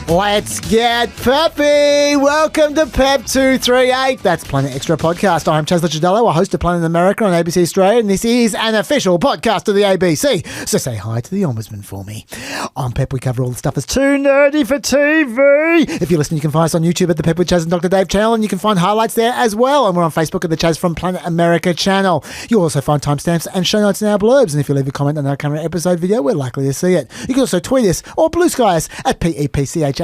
Let's get peppy. Welcome to PEP 238. That's Planet Extra Podcast. I'm Chaz Licciardello, a host of Planet America on ABC Australia, and this is an official podcast of the ABC. So say hi to the Ombudsman for me. On PEP, we cover all the stuff that's too nerdy for TV. If you're listening, you can find us on YouTube at the PEP with Chaz and Dr. Dave channel, and you can find highlights there as well. And we're on Facebook at the Chaz from Planet America channel. You'll also find timestamps and show notes in our blurbs. And if you leave a comment on our current episode video, we're likely to see it. You can also tweet us or blue sky us at PEPCHASDRDAVE.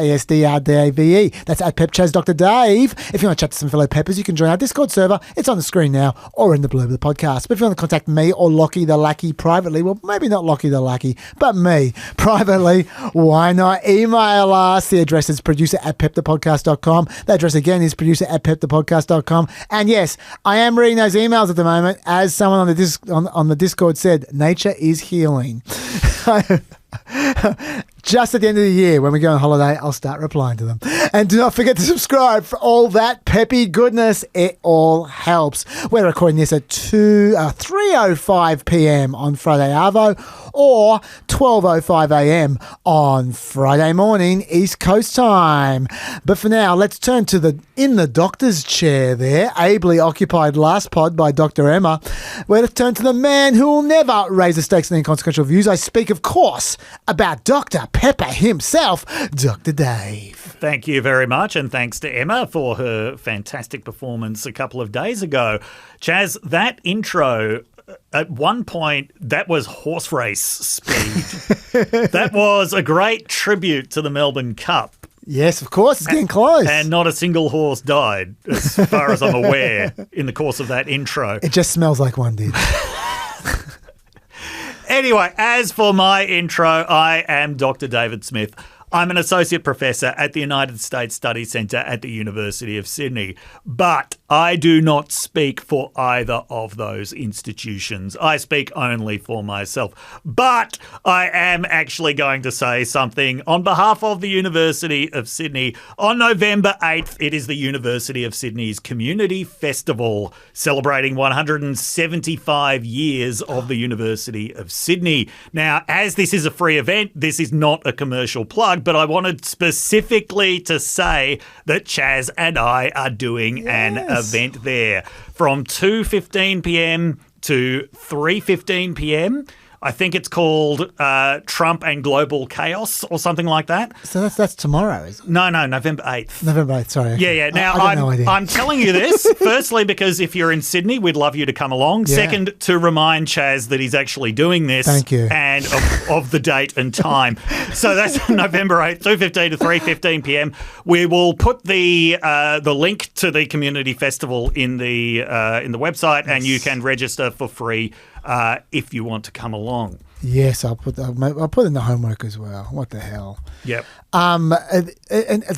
That's at PepChaz Dr. Dave. If you want to chat to some fellow peppers, you can join our Discord server. It's on the screen now or in the blurb of the podcast. But if you want to contact me or Lockie the Lackey privately, well, maybe not Lockie the Lackey, but me privately, why not email us? The address is producer@pepthepodcast.com. The address again is producer@pepthepodcast.com. And yes, I am reading those emails at the moment. As someone on the Discord said, nature is healing. Just at the end of the year, when we go on holiday, I'll start replying to them. And do not forget to subscribe for all that peppy goodness. It all helps. We're recording this at 3:05 p.m. on Friday Arvo or 12:05 a.m. on Friday morning East Coast time. But for now, let's turn to in the doctor's chair there, ably occupied last pod by Dr. Emma. Let's turn to the man who will never raise the stakes in inconsequential views. I speak, of course, about Dr. Pepper himself, Dr. Dave. Thank you very much, and thanks to Emma for her fantastic performance a couple of days ago. Chaz, that intro, at one point, that was horse race speed. That was a great tribute to the Melbourne Cup. Yes, of course, it's getting close. And not a single horse died, as far as I'm aware, in the course of that intro. It just smells like one did. Anyway, as for my intro, I am Dr. David Smith. I'm an associate professor at the United States Study Centre at the University of Sydney, but I do not speak for either of those institutions. I speak only for myself. But I am actually going to say something on behalf of the University of Sydney. On November 8th, it is the University of Sydney's Community Festival, celebrating 175 years of the University of Sydney. Now, as this is a free event, this is not a commercial plug, but I wanted specifically to say that Chaz and I are doing an event there from 2:15 p.m. to 3:15 p.m. I think it's called Trump and Global Chaos or something like that. So that's tomorrow, isn't it? No, November 8th. November 8th, sorry. Okay. Yeah. Now, I'm telling you this, firstly, because if you're in Sydney, we'd love you to come along. Yeah. Second, to remind Chaz that he's actually doing this. Thank you. And of the date and time. So that's November 8th, 2:15 to 3:15 p.m. We will put the link to the community festival in the website, and you can register for free if you want to come along. Yes, I'll put in the homework as well. What the hell? Yep. And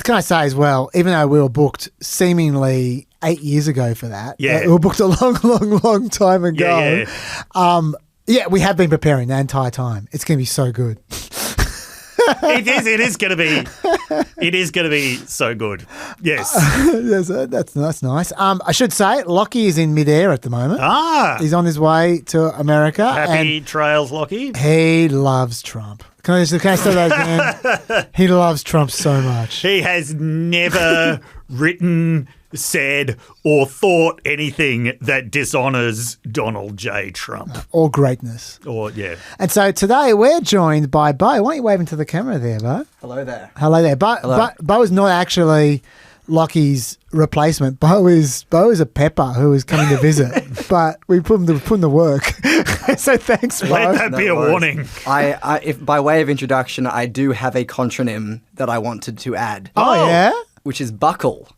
can I say as well, even though we were booked seemingly 8 years ago for that, we were booked a long time ago. Yeah, we have been preparing the entire time. It's going to be so good. It is going to be so good. Yes. Yes, that's nice. I should say, Lockie is in midair at the moment. He's on his way to America. Happy trails, Lockie. He loves Trump. Can I say that again? He loves Trump so much. He has never written, said, or thought anything that dishonors Donald J. Trump. Or greatness. Yeah. And so today we're joined by Beau. Why don't you wave into the camera there, Beau? Hello there. Hello there. Beau is not actually Lockie's replacement. Beau is a pepper who is coming to visit, but we put him to work. So thanks, Beau. Let that be a warning. If by way of introduction, I do have a contronym that I wanted to add. Oh yeah? Which is buckle.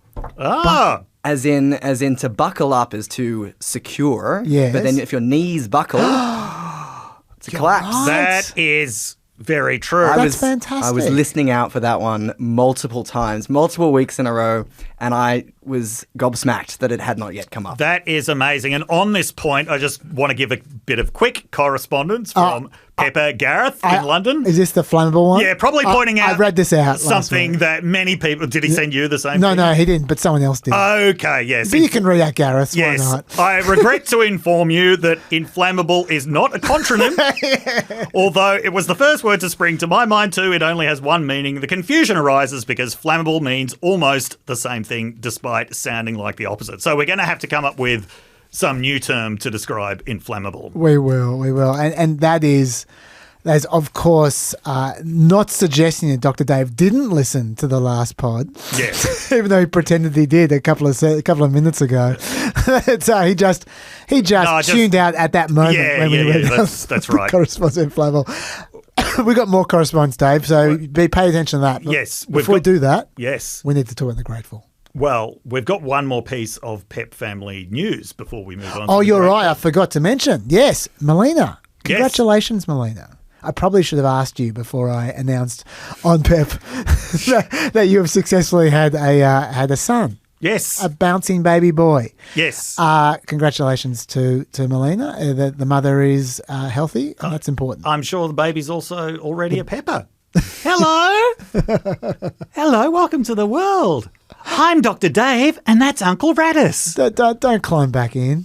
As in to buckle up is to secure. Yes. But then if your knees buckle, to collapse. Right. That is very true. That's fantastic. I was listening out for that one multiple times, multiple weeks in a row, and I gobsmacked that it had not yet come up. That is amazing. And on this point, I just want to give a bit of quick correspondence from Pepper Gareth in London. Is this the flammable one? Yeah, probably pointing out I read this out something that many people... Did he send you the same No, thing? no, he didn't, but someone else did. Okay, yes. But you can read out Gareth. Yes. Why not? I regret to inform you that inflammable is not a contronym. Although it was the first word to spring to my mind too, it only has one meaning. The confusion arises because flammable means almost the same thing despite sounding like the opposite. So we're going to have to come up with some new term to describe inflammable. We will. And that is... That's, of course, not suggesting that Dr. Dave didn't listen to the last pod. Yes. Even though he pretended he did a couple of minutes ago. So he just tuned out at that moment when we read that's right. Correspondence inflammable. We've got more correspondence, Dave, so pay attention to that. Yes. Before we do that, yes, we need to talk about the grateful. Well, we've got one more piece of PEP family news before we move on. Oh, you're right. I forgot to mention. Yes, Melina. Congratulations, Melina. I probably should have asked you before I announced on PEP that you have successfully had a son. Yes. A bouncing baby boy. Yes. Congratulations to Melina. The mother is healthy, and that's important. I'm sure the baby's also already a Pepper. Hello. Hello, welcome to the world. I'm Dr. Dave, and that's Uncle Radis. Don't climb back in.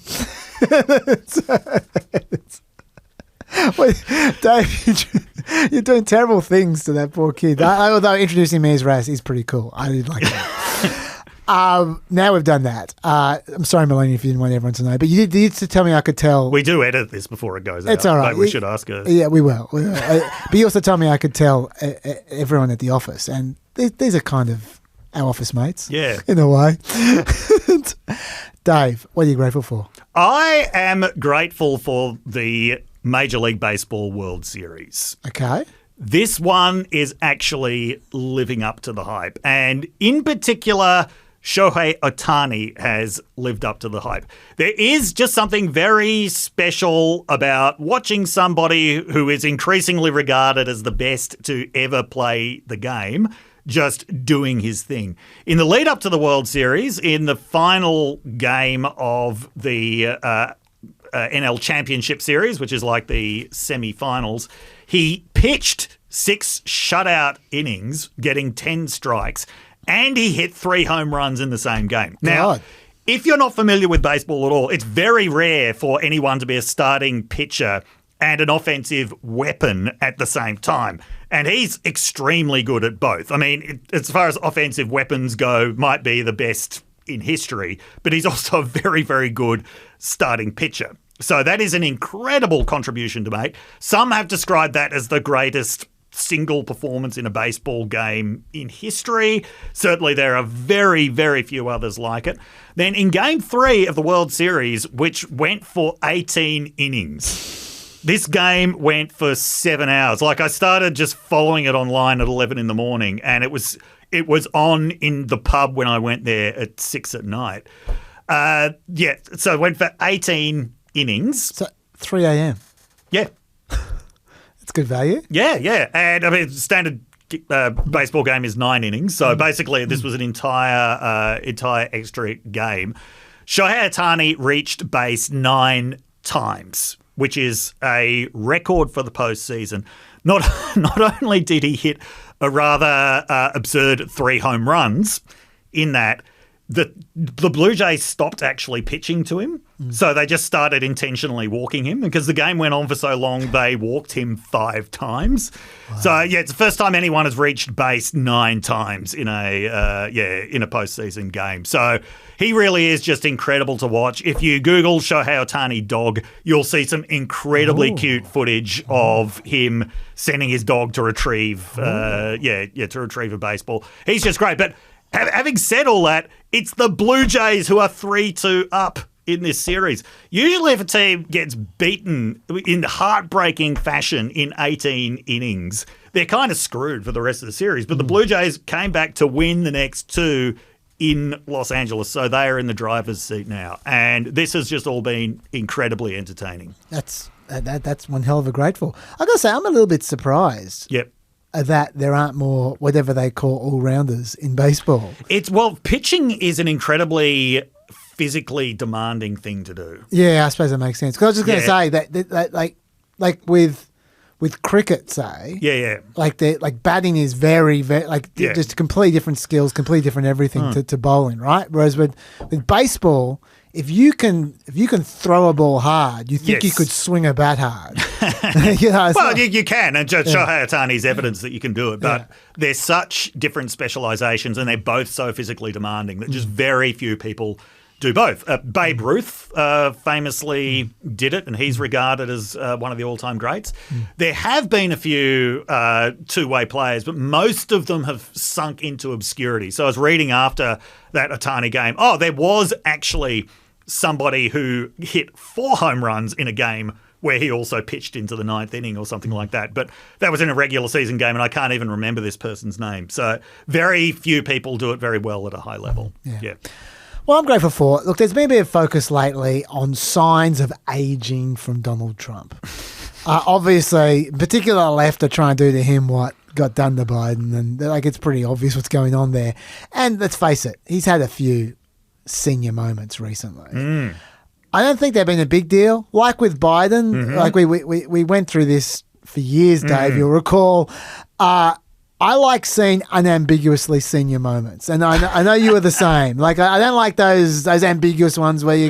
Wait, Dave, you're doing terrible things to that poor kid. Although introducing me as Raz is pretty cool. I did like that. Now we've done that. I'm sorry, Melanie, if you didn't want everyone to know, but you did to tell me I could tell. We do edit this before it goes out. It's all right. But we should ask her. Yeah, we will. But you also told me I could tell everyone at the office, and these are kind of our office mates. Yeah. In a way. Dave, what are you grateful for? I am grateful for the Major League Baseball World Series. Okay. This one is actually living up to the hype. And in particular, Shohei Ohtani has lived up to the hype. There is just something very special about watching somebody who is increasingly regarded as the best to ever play the game just doing his thing. In the lead up to the World Series, in the final game of the NL Championship Series, which is like the semi-finals, he pitched 6 shutout innings, getting 10 strikes, and he hit 3 home runs in the same game. Now, if you're not familiar with baseball at all, it's very rare for anyone to be a starting pitcher and an offensive weapon at the same time. And he's extremely good at both. I mean, as far as offensive weapons go, might be the best in history, but he's also a very, very good starting pitcher. So that is an incredible contribution to make. Some have described that as the greatest single performance in a baseball game in history. Certainly there are very, very few others like it. Then in Game 3 of the World Series, which went for 18 innings, this game went for 7 hours. Like, I started just following it online at 11 in the morning, and it was on in the pub when I went there at 6 at night. So it went for 18 innings. So 3 a.m. Yeah. That's good value. Yeah. And I mean, standard baseball game is 9 innings. So basically this was an entire extra game. Shohei Ohtani reached base 9 times, which is a record for the postseason. Not only did he hit a rather absurd 3 home runs in that, the Blue Jays stopped actually pitching to him. So they just started intentionally walking him, because the game went on for so long, they walked him 5 times. Wow. So, yeah, it's the first time anyone has reached base 9 times in a postseason game. So he really is just incredible to watch. If you Google Shohei Ohtani dog, you'll see some incredibly cute footage of him sending his dog to retrieve, to retrieve a baseball. He's just great. But having said all that, it's the Blue Jays who are 3-2 up in this series. Usually if a team gets beaten in heartbreaking fashion in 18 innings, they're kind of screwed for the rest of the series. But the Blue Jays came back to win the next 2 in Los Angeles, so they are in the driver's seat now. And this has just all been incredibly entertaining. That's one hell of a grateful. I got to say, I'm a little bit surprised. Yep. that there aren't more whatever they call all-rounders in baseball. Pitching is an incredibly physically demanding thing to do. Yeah, I suppose that makes sense. Because I was just going to say that like with cricket, say, like batting is very, very just completely different skills, completely different everything to bowling, right? Whereas with baseball, if you can throw a ball hard, you think you could swing a bat hard. You can, and Shohei Ohtani's evidence that you can do it. But there's such different specializations, and they're both so physically demanding that just very few people do both. Babe Ruth famously did it, and he's regarded as one of the all-time greats. There have been a few two-way players, but most of them have sunk into obscurity. So I was reading after that Ohtani game, there was actually somebody who hit 4 home runs in a game where he also pitched into the 9th inning or something like that. But that was in a regular season game, and I can't even remember this person's name. So very few people do it very well at a high level. Yeah. Well, I'm grateful for it. Look, there's been a bit of focus lately on signs of aging from Donald Trump. Obviously, particular left are trying to do to him what got done to Biden, and it's pretty obvious what's going on there. And let's face it, he's had a few senior moments recently. I don't think they've been a big deal. Like with Biden, like we went through this for years, Dave, you'll recall. I like seeing unambiguously senior moments, and I know you are the same. Like I don't like those ambiguous ones where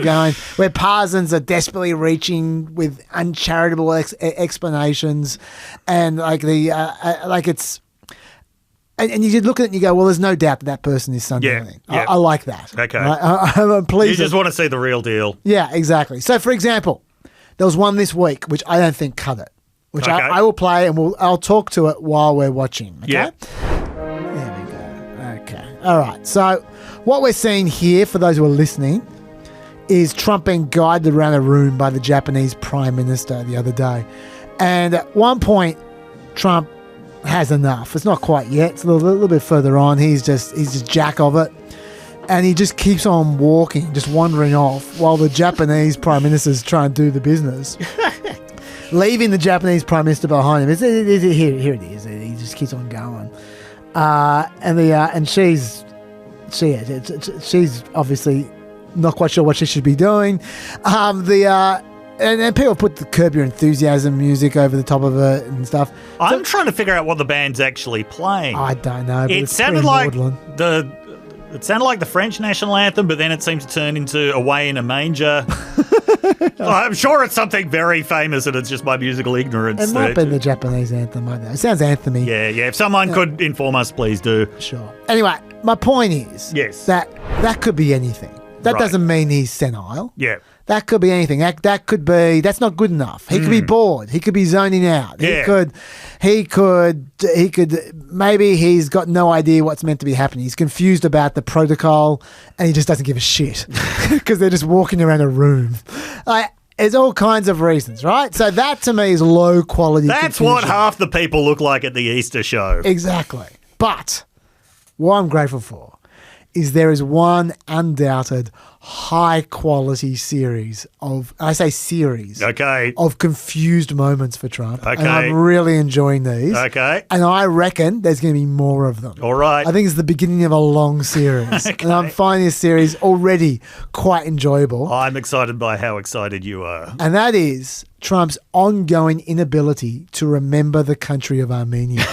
where parsons are desperately reaching with uncharitable explanations, and it's. And you look at it and you go, well, there's no doubt that person is something. I like that. Okay. Right? I'm pleased. You just want to see the real deal. Yeah, exactly. So, for example, there was one this week which I don't think cut it, which I will play and I'll talk to it while we're watching. Okay? Yeah. There we go. Okay. All right. So what we're seeing here, for those who are listening, is Trump being guided around a room by the Japanese Prime Minister the other day. And at one point, Trump has enough. It's not quite yet. It's a little bit further on. He's just jack of it. And he just keeps on walking, just wandering off while the Japanese Prime Minister's trying to do the business. Leaving the Japanese Prime Minister behind him. Here it is. He just keeps on going. And she's obviously not quite sure what she should be doing. And people put the Curb Your Enthusiasm music over the top of it and stuff. I'm trying to figure out what the band's actually playing. I don't know. But it sounded like the French national anthem, but then it seemed to turn into Away in a Manger. I'm sure it's something very famous, and it's just my musical ignorance. It might be the Japanese anthem. I don't know. It sounds anthemy. Yeah. If someone could inform us, please do. Sure. Anyway, my point is that could be anything. That doesn't mean he's senile. Yeah. That could be anything. That could be. That's not good enough. He could be bored. He could be zoning out. Yeah. He could. Maybe he's got no idea what's meant to be happening. He's confused about the protocol, and he just doesn't give a shit because they're just walking around a room. There's all kinds of reasons, right? So that to me is low quality. That's confusion. what half the people look like at the Easter show. Exactly. But what I'm grateful for is there is one undoubted high-quality series of confused moments for Trump. Okay. And I'm really enjoying these. Okay. And I reckon there's going to be more of them. All right. I think it's the beginning of a long series. Okay. And I'm finding this series already quite enjoyable. I'm excited by how excited you are. And that is Trump's ongoing inability to remember the country of Armenia.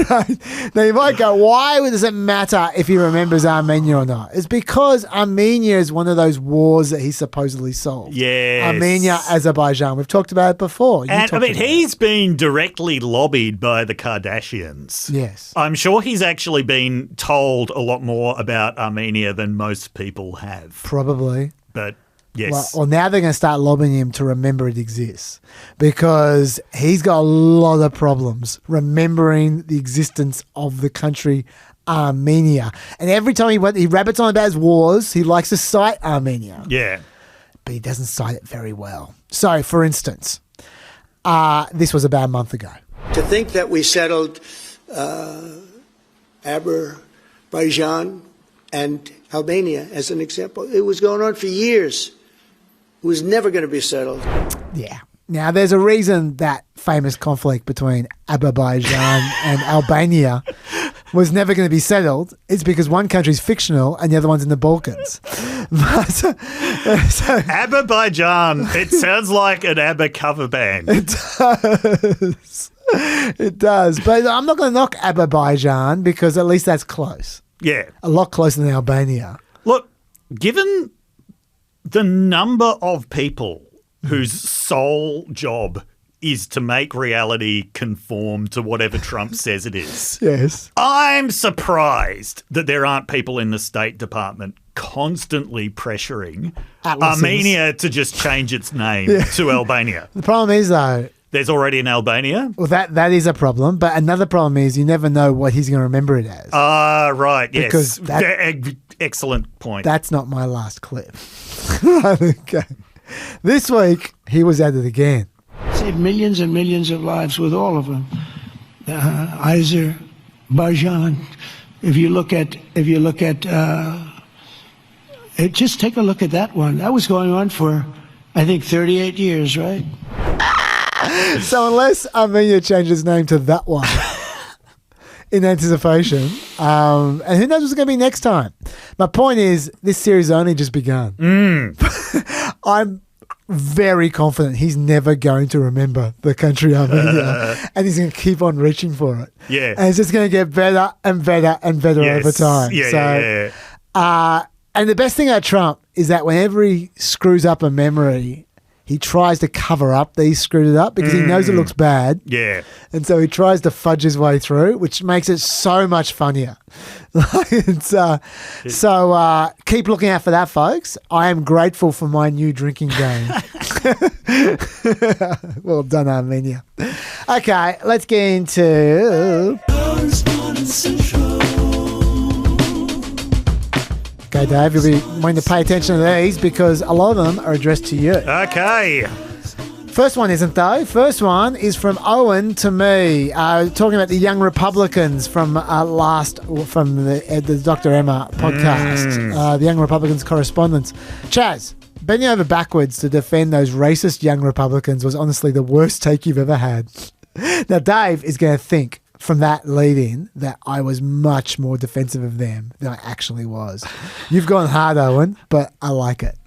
Right. Now you might go, why does it matter if he remembers Armenia or not? It's because Armenia is one of those wars that he supposedly solved. Yes. Armenia, Azerbaijan. We've talked about it before. He's been directly lobbied by the Kardashians. Yes. I'm sure he's actually been told a lot more about Armenia than most people have. Probably. But yes. Well, now they're going to start lobbying him to remember it exists because he's got a lot of problems remembering the existence of the country Armenia. And every time he rabbits on about his wars, he likes to cite Armenia. Yeah. But he doesn't cite it very well. So, for instance, this was about a month ago. To think that we settled Azerbaijan and Albania as an example, it was going on for years. It was never going to be settled. Yeah. Now, there's a reason that famous conflict between Azerbaijan and Albania was never going to be settled. It's because one country's fictional and the other one's in the Balkans. So, Azerbaijan. It sounds like an ABBA cover band. it does. It does. But I'm not going to knock Azerbaijan because at least that's close. Yeah. A lot closer than Albania. Look, given the number of people whose sole job is to make reality conform to whatever Trump says it is. Yes. I'm surprised that there aren't people in the State Department constantly pressuring Atlases. Armenia to just change its name to Albania. The problem is, though, There's already an Albania? well, that is a problem. But another problem is you never know what he's going to remember it as. Right, yes. Because Excellent point. That's not my last clip. Okay. This week, he was at it again. Saved millions and millions of lives with all of them. Azerbaijan. If you look at, just take a look at that one. That was going on for, I think, 38 years, right? So unless Armenia changes name to that one in anticipation, and who knows what's going to be next time. My point is, this series has only just begun. I'm very confident he's never going to remember the country Armenia, and he's going to keep on reaching for it. Yeah. And it's just going to get better and better and better over time. And the best thing about Trump is that whenever he screws up a memory, he tries to cover up that he screwed it up because he knows it looks bad. Yeah. And so he tries to fudge his way through, which makes it so much funnier. So keep looking out for that, folks. I am grateful for my new drinking game. Well done, Armenia. Okay, let's get into... Okay, Dave, you'll be wanting to pay attention to these because a lot of them are addressed to you. Okay. First one isn't, though. First one is from Owen to me, talking about the Young Republicans from the Dr. Emma podcast, the Young Republicans Correspondence. Chaz, bending over backwards to defend those racist Young Republicans was honestly the worst take you've ever had. Now, Dave is going to think from that lead-in that I was much more defensive of them than I actually was. You've gone hard, Owen, but I like it.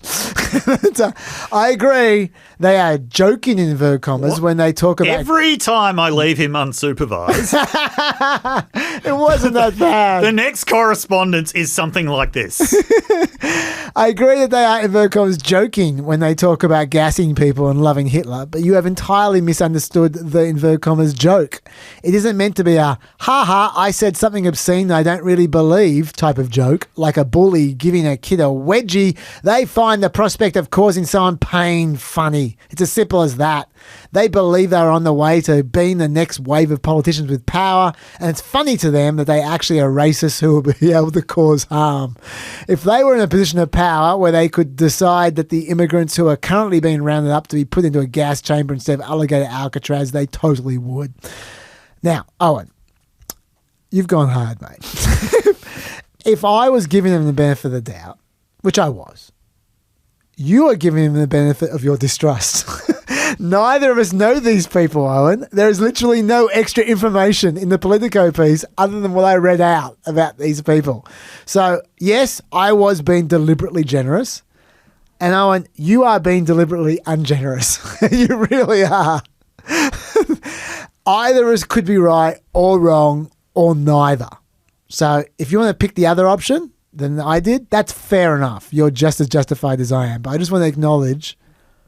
So, I agree. They are joking in inverted commas when they talk about... Every time I leave him unsupervised, It wasn't that bad. the next correspondence is something like this. I agree that they are, inverted commas, joking when they talk about gassing people and loving Hitler, but you have entirely misunderstood the inverted commas joke. It isn't meant to be a, ha, I said something obscene I don't really believe type of joke, like a bully giving a kid a wedgie. They find the prospect of causing someone pain funny. It's as simple as that. They believe they're on the way to being the next wave of politicians with power, and it's funny to them that they actually are racists who will be able to cause harm. If they were in a position of power where they could decide that the immigrants who are currently being rounded up to be put into a gas chamber instead of alligator Alcatraz, they totally would. Now, Owen, you've gone hard, mate. If I was giving them the benefit of the doubt, which I was, you are giving them the benefit of your distrust. Neither of us know these people, Owen. There is literally no extra information in the Politico piece other than what I read out about these people. So, yes, I was being deliberately generous. And, Owen, you are being deliberately ungenerous. You really are. Either of us could be right or wrong or neither. So, if you want to pick the other option than I did, that's fair enough. You're just as justified as I am. But I just want to acknowledge,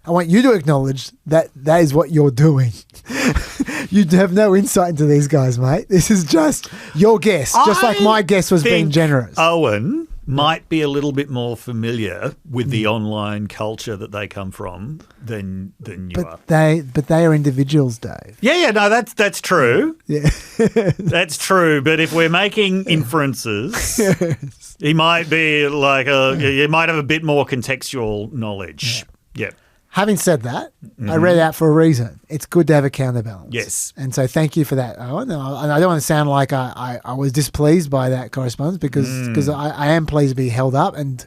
I want you to acknowledge that that is what you're doing. You have no insight into these guys, mate. This is just your guess, just like my guess was being generous. Owen might be a little bit more familiar with the online culture that they come from than you are. But they are individuals, Dave. Yeah, no, that's true. Yeah. That's true. But if we're making inferences, he might be like he might have a bit more contextual knowledge. Yeah. Having said that, I read out for a reason. It's good to have a counterbalance. Yes. And so thank you for that, Owen. And I don't want to sound like I was displeased by that correspondence because I am pleased to be held up and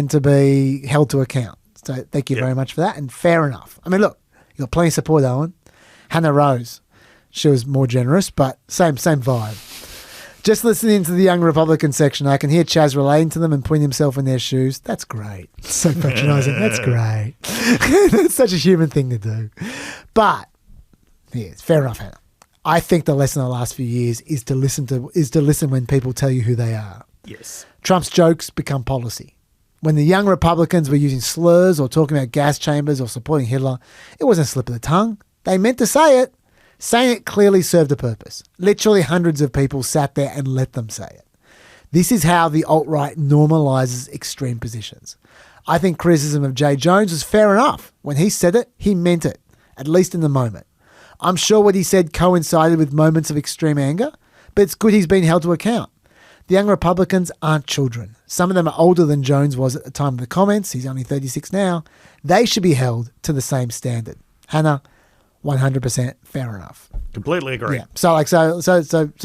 to be held to account. So thank you very much for that. And fair enough. I mean, look, You got plenty of support, Owen. Hannah Rose. She was more generous, but same vibe. Just listening to the Young Republican section, I can hear Chaz relating to them and putting himself in their shoes. That's great. So patronising. That's great. That's such a human thing to do. But, yeah, fair enough, Hannah. I think the lesson of the last few years is to listen when people tell you who they are. Yes. Trump's jokes become policy. When the young Republicans were using slurs or talking about gas chambers or supporting Hitler, it wasn't a slip of the tongue. They meant to say it. Saying it clearly served a purpose. Literally hundreds of people sat there and let them say it. This is how the alt-right normalises extreme positions. I think criticism of Jay Jones was fair enough. When he said it, he meant it, at least in the moment. I'm sure what he said coincided with moments of extreme anger, but it's good he's been held to account. The young Republicans aren't children. Some of them are older than Jones was at the time of the comments. He's only 36 now. They should be held to the same standard. Hannah, 100% fair enough. Completely agree. Yeah. So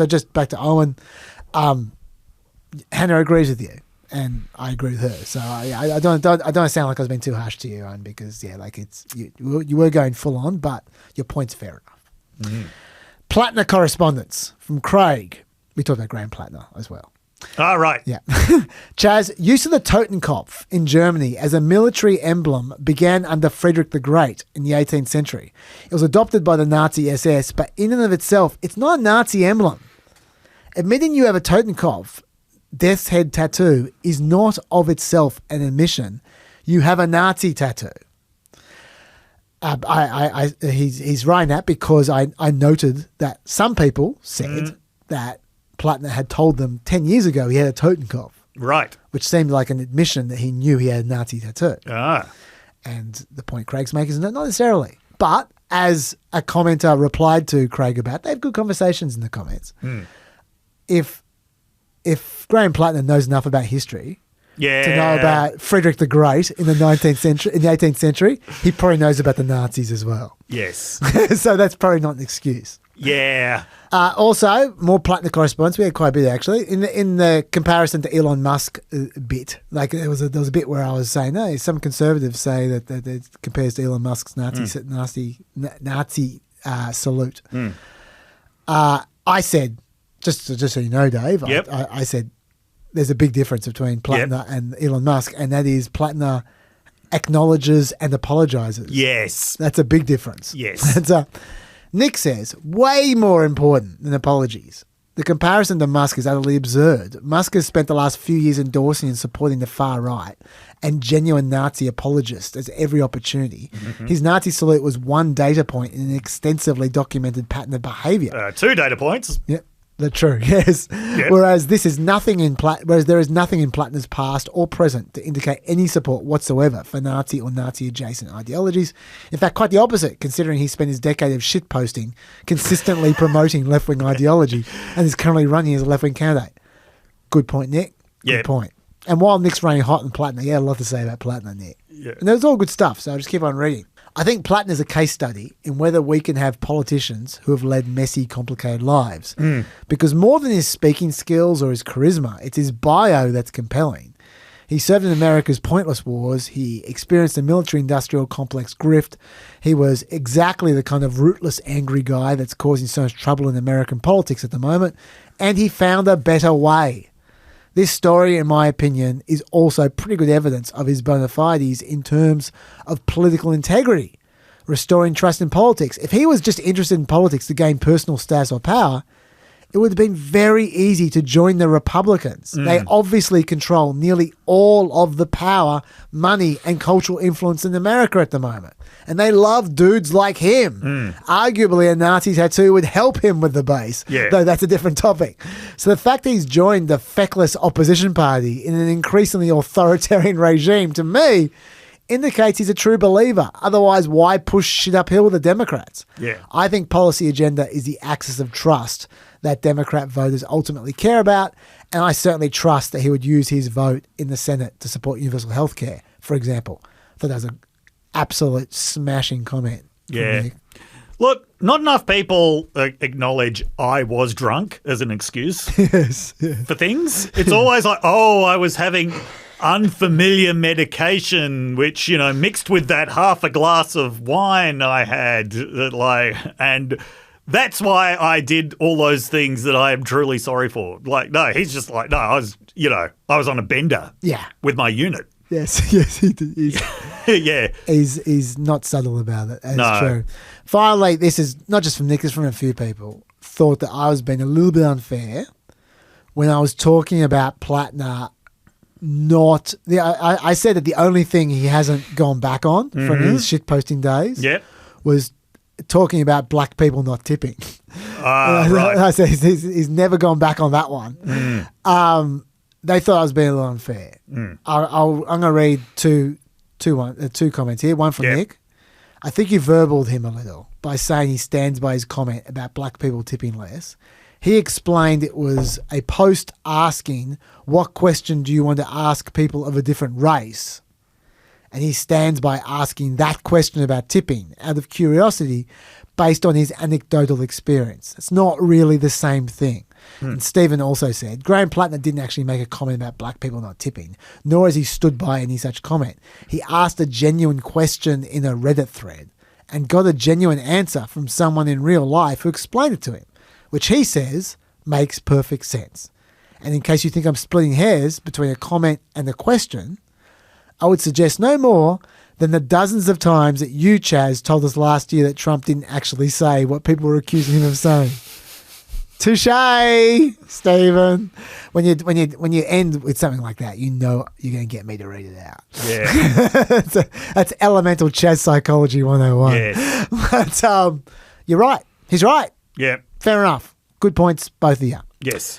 just back to Owen. Hannah agrees with you, and I agree with her. So I don't sound like I was being too harsh to you, Owen, because you were going full on, but your point's fair enough. Mm-hmm. Platner correspondence from Craig. We talked about Graham Platner as well. Oh, right. Yeah. Chaz, use of the Totenkopf in Germany as a military emblem began under Frederick the Great in the 18th century. It was adopted by the Nazi SS, but in and of itself, it's not a Nazi emblem. Admitting you have a Totenkopf, death's head tattoo, is not of itself an admission. You have a Nazi tattoo. He's writing that because I noted that some people said that Platner had told them 10 years ago he had a Totenkopf. Right. Which seemed like an admission that he knew he had a Nazi tattoo. Ah. And the point Craig's making is not necessarily. But as a commenter replied to Craig about, they have good conversations in the comments. If Graham Platner knows enough about history to know about Frederick the Great in the 18th century, he probably knows about the Nazis as well. Yes. So that's probably not an excuse. Yeah. Also, more Platner correspondence. We had quite a bit actually in the comparison to Elon Musk bit. Like there was a bit where I was saying, no, some conservatives say that it compares to Elon Musk's Nazi salute. I said, just so you know, Dave. Yep. I said there's a big difference between Platner and Elon Musk, and that is Platner acknowledges and apologizes. Yes. That's a big difference. Yes. Nick says, way more important than apologies. The comparison to Musk is utterly absurd. Musk has spent the last few years endorsing and supporting the far right and genuine Nazi apologist at every opportunity. Mm-hmm. His Nazi salute was one data point in an extensively documented pattern of behaviour. 2 data points. Yep. That's true, yes. Yep. Whereas there is nothing in Platner's past or present to indicate any support whatsoever for Nazi or Nazi-adjacent ideologies. In fact, quite the opposite, considering he spent his decade of shitposting consistently promoting left-wing ideology and is currently running as a left-wing candidate. Good point, Nick. Good point. And while Nick's running hot on Platner, he had a lot to say about Platner, Nick. Yeah. And there's all good stuff, so I'll just keep on reading. I think Platner's a case study in whether we can have politicians who have led messy, complicated lives. Because more than his speaking skills or his charisma, it's his bio that's compelling. He served in America's pointless wars. He experienced a military-industrial complex grift. He was exactly the kind of rootless, angry guy that's causing so much trouble in American politics at the moment. And he found a better way. This story, in my opinion, is also pretty good evidence of his bona fides in terms of political integrity, restoring trust in politics. If he was just interested in politics to gain personal status or power, it would have been very easy to join the Republicans. They obviously control nearly all of the power, money, and cultural influence in America at the moment. And they love dudes like him. Arguably, a Nazi tattoo would help him with the base, though that's a different topic. So the fact that he's joined the feckless opposition party in an increasingly authoritarian regime, to me, indicates he's a true believer. Otherwise, why push shit uphill with the Democrats? I think policy agenda is the axis of trust that Democrat voters ultimately care about, and I certainly trust that he would use his vote in the Senate to support universal health care, for example. I thought that was an absolute smashing comment. Yeah. Look, not enough people acknowledge I was drunk as an excuse for things. It's always like, oh, I was having unfamiliar medication, which, mixed with that half a glass of wine I had, and that's why I did all those things that I am truly sorry for. No, he's just no, I was on a bender. Yeah. With my unit. Yes, he did. Yeah. He's not subtle about it. That's No. true. Finally, this is not just from Nick, it's from a few people, thought that I was being a little bit unfair when I was talking about Platner. I said that the only thing he hasn't gone back on from his shitposting days was talking about black people not tipping. Right. I said he's never gone back on that one. They thought I was being a little unfair. I'm going to read two comments here. One from Nick. I think you verbaled him a little by saying he stands by his comment about black people tipping less. He explained it was a post asking, what question do you want to ask people of a different race? And he stands by asking that question about tipping out of curiosity based on his anecdotal experience. It's not really the same thing. And Stephen also said, Graham Platner didn't actually make a comment about black people not tipping, nor has he stood by any such comment. He asked a genuine question in a Reddit thread and got a genuine answer from someone in real life who explained it to him, which he says makes perfect sense. And in case you think I'm splitting hairs between a comment and a question, I would suggest no more than the dozens of times that you, Chaz, told us last year that Trump didn't actually say what people were accusing him of saying. Touche, Stephen. When you end with something like that, you know you're going to get me to read it out. Yeah. That's elemental Chaz psychology 101. Yes. But you're right. He's right. Yeah. Fair enough. Good points, both of you. Yes.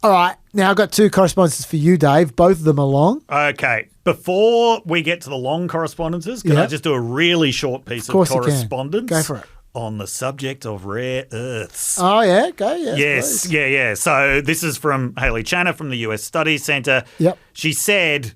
All right. Now I've got two correspondences for you, Dave. Both of them are long. Okay. Before we get to the long correspondences, can I just do a really short piece of correspondence? Go for it. On the subject of rare earths. Oh, yeah? Go, yeah. Yes, please. yeah. So this is from Haley Channer from the US Studies Center. Yep. She said,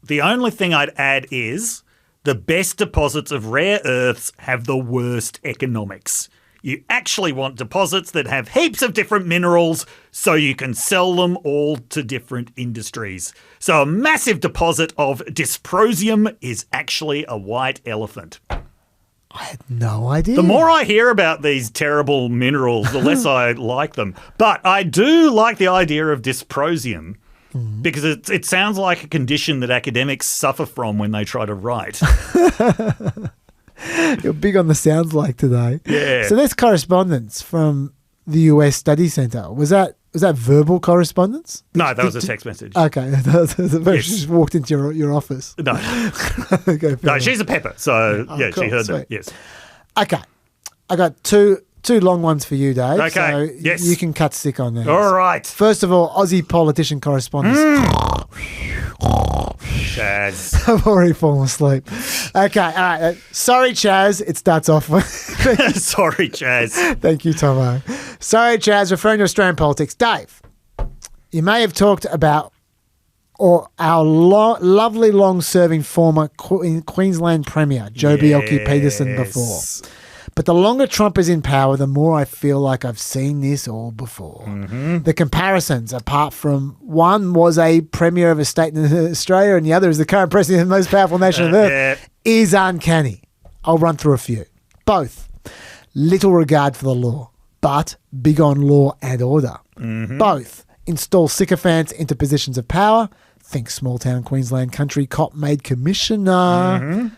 the only thing I'd add is the best deposits of rare earths have the worst economics. You actually want deposits that have heaps of different minerals so you can sell them all to different industries. So a massive deposit of dysprosium is actually a white elephant. I had no idea. The more I hear about these terrible minerals, the less I like them. But I do like the idea of dysprosium because it sounds like a condition that academics suffer from when they try to write. You're big on the sounds like today. Yeah. So there's correspondence from the US Study Center. Was that verbal correspondence? No, that was a text message. Okay. She just walked into your office. No. Okay, No, she's a pepper. So, cool, she heard sweet. that. Yes. Okay. I got two long ones for you, Dave. Okay, So yes. you can cut stick on these. All right. First of all, Aussie politician correspondence. Chaz. I've already fallen asleep. Okay, all right. Sorry, Chaz. It starts off with... Sorry, Chaz. Thank you, Tomo. Sorry, Chaz, referring to Australian politics. Dave, you may have talked about our lovely long-serving former Queensland Premier, Joe Bjelke-Petersen, before. But the longer Trump is in power, the more I feel like I've seen this all before. The comparisons, apart from one was a premier of a state in Australia and the other is the current president of the most powerful nation on earth, is uncanny. I'll run through a few. Both. Little regard for the law, but big on law and order. Both. Install sycophants into positions of power. Think small-town Queensland country cop-made commissioner.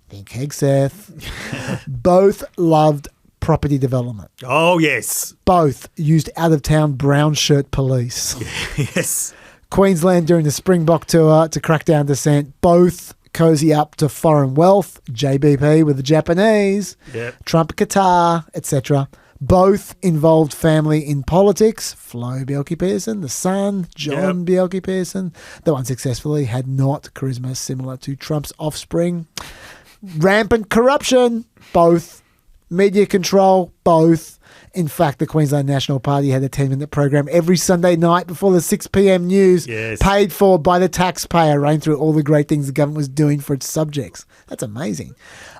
Think Hegseth. Both loved property development. Oh, yes. Both used out-of-town brown shirt police. Yes. Queensland during the Springbok tour to crack down dissent. Both cozy up to foreign wealth. JBP with the Japanese. Yep. Trump, Qatar, etc. Both involved family in politics. Flo Bjelke-Petersen, the son, John Bjelke-Petersen, though unsuccessfully, had not charisma similar to Trump's offspring. Rampant corruption, both. Media control, both. In fact, the Queensland National Party had a 10-minute program every Sunday night before the 6 p.m. news, paid for by the taxpayer, running through all the great things the government was doing for its subjects. That's amazing.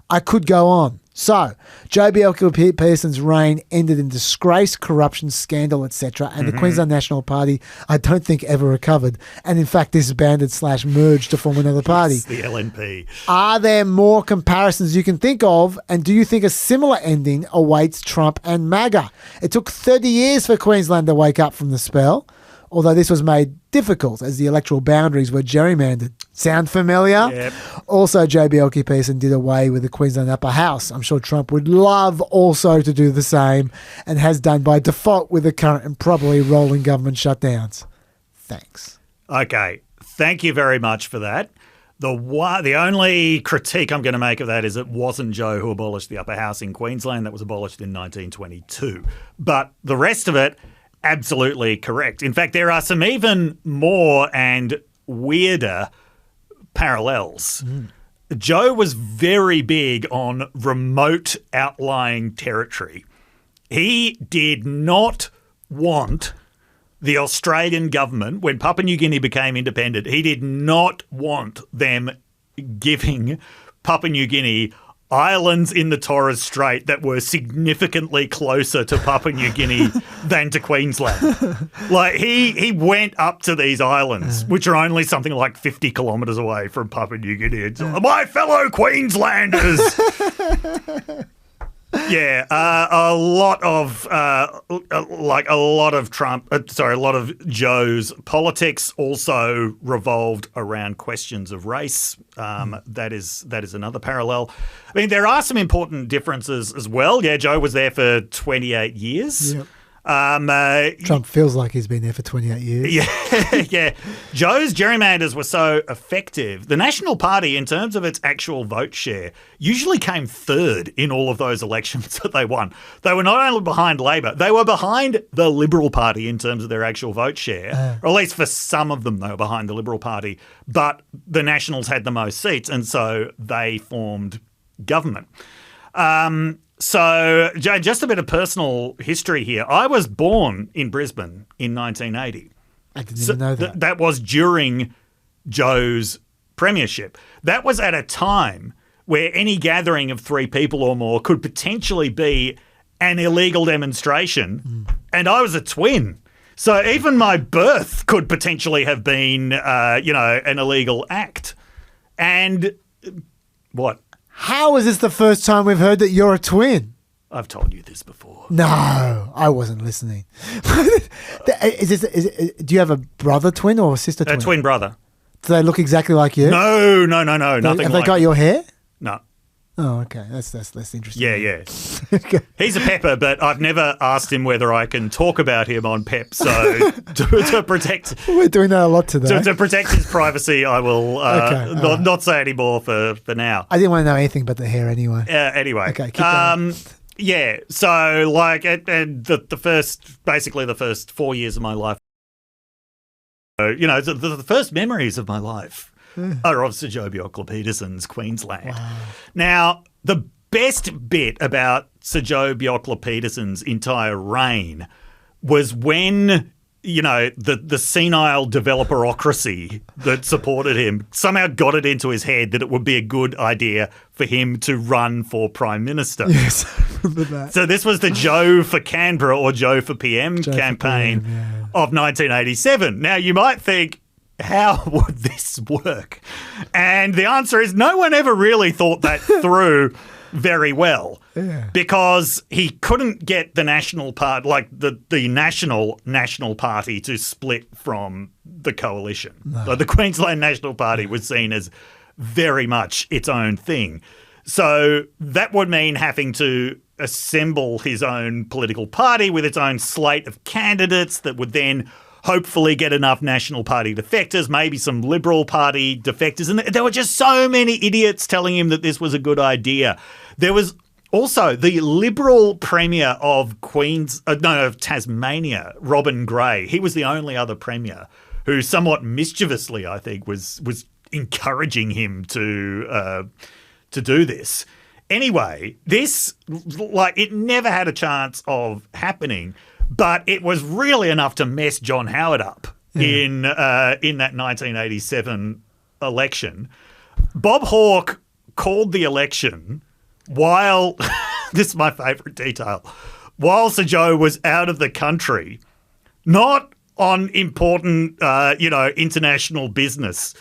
I could go on. So, Joe Bjelke-Petersen's reign ended in disgrace, corruption, scandal, etc. And the Queensland National Party, I don't think, ever recovered. And in fact, disbanded / merged to form another party. Yes, the LNP. Are there more comparisons you can think of? And do you think a similar ending awaits Trump and MAGA? It took 30 years for Queensland to wake up from the spell, although this was made difficult as the electoral boundaries were gerrymandered. Sound familiar? Yep. Also, Joe Bjelke-Petersen did away with the Queensland Upper House. I'm sure Trump would love also to do the same, and has done by default with the current and probably rolling government shutdowns. Thanks. Okay. Thank you very much for that. The only critique I'm going to make of that is it wasn't Joe who abolished the Upper House in Queensland. That was abolished in 1922. But the rest of it, absolutely correct. In fact, there are some even more and weirder parallels. Joe was very big on remote outlying territory. He did not want the Australian government, when Papua New Guinea became independent, he did not want them giving Papua New Guinea islands in the Torres Strait that were significantly closer to Papua New Guinea than to Queensland. Like, he went up to these islands, which are only something like 50 kilometres away from Papua New Guinea. It's like, my fellow Queenslanders! Yeah, a lot of Joe's politics also revolved around questions of race. That is another parallel. I mean, there are some important differences as well. Yeah, Joe was there for 28 years. Yep. Trump feels like he's been there for 28 years. Yeah. Joe's gerrymanders were so effective. The National Party, in terms of its actual vote share, usually came third in all of those elections that they won. They were not only behind Labor, they were behind the Liberal Party in terms of their actual vote share, or at least for some of them they were behind the Liberal Party. But the Nationals had the most seats, and so they formed government. So, Jane, just a bit of personal history here. I was born in Brisbane in 1980. I didn't even know that. That was during Joe's premiership. That was at a time where any gathering of 3 people or more could potentially be an illegal demonstration, and I was a twin. So even my birth could potentially have been, an illegal act. And what? How is this the first time we've heard that you're a twin? I've told you this before. No, I wasn't listening. Do you have a brother twin or a sister twin? A twin brother. Do they look exactly like you? No, nothing like Have they got your hair? No. Oh, okay. That's less interesting. Yeah. He's a pepper, but I've never asked him whether I can talk about him on PEP. So to protect... We're doing that a lot today. To protect his privacy, I will not say any more for now. I didn't want to know anything but the hair anyway. Anyway. Okay, keep going. Yeah, so like the first 4 years of my life, the first memories of my life are of Sir Joe Bjelke-Petersen's Queensland. Wow. Now, the best bit about Sir Joe Bjelke-Petersen's entire reign was when, the senile developerocracy that supported him somehow got it into his head that it would be a good idea for him to run for Prime Minister. Yes, I remember that. So this was the Joe for Canberra or Joe for PM campaign of 1987. Now, you might think, how would this work? And the answer is no one ever really thought that through very well, because he couldn't get the National Party, like the National Party, to split from the coalition. No. So the Queensland National Party was seen as very much its own thing. So that would mean having to assemble his own political party with its own slate of candidates that would then hopefully get enough National Party defectors, maybe some Liberal Party defectors. And there were just so many idiots telling him that this was a good idea. There was also the Liberal Premier of Tasmania, Robin Gray. He was the only other Premier who somewhat mischievously, I think, was encouraging him to do this. Anyway, this, it never had a chance of happening. But it was really enough to mess John Howard up in that 1987 election. Bob Hawke called the election while, this is my favourite detail, while Sir Joe was out of the country, not on important, international business,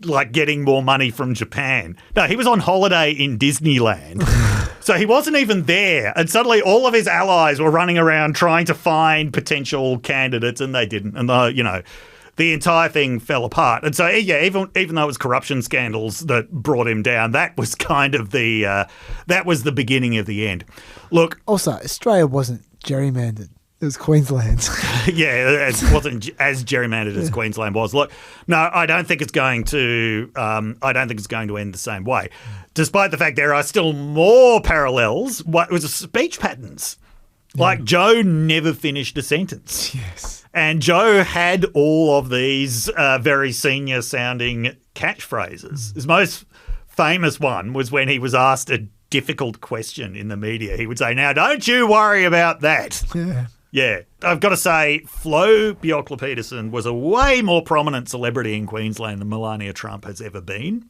like getting more money from Japan. No, he was on holiday in Disneyland. So he wasn't even there. And suddenly all of his allies were running around trying to find potential candidates, and they didn't. And, the entire thing fell apart. And so, yeah, even though it was corruption scandals that brought him down, that was kind of that was the beginning of the end. Look. Also, Australia wasn't gerrymandered. It was Queensland. Yeah, it wasn't as gerrymandered as Queensland was. Look, no, I don't think it's going to. I don't think it's going to end the same way, despite the fact there are still more parallels. What was speech patterns? Like Joe never finished a sentence. Yes, and Joe had all of these very senior sounding catchphrases. His most famous one was when he was asked a difficult question in the media. He would say, "Now, don't you worry about that." Yeah. Yeah, I've got to say, Flo Bjelke-Petersen was a way more prominent celebrity in Queensland than Melania Trump has ever been.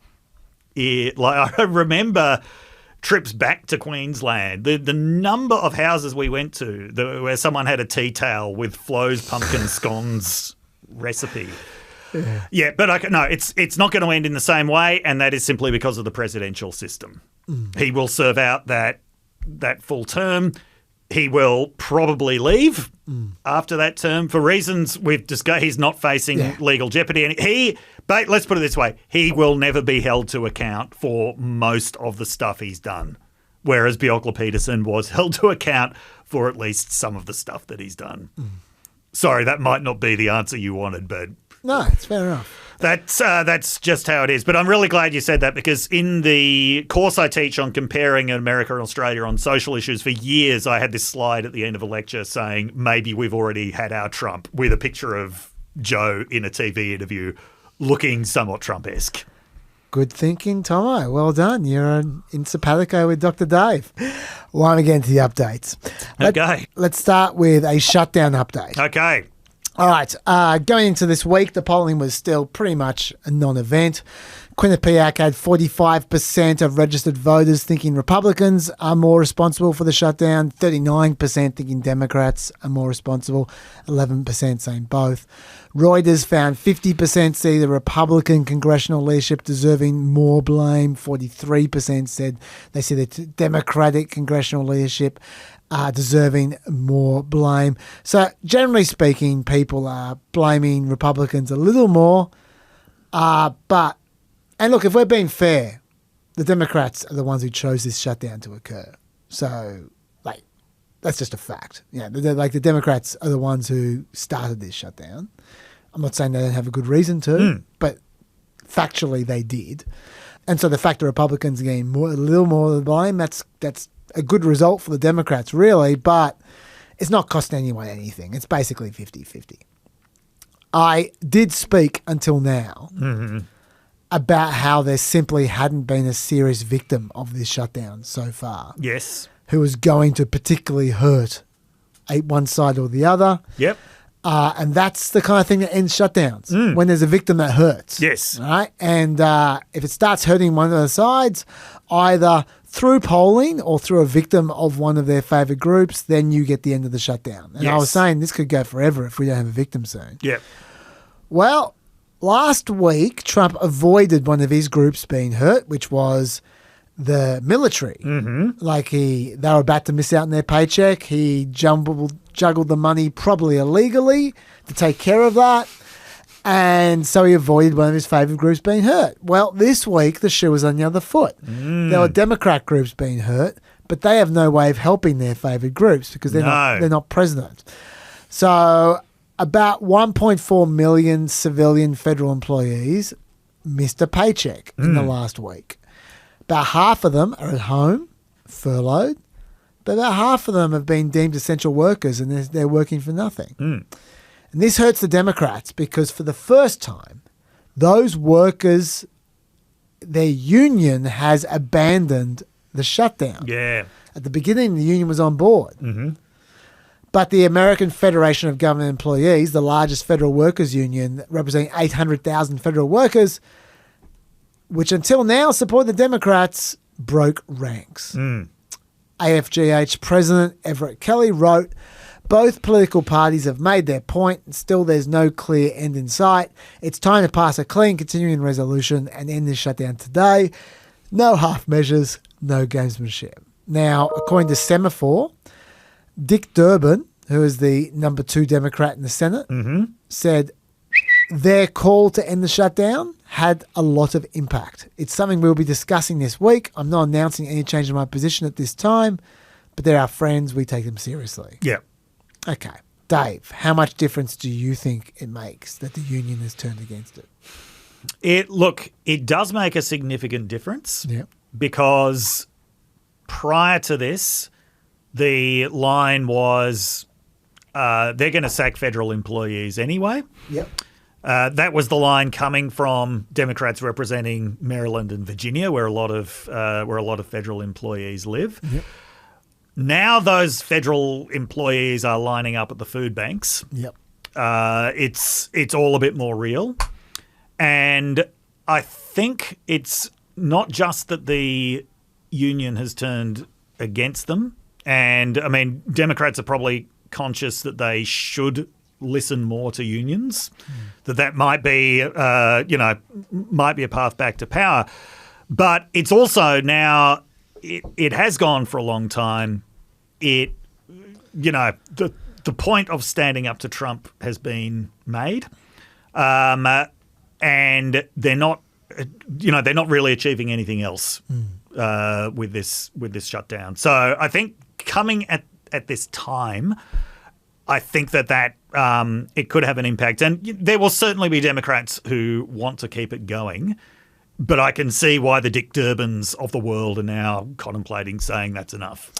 I remember trips back to Queensland, the number of houses we went to where someone had a tea towel with Flo's pumpkin scones recipe. Yeah, but it's not going to end in the same way, and that is simply because of the presidential system. He will serve out that full term. He will probably leave after that term for reasons we've discussed. He's not facing legal jeopardy. And but let's put it this way, he will never be held to account for most of the stuff he's done, whereas Bjelke-Petersen was held to account for at least some of the stuff that he's done. Sorry, that might not be the answer you wanted, but... No, it's fair enough. That's just how it is. But I'm really glad you said that, because in the course I teach on comparing America and Australia on social issues, for years I had this slide at the end of a lecture saying maybe we've already had our Trump, with a picture of Joe in a TV interview looking somewhat Trump-esque. Good thinking, Tomo. Well done. You're in simpatico with Dr. Dave. Well, again to the updates. Okay. Let's start with a shutdown update. Okay. All right. Going into this week, the polling was still pretty much a non-event. Quinnipiac had 45% of registered voters thinking Republicans are more responsible for the shutdown, 39% thinking Democrats are more responsible, 11% saying both. Reuters found 50% see the Republican congressional leadership deserving more blame, 43% said they see the Democratic congressional leadership deserving more blame. So generally speaking, people are blaming Republicans a little more, but and look, if we're being fair, the Democrats are the ones who chose this shutdown to occur. So, that's just a fact. Yeah, the Democrats are the ones who started this shutdown. I'm not saying they don't have a good reason to, but factually they did. And so the fact that Republicans are getting a little more of the blame, that's a good result for the Democrats, really, but it's not costing anyone anything. It's basically 50-50. I did speak until now about how there simply hadn't been a serious victim of this shutdown so far. Yes. Who was going to particularly hurt one side or the other. Yep. And that's the kind of thing that ends shutdowns, when there's a victim that hurts. Yes. Right? And if it starts hurting one of the sides, either through polling or through a victim of one of their favoured groups, then you get the end of the shutdown. And I was saying this could go forever if we don't have a victim soon. Yep. Well, last week, Trump avoided one of his groups being hurt, which was the military. They were about to miss out on their paycheck. He juggled the money probably illegally to take care of that. And so he avoided one of his favourite groups being hurt. Well, this week, the shoe was on the other foot. There were Democrat groups being hurt, but they have no way of helping their favoured groups because they're not president. So about 1.4 million civilian federal employees missed a paycheck in the last week. About half of them are at home, furloughed, but about half of them have been deemed essential workers and they're working for nothing. And this hurts the Democrats because for the first time, those workers, their union has abandoned the shutdown. Yeah. At the beginning, the union was on board. But the American Federation of Government Employees, the largest federal workers union representing 800,000 federal workers, which until now supported the Democrats, broke ranks. AFGH President Everett Kelly wrote, both political parties have made their point and still there's no clear end in sight. It's time to pass a clean continuing resolution and end this shutdown today. No half measures, no gamesmanship. Now, according to Semaphore, Dick Durbin, who is the number 2 Democrat in the Senate, said their call to end the shutdown had a lot of impact. It's something we'll be discussing this week. I'm not announcing any change in my position at this time, but they're our friends. We take them seriously. Yeah. Okay. Dave, how much difference do you think it makes that the union has turned against it? It does make a significant difference. Yeah. Because prior to this, the line was they're going to sack federal employees anyway. Yep. That was the line coming from Democrats representing Maryland and Virginia, where a lot of federal employees live. Yep. Now those federal employees are lining up at the food banks. Yep. It's all a bit more real, and I think it's not just that the union has turned against them, and I mean Democrats are probably conscious that they should listen more to unions, that might be might be a path back to power, but it's also now. It has gone for a long time. The point of standing up to Trump has been made, and they're not really achieving anything else with this shutdown. So I think coming at this time, I think that it could have an impact, and there will certainly be Democrats who want to keep it going. But I can see why the Dick Durbins of the world are now contemplating saying that's enough.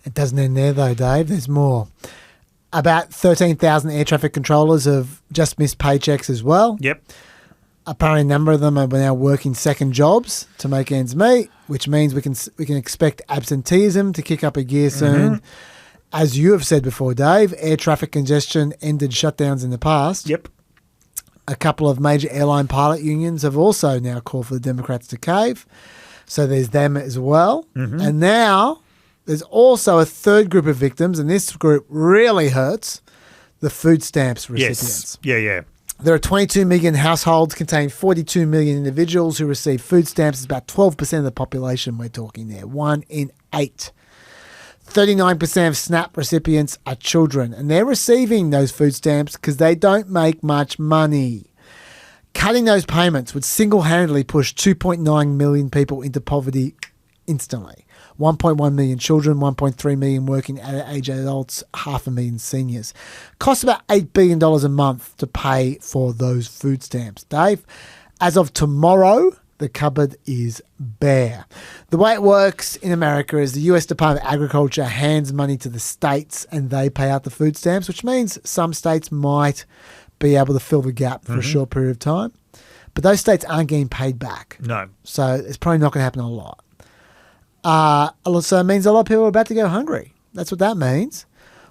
It doesn't end there though, Dave. There's more. About 13,000 air traffic controllers have just missed paychecks as well. Yep. Apparently a number of them are now working second jobs to make ends meet, which means we can expect absenteeism to kick up a gear soon. As you have said before, Dave, air traffic congestion ended shutdowns in the past. Yep. A couple of major airline pilot unions have also now called for the Democrats to cave. So there's them as well. And now there's also a third group of victims, and this group really hurts, the food stamps recipients. Yes. Yeah. There are 22 million households containing 42 million individuals who receive food stamps. It's about 12% of the population we're talking there, 1 in 8. 39% of SNAP recipients are children, and they're receiving those food stamps because they don't make much money. Cutting those payments would single-handedly push 2.9 million people into poverty instantly. 1.1 million children, 1.3 million working age adults, 500,000 seniors. Costs about $8 billion a month to pay for those food stamps. Dave, as of tomorrow, the cupboard is bare. The way it works in America is the US Department of Agriculture hands money to the states and they pay out the food stamps, which means some states might be able to fill the gap for a short period of time. But those states aren't getting paid back. No. So it's probably not going to happen a lot. So it means a lot of people are about to go hungry. That's what that means.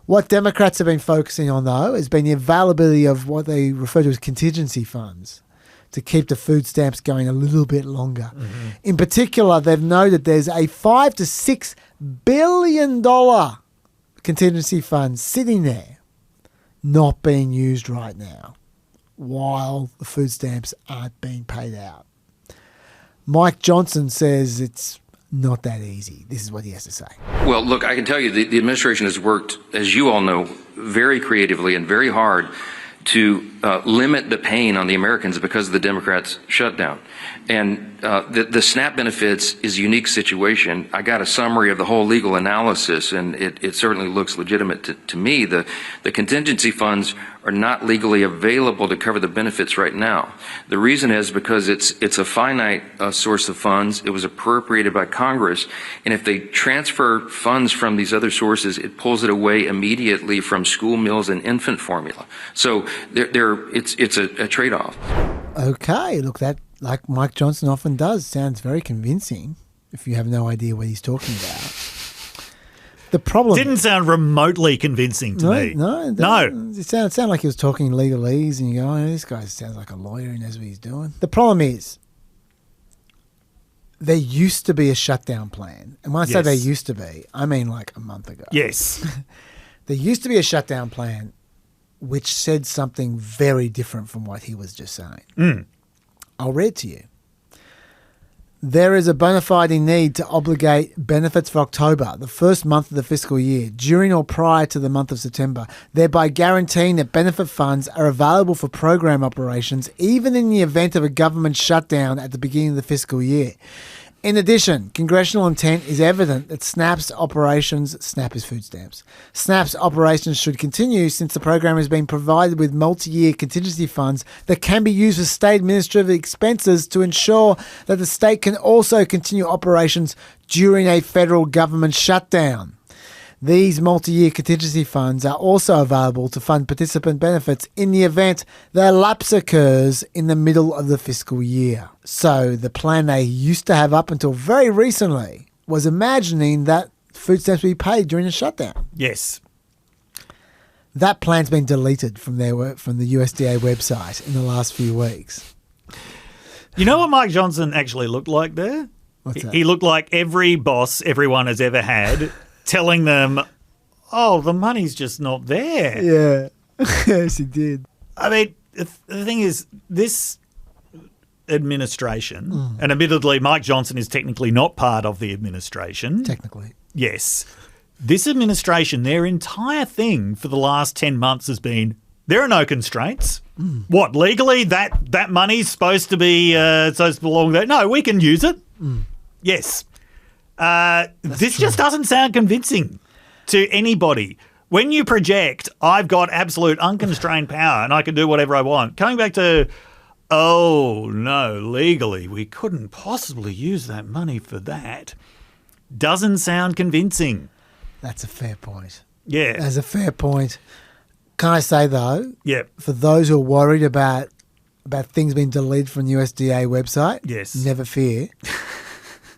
What Democrats have been focusing on, though, has been the availability of what they refer to as contingency funds to keep the food stamps going a little bit longer. In particular, they've noted there's a $5 to $6 billion contingency fund sitting there not being used right now while the food stamps aren't being paid out. Mike Johnson says it's not that easy. This is what he has to say. Well, look, I can tell you the administration has worked, as you all know, very creatively and very hard to limit the pain on the Americans because of the Democrats' shutdown. And the SNAP benefits is a unique situation. I got a summary of the whole legal analysis, and it certainly looks legitimate to me. The contingency funds are not legally available to cover the benefits right now. The reason is because it's a finite source of funds. It was appropriated by Congress, and if they transfer funds from these other sources, it pulls it away immediately from school meals and infant formula. So it's a trade-off. Okay, look, that, like Mike Johnson often does, sounds very convincing if you have no idea what he's talking about. The problem didn't sound remotely convincing to me. No. It sounded like he was talking legalese, and you go, oh, this guy sounds like a lawyer and knows what he's doing. The problem is there used to be a shutdown plan. And when I say Yes. there used to be, I mean like a month ago. Yes. There used to be a shutdown plan which said something very different from what he was just saying. I'll read to you. There is a bona fide need to obligate benefits for October, the first month of the fiscal year, during or prior to the month of September, thereby guaranteeing that benefit funds are available for program operations even in the event of a government shutdown at the beginning of the fiscal year. In addition, congressional intent is evident that SNAP is food stamps, SNAP's operations should continue since the program has been provided with multi-year contingency funds that can be used for state administrative expenses to ensure that the state can also continue operations during a federal government shutdown. These multi-year contingency funds are also available to fund participant benefits in the event that a lapse occurs in the middle of the fiscal year. So the plan they used to have up until very recently was imagining that food stamps would be paid during the shutdown. Yes. That plan's been deleted from the USDA website in the last few weeks. You know what Mike Johnson actually looked like there? What's that? He looked like every boss everyone has ever had telling them, oh, the money's just not there. Yeah. Yes, he did. I mean, the thing is, this administration, and admittedly Mike Johnson is technically not part of the administration. Technically. Yes. This administration, their entire thing for the last 10 months has been, there are no constraints. What, legally that money's supposed to belong there? No, we can use it. Yes. This just doesn't sound convincing to anybody. When you project, I've got absolute unconstrained power and I can do whatever I want. Coming back to, oh, no, legally, we couldn't possibly use that money for that, doesn't sound convincing. That's a fair point. Yeah. That's a fair point. Can I say, though, Yeah. for those who are worried about things being deleted from the USDA website, Yes. never fear,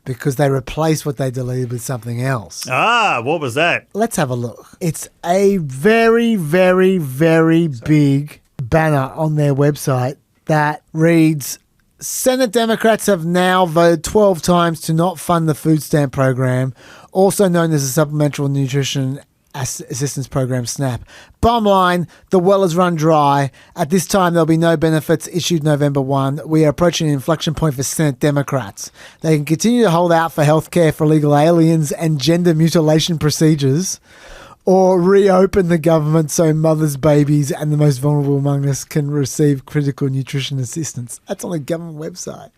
because they replace what they deleted with something else. Ah, what was that? Let's have a look. It's a very, very, very big banner on their website that reads, Senate Democrats have now voted 12 times to not fund the food stamp program, also known as the Supplemental Nutrition Assistance Program, SNAP. Bottom line, the well is run dry. At this time, there'll be no benefits issued November 1. We are approaching an inflection point for Senate Democrats. They can continue to hold out for healthcare for illegal aliens and gender mutilation procedures, or reopen the government so mothers, babies, and the most vulnerable among us can receive critical nutrition assistance. That's on the government website.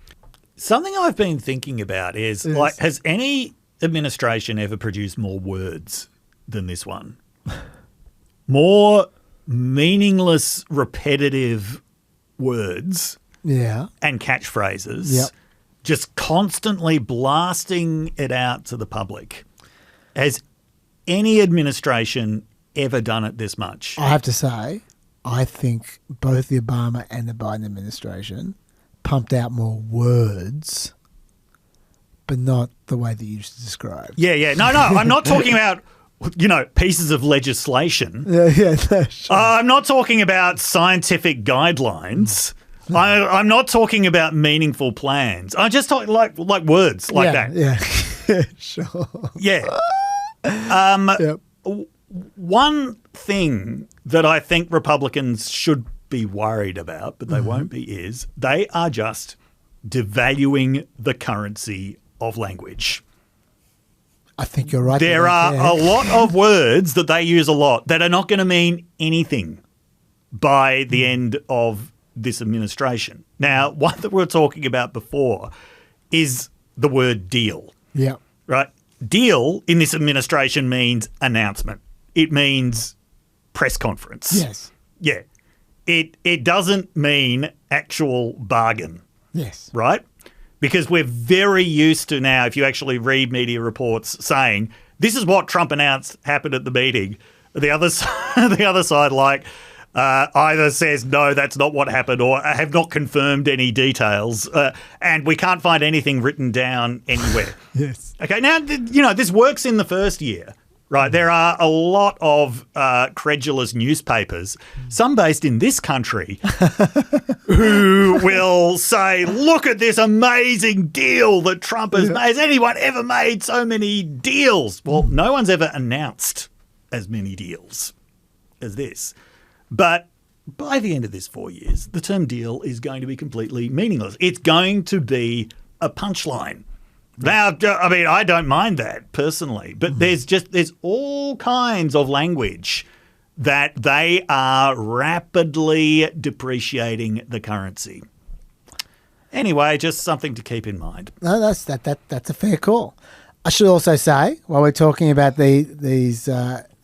Something I've been thinking about is, Yes. like, has any administration ever produced more words than this one? More meaningless, repetitive words Yeah. and catchphrases, Yep. just constantly blasting it out to the public. Has any administration ever done it this much? I have to say, I think both the Obama and the Biden administration pumped out more words, but not the way that you just described. Yeah. No, I'm not talking about, pieces of legislation. Yeah, no, sure. I'm not talking about scientific guidelines. I'm not talking about meaningful plans. I'm just talking like words like that. Yeah, sure. Yeah. Yep. One thing that I think Republicans should be worried about, but they won't be, is they are just devaluing the currency of language. I think you're right. There are a lot of words that they use a lot that are not going to mean anything by the end of this administration. Now, one that we were talking about before is the word deal, Yeah. right? Deal in this administration means announcement. It means press conference. Yes. Yeah. It doesn't mean actual bargain, Yes. right? Because we're very used to now, if you actually read media reports saying, this is what Trump announced happened at the meeting. The other side, either says, no, that's not what happened, or have not confirmed any details, and we can't find anything written down anywhere. Yes. Okay, now, this works in the first year. right? There are a lot of credulous newspapers, some based in this country, who will say, look at this amazing deal that Trump has made. Has anyone ever made so many deals? Well, no one's ever announced as many deals as this. But by the end of this 4 years, the term deal is going to be completely meaningless. It's going to be a punchline. Now, I mean, I don't mind that personally, but there's all kinds of language that they are rapidly depreciating the currency. Anyway, just something to keep in mind. No, that's a fair call. I should also say, while we're talking about these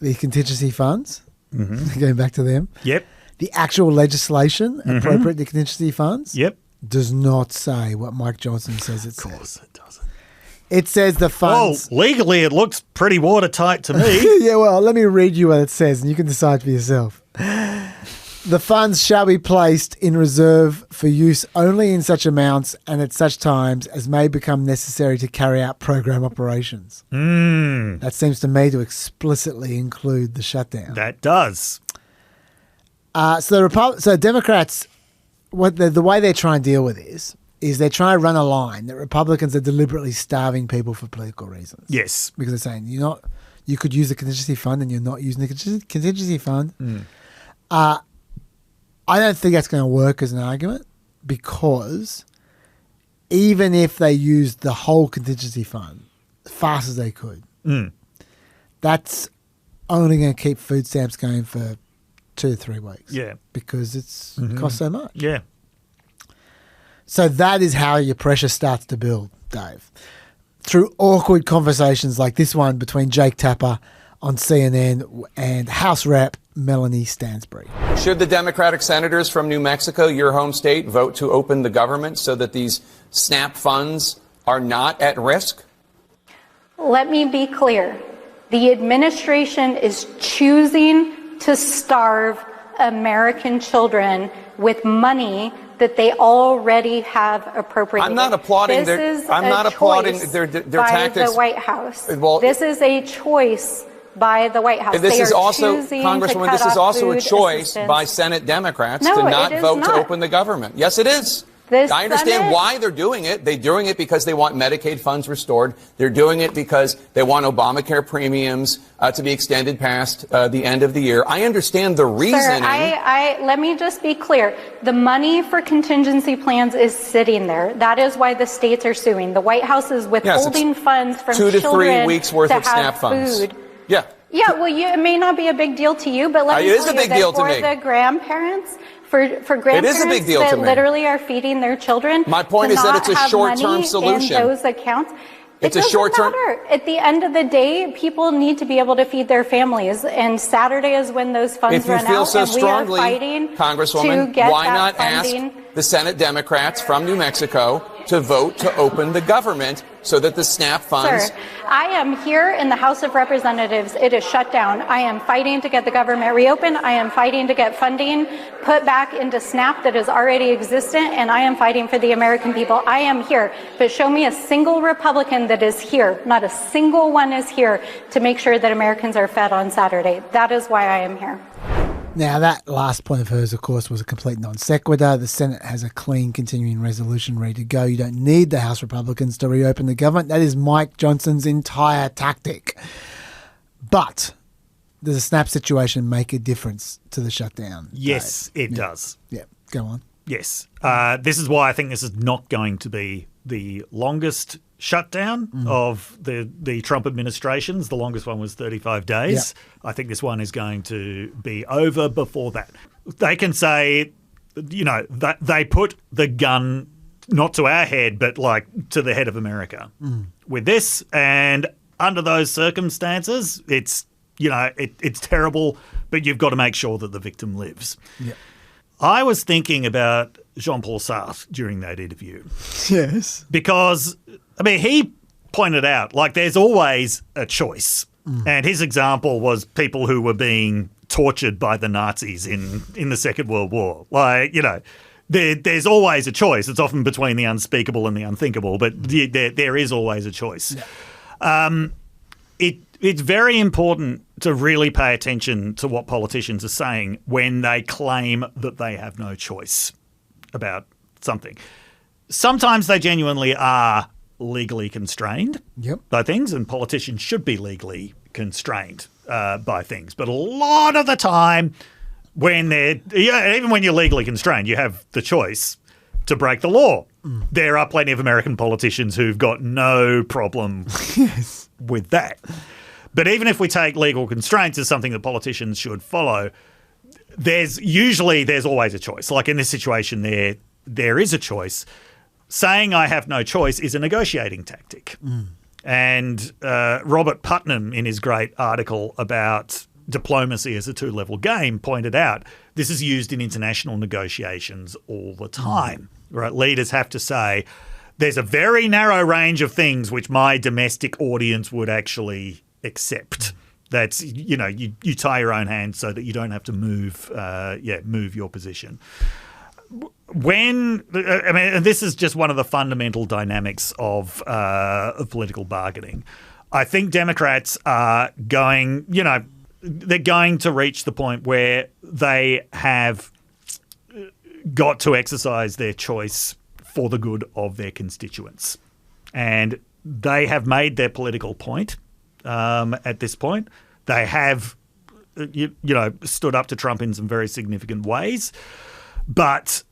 contingency funds, going back to them, Yep. the actual legislation appropriate to contingency funds Yep. does not say what Mike Johnson says it says. Of course it doesn't. It says the Well, funds... legally it looks pretty watertight to me. Yeah, well, let me read you what it says and you can decide for yourself. The funds shall be placed in reserve for use only in such amounts and at such times as may become necessary to carry out program operations. That seems to me to explicitly include the shutdown. That does. So Democrats, the way they're trying to deal with this is they're trying to run a line that Republicans are deliberately starving people for political reasons. Yes. Because they're saying you could use the contingency fund and you're not using the contingency fund. I don't think that's going to work as an argument because even if they used the whole contingency fund as fast as they could, that's only going to keep food stamps going for 2 to 3 weeks. Yeah. Because it costs so much. Yeah. So that is how your pressure starts to build, Dave. Through awkward conversations like this one between Jake Tapper on CNN and House Rep Melanie Stansbury. Should the Democratic senators from New Mexico, your home state, vote to open the government so that these SNAP funds are not at risk? Let me be clear. The administration is choosing to starve American children with money that they already have appropriated. I'm not applauding their tactics. By the White House. Well, this is a choice by the White House. This they is are also, choosing Congresswoman, to this cut is off also a food choice assistance. by Senate Democrats No, to not it is vote to not. open the government. Yes, it is. I understand why they're doing it. They're doing it because they want Medicaid funds restored. They're doing it because they want Obamacare premiums to be extended past the end of the year. I understand the reasoning. Sir, let me just be clear. The money for contingency plans is sitting there. That is why the states are suing. The White House is withholding funds from 2 to 3 children weeks worth to of SNAP have funds. food. Yeah. Yeah, well, it may not be a big deal to you, but let me It is tell a big you deal that to for me. the grandparents, for grandparents It is a big deal that to me. literally are feeding their children. My point to is that not it's a have short-term money solution. In those accounts. It's it a doesn't short-term- matter. At the end of the day, people need to be able to feed their families, and Saturday is when those funds If you run feel out, so and strongly, we are fighting Congresswoman, to get why that not ask funding. the Senate Democrats from New Mexico to vote to open the government so that the SNAP funds... Sir, I am here in the House of Representatives. It is shut down. I am fighting to get the government reopened. I am fighting to get funding put back into SNAP that is already existent, and I am fighting for the American people. I am here. But show me a single Republican that is here. Not a single one is here to make sure that Americans are fed on Saturday. That is why I am here. Now, that last point of hers, of course, was a complete non sequitur. The Senate has a clean continuing resolution ready to go. You don't need the House Republicans to reopen the government. That is Mike Johnson's entire tactic. But does the SNAP situation make a difference to the shutdown? Yes, Dave? it does. Yeah, go on. Yes. This is why I think this is not going to be the longest shutdown of the Trump administrations. The longest one was 35 days. Yeah. I think this one is going to be over before that. They can say, that they put the gun not to our head, but like to the head of America with this. And under those circumstances, it's, it's terrible, but you've got to make sure that the victim lives. Yeah. I was thinking about Jean-Paul Sartre during that interview. Yes. Because, he pointed out, there's always a choice. And his example was people who were being tortured by the Nazis in the Second World War. There's always a choice. It's often between the unspeakable and the unthinkable, but there is always a choice. Yeah. it's very important to really pay attention to what politicians are saying when they claim that they have no choice about something. Sometimes they genuinely are legally constrained by things, and politicians should be legally constrained by things. But a lot of the time, even when you're legally constrained, you have the choice to break the law. There are plenty of American politicians who've got no problem with that. But even if we take legal constraints as something that politicians should follow, there's always a choice. Like in this situation, there is a choice. Saying I have no choice is a negotiating tactic. And Robert Putnam, in his great article about diplomacy as a two-level game, pointed out this is used in international negotiations all the time. Right? Leaders have to say, there's a very narrow range of things which my domestic audience would actually accept. That's, you tie your own hands so that you don't have to move your position. This is just one of the fundamental dynamics of political bargaining. I think Democrats are they're going to reach the point where they have got to exercise their choice for the good of their constituents. And they have made their political point at this point. They have, stood up to Trump in some very significant ways. But,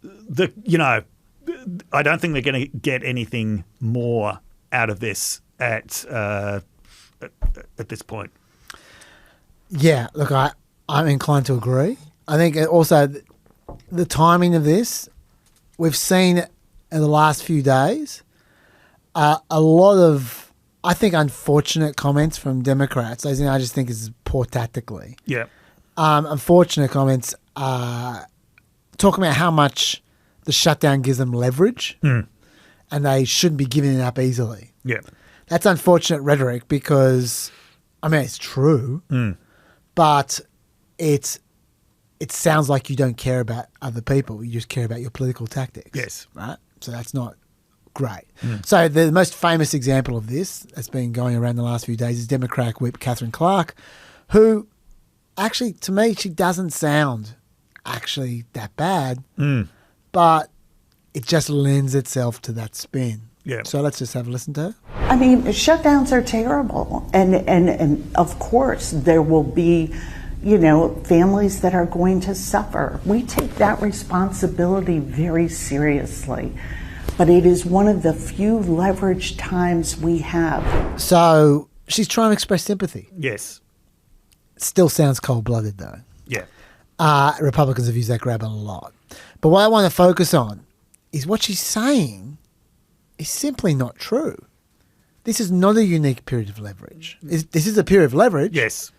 I don't think they're going to get anything more out of this at this point. Yeah, look, I'm inclined to agree. I think also the timing of this, we've seen in the last few days a lot of, I think, unfortunate comments from Democrats. I just think is poor tactically. Yeah. Unfortunate comments talking about how much the shutdown gives them leverage and they shouldn't be giving it up easily. Yeah. That's unfortunate rhetoric because, it's true, but it sounds like you don't care about other people. You just care about your political tactics. Yes. Right? So that's not great. So the most famous example of this that's been going around the last few days is Democrat whip Catherine Clark, who actually, to me, she doesn't sound actually that bad, but it just lends itself to that spin. Yeah. So let's just have a listen to her. Shutdowns are terrible. And of course, there will be, families that are going to suffer. We take that responsibility very seriously. But it is one of the few leveraged times we have. So she's trying to express sympathy. Yes. Still sounds cold-blooded, though. Yeah. Republicans have used that grab a lot. But what I want to focus on is what she's saying is simply not true. This is not a unique period of leverage. This is a period of leverage. Yes.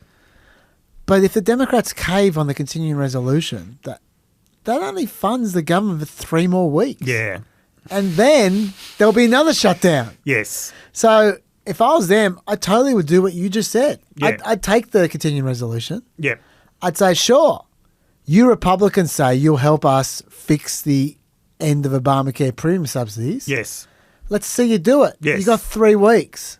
But if the Democrats cave on the continuing resolution, that only funds the government for 3 more weeks. Yeah. And then there'll be another shutdown. Yes. So if I was them, I totally would do what you just said. Yeah. I'd take the continuing resolution. Yeah. I'd say, sure, you Republicans say you'll help us fix the end of Obamacare premium subsidies. Yes. Let's see you do it. Yes. You got 3 weeks.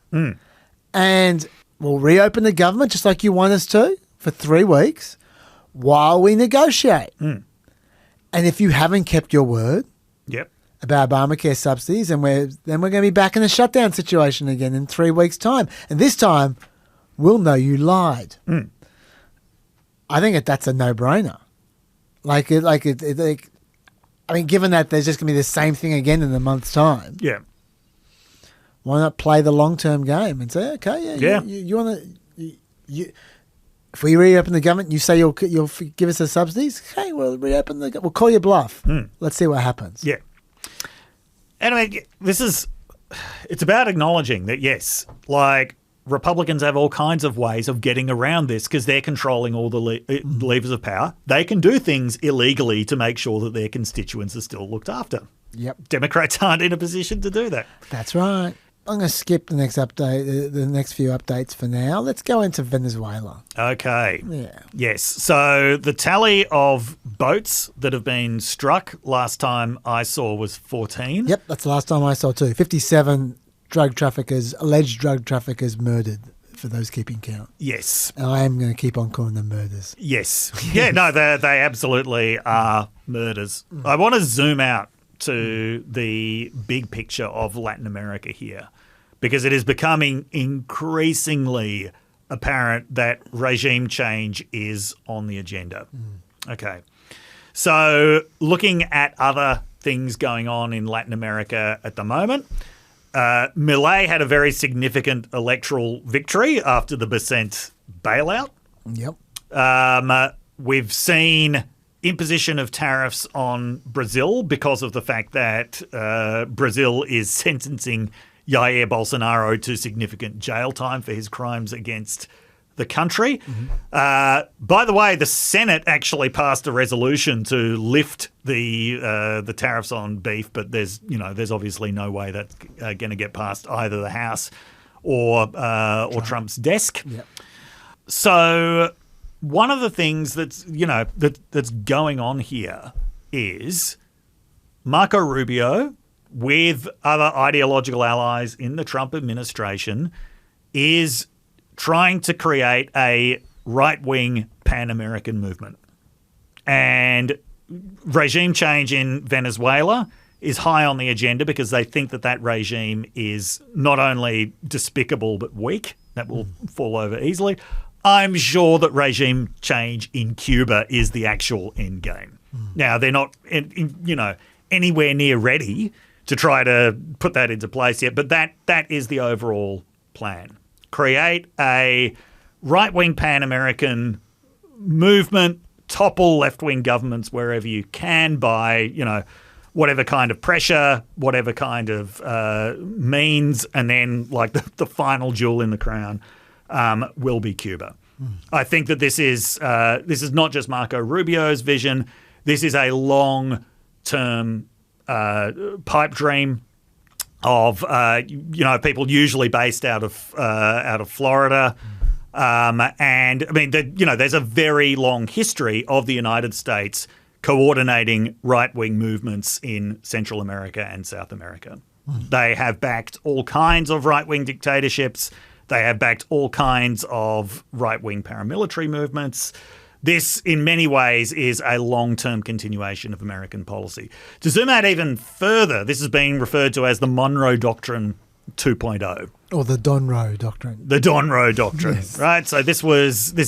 And we'll reopen the government just like you want us to for 3 weeks while we negotiate. And if you haven't kept your word about Obamacare subsidies, then we're going to be back in a shutdown situation again in 3 weeks' time. And this time, we'll know you lied. I think that's a no-brainer. Given that there's just going to be the same thing again in a month's time. Yeah. Why not play the long-term game and say, okay, you want to... If we reopen the government, you say you'll give us the subsidies. Okay, we'll reopen we'll call your bluff. Let's see what happens. Yeah. And it's about acknowledging that, yes, Republicans have all kinds of ways of getting around this because they're controlling all the levers of power. They can do things illegally to make sure that their constituents are still looked after. Yep. Democrats aren't in a position to do that. That's right. I'm going to skip the next update, the next few updates for now. Let's go into Venezuela. Okay. Yeah. Yes. So the tally of boats that have been struck last time I saw was 14. Yep, that's the last time I saw too. 57 alleged drug traffickers murdered for those keeping count. Yes. And I am going to keep on calling them murders. Yes. Yeah, no, they absolutely are murders. I want to zoom out to the big picture of Latin America here, because it is becoming increasingly apparent that regime change is on the agenda. Okay. So looking at other things going on in Latin America at the moment, Milei had a very significant electoral victory after the Bessent bailout. Yep. We've seen imposition of tariffs on Brazil because of the fact that Brazil is sentencing Jair Bolsonaro to significant jail time for his crimes against the country. By the way, the Senate actually passed a resolution to lift the tariffs on beef, but there's obviously no way that's going to get past either the House or Trump's desk. Yep. So one of the things that's going on here is Marco Rubio, with other ideological allies in the Trump administration, is trying to create a right-wing Pan-American movement. And regime change in Venezuela is high on the agenda because they think that regime is not only despicable but weak. That will fall over easily. I'm sure that regime change in Cuba is the actual end game. Now, they're not anywhere near ready to try to put that into place yet, but that is the overall plan. Create a right-wing Pan-American movement, topple left-wing governments wherever you can by, whatever kind of pressure, whatever kind of means, and then like the final jewel in the crown will be Cuba. I think that this is not just Marco Rubio's vision. This is a long-term pipe dream of people usually based out of Florida, and I mean there's a very long history of the United States coordinating right-wing movements in Central America and South America. They have backed all kinds of right-wing dictatorships. They have backed all kinds of right-wing paramilitary movements. This, in many ways, is a long-term continuation of American policy. To zoom out even further, this is being referred to as the Monroe Doctrine 2.0. Or the Donroe Doctrine. The Donroe Doctrine, yes. Right? So this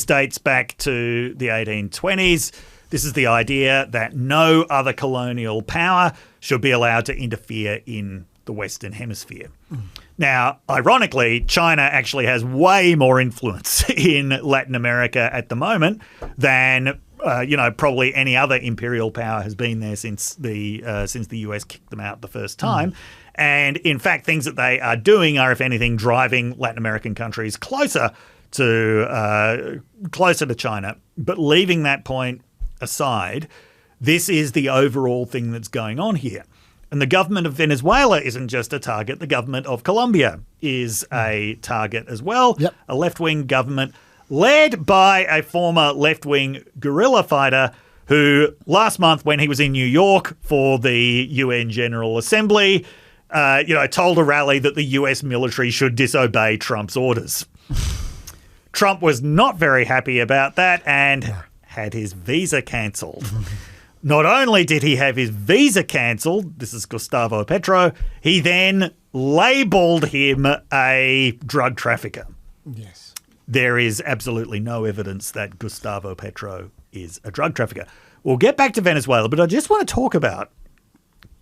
dates back to the 1820s. This is the idea that no other colonial power should be allowed to interfere in the Western Hemisphere. Now, ironically, China actually has way more influence in Latin America at the moment than probably any other imperial power has been there since the US kicked them out the first time. And in fact, things that they are doing are, if anything, driving Latin American countries closer to China. But leaving that point aside, this is the overall thing that's going on here. And the government of Venezuela isn't just a target. The government of Colombia is a target as well. Yep. A left-wing government led by a former left-wing guerrilla fighter who last month, when he was in New York for the UN General Assembly, told a rally that the US military should disobey Trump's orders. Trump was not very happy about that and had his visa cancelled. Not only did he have his visa cancelled, this is Gustavo Petro, he then labelled him a drug trafficker. Yes. There is absolutely no evidence that Gustavo Petro is a drug trafficker. We'll get back to Venezuela, but I just want to talk about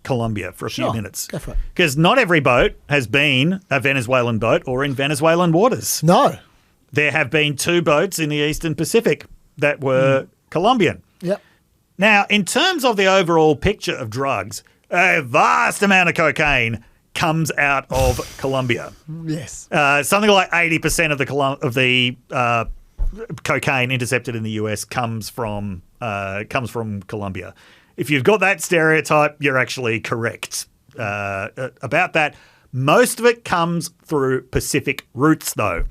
Colombia for a few minutes. Go for it. Because not every boat has been a Venezuelan boat or in Venezuelan waters. No. There have been 2 boats in the Eastern Pacific that were Colombian. Yep. Now, in terms of the overall picture of drugs, a vast amount of cocaine comes out of Colombia. Yes. Something like 80% of the cocaine intercepted in the US comes from Colombia. If you've got that stereotype, you're actually correct about that. Most of it comes through Pacific routes, though.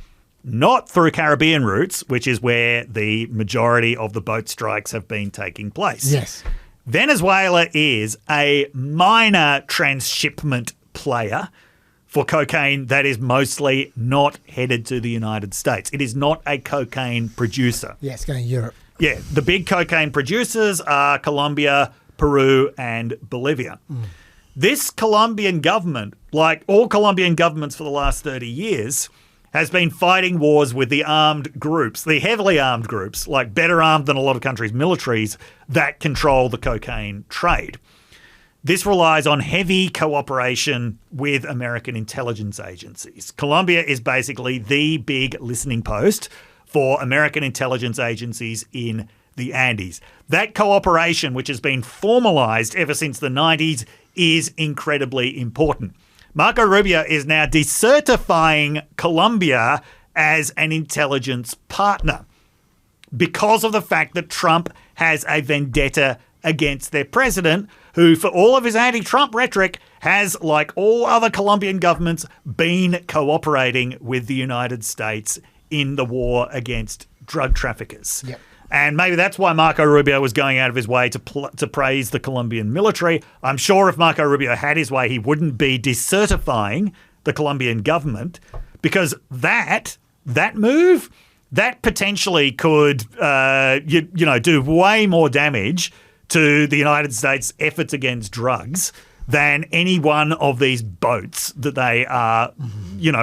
Not through Caribbean routes, which is where the majority of the boat strikes have been taking place. Yes. Venezuela is a minor transshipment player for cocaine that is mostly not headed to the United States. It is not a cocaine producer. Yeah, it's going to Europe. Yeah, the big cocaine producers are Colombia, Peru, and Bolivia. This Colombian government, like all Colombian governments for the last 30 years, has been fighting wars with the armed groups, the heavily armed groups, like better armed than a lot of countries' militaries, that control the cocaine trade. This relies on heavy cooperation with American intelligence agencies. Colombia is basically the big listening post for American intelligence agencies in the Andes. That cooperation, which has been formalized ever since the 90s, is incredibly important. Marco Rubio is now decertifying Colombia as an intelligence partner because of the fact that Trump has a vendetta against their president, who, for all of his anti-Trump rhetoric, has, like all other Colombian governments, been cooperating with the United States in the war against drug traffickers. Yep. And maybe that's why Marco Rubio was going out of his way to praise the Colombian military. I'm sure if Marco Rubio had his way, he wouldn't be decertifying the Colombian government, because that move, that potentially could do way more damage to the United States' efforts against drugs than any one of these boats that they are,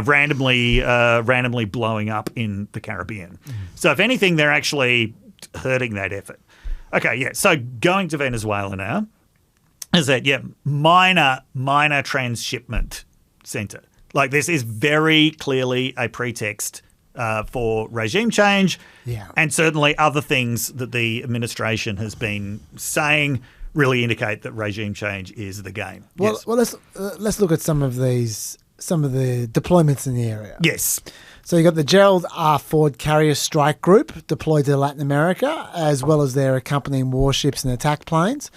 randomly blowing up in the Caribbean. So if anything, they're actually hurting that effort. Okay, yeah. So going to Venezuela now, is that minor transshipment center. Like, this is very clearly a pretext for regime change, and certainly other things that the administration has been saying really indicate that regime change is the game. Well, let's look at some of the deployments in the area. Yes. So you got the Gerald R. Ford Carrier Strike Group deployed to Latin America, as well as their accompanying warships and attack planes.